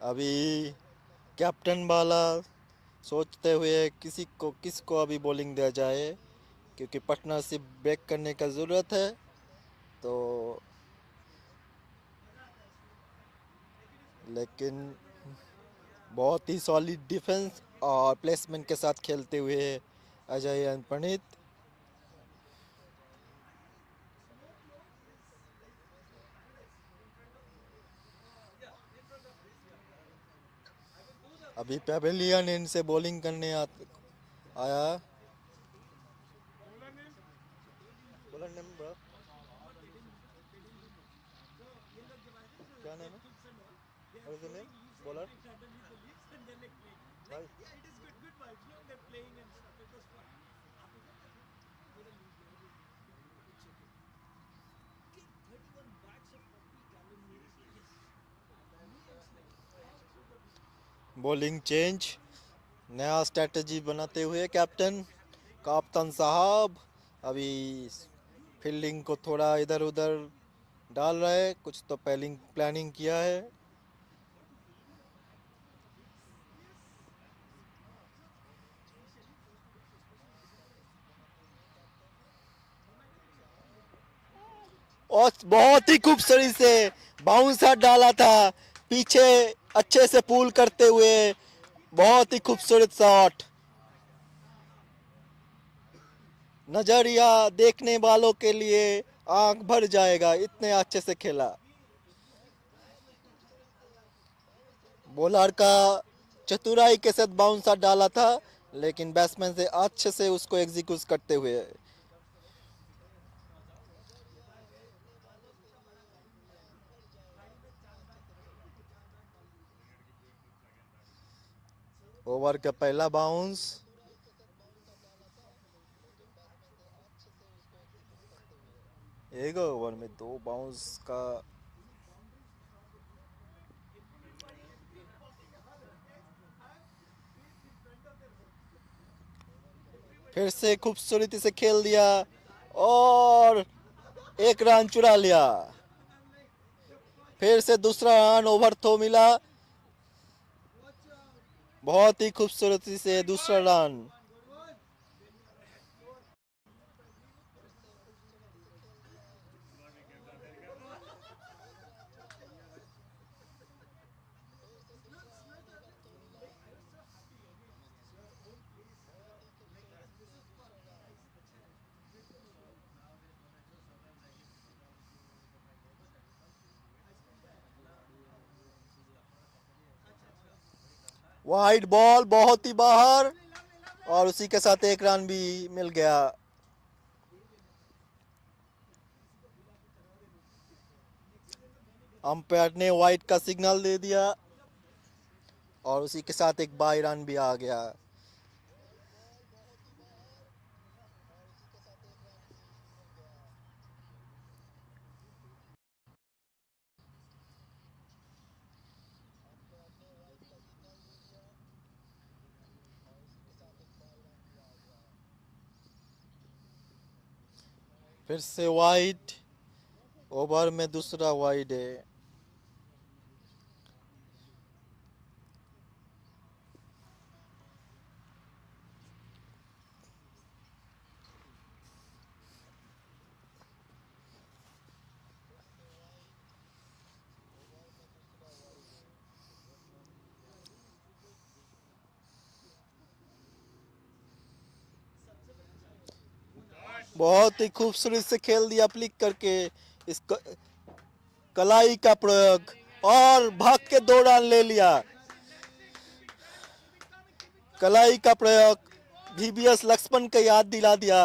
अभी कैप्टन वाला सोचते हुए किसको अभी बॉलिंग दिया जाए, क्योंकि पार्टनरशिप ब्रेक करने का ज़रूरत है। तो लेकिन बहुत ही सॉलिड डिफेंस और प्लेसमेंट के साथ खेलते हुए अजय एंड प्रणीत। अभी पेवेलियन इनसे बॉलिंग करने आया। बॉलर नेम ब्रो, क्या नेम है? What is the name bowler? भाई बॉलिंग चेंज, नया स्ट्रेटजी बनाते हुए कप्तान साहब अभी फील्डिंग को थोड़ा इधर उधर डाल रहे, कुछ तो प्लानिंग किया है। और बहुत ही खूबसूरती से बाउंस डाला था, पीछे अच्छे से पुल करते हुए, बहुत ही खूबसूरत शॉट। नजरिया देखने वालों के लिए आंख भर जाएगा, इतने अच्छे से खेला। बॉलर का चतुराई के साथ बाउंसर डाला था, लेकिन बैट्समैन से अच्छे से उसको एग्जीक्यूट करते हुए। ओवर का पहला बाउंस, एक ओवर में 2 बाउंस का। फिर से खूबसूरती से खेल दिया और 1 रन चुरा लिया। फिर से दूसरा रन ओवर थ्रो मिला, बहुत ही खूबसूरती से दूसरा रन। वाइड बॉल बहुत ही बाहर, और उसी के साथ 1 रन भी मिल गया। अंपायर ने वाइड का सिग्नल दे दिया और उसी के साथ एक बाई रन भी आ गया। फिर से वाइड, ओवर में दूसरा वाइड है। बहुत ही खूबसूरत से खेल दिया फ्लिक करके। इस कलाई का प्रयोग और भाग के 2 रन ले लिया। कलाई का प्रयोग VVS लक्ष्मण का याद दिला दिया।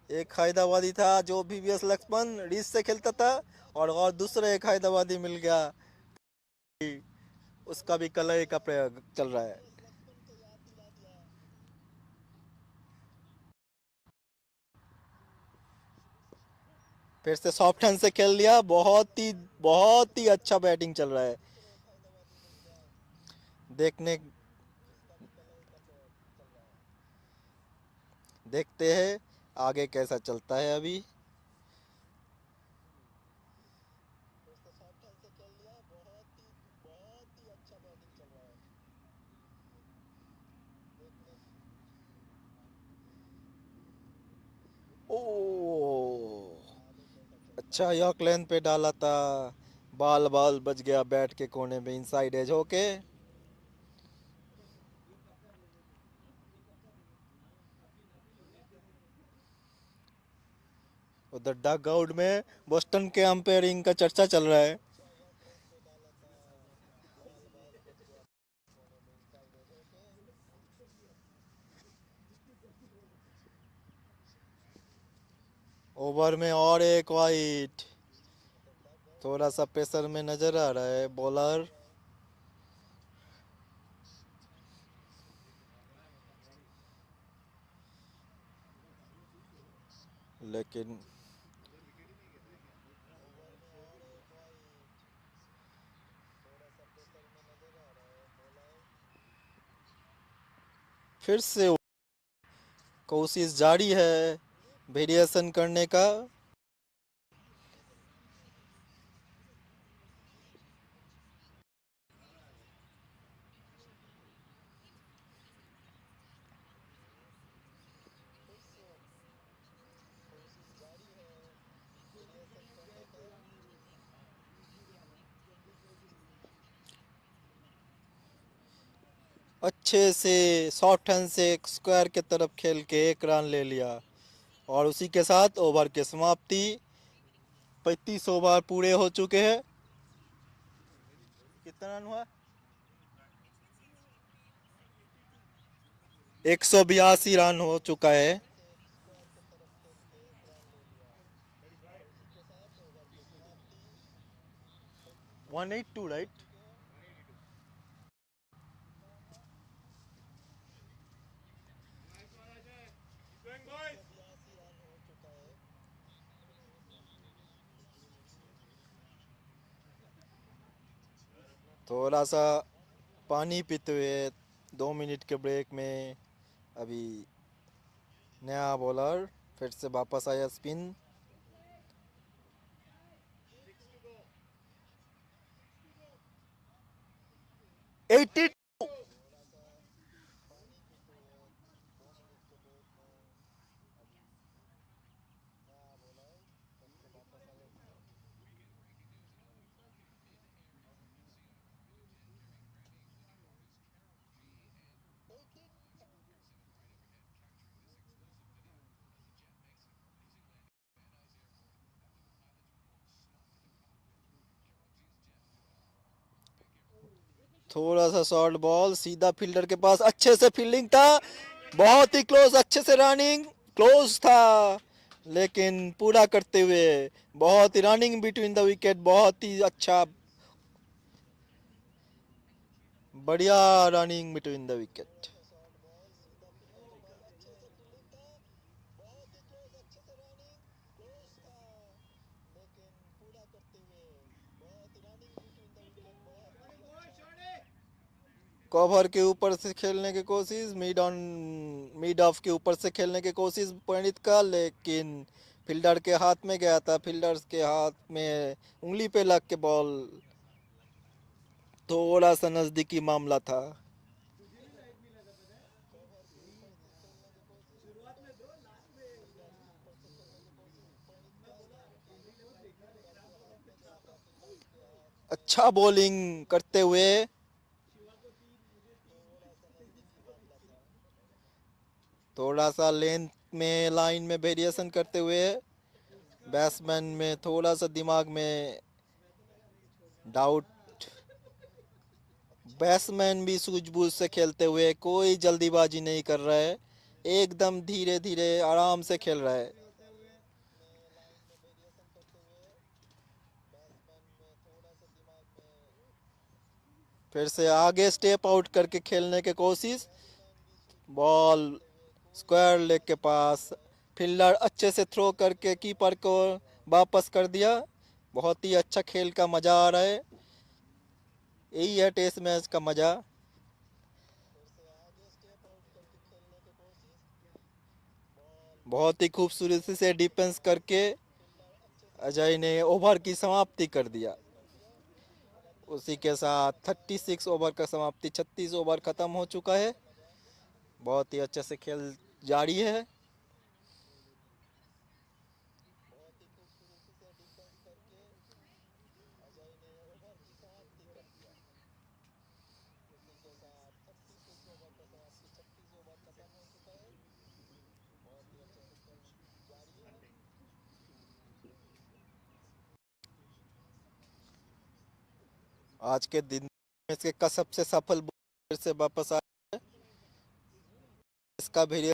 एक हैदराबादी था जो VVS लक्ष्मण रीच से खेलता था, और दूसरा एक हैदराबादी मिल गया, उसका भी कलाई का प्रयोग चल रहा है। फिर से सॉफ्ट हैंड से खेल लिया, बहुत ही अच्छा बैटिंग चल रहा है। देखते हैं आगे कैसा चलता है। अभी ओ अच्छा, यॉर्क लेंथ पे डाला था, बाल बच गया बैट के कोने में, इनसाइड एज होके। उधर डग आउट में बोस्टन के अंपायरिंग का चर्चा चल रहा है। ओवर में और एक वाइड, थोड़ा सा प्रेशर में नजर आ रहा है बॉलर। लेकिन फिर से कोशिश जारी है वेरिएशन करने का। अच्छे से सॉफ्ट हैंड से स्क्वायर के तरफ खेल के 1 रन ले लिया और उसी के साथ ओवर की समाप्ति। 35 ओवर पूरे हो चुके हैं। कितना रन हुआ? 182 रन हो चुका है। One eight two right. थोड़ा सा पानी पीते हुए 2 मिनट के ब्रेक में अभी नया बॉलर फिर से वापस आया स्पिन। एटी थोड़ा सा शॉर्ट बॉल सीधा फील्डर के पास, अच्छे से फील्डिंग था, बहुत ही क्लोज, अच्छे से रनिंग क्लोज था लेकिन पूरा करते हुए बहुत ही रनिंग बिटवीन द विकेट, बहुत ही अच्छा बढ़िया running between the wicket. Cover के ऊपर से खेलने की कोशिश, मिड ऑफ के ऊपर से खेलने की कोशिश परिणित का, लेकिन फील्डर के हाथ में गया था, फील्डर के हाथ में उंगली पे लग के बॉल थोड़ा सा नजदीकी मामला था। अच्छा बॉलिंग करते हुए थोड़ा सा लेंथ में लाइन में वेरिएशन करते हुए बैट्समैन में थोड़ा सा दिमाग में डाउट। बैट्समैन भी सूझबूझ से खेलते हुए कोई जल्दीबाजी नहीं कर रहा है, एकदम धीरे धीरे आराम से खेल रहा है। फिर से आगे स्टेप आउट करके खेलने की कोशिश, बॉल स्क्वायर लेग के पास, फील्डर अच्छे से थ्रो करके कीपर को वापस कर दिया। बहुत ही अच्छा खेल का मज़ा आ रहा है, यही है टेस्ट मैच का मज़ा। बहुत ही खूबसूरती से डिफेंस करके अजय ने ओवर की समाप्ति कर दिया। उसी के साथ 36 ओवर का समाप्ति, 36 ओवर ख़त्म हो चुका है। बहुत ही अच्छे से खेल जारी है। आज के दिन में इसका सबसे सफल बॉलर से वापस आया है। इसका भी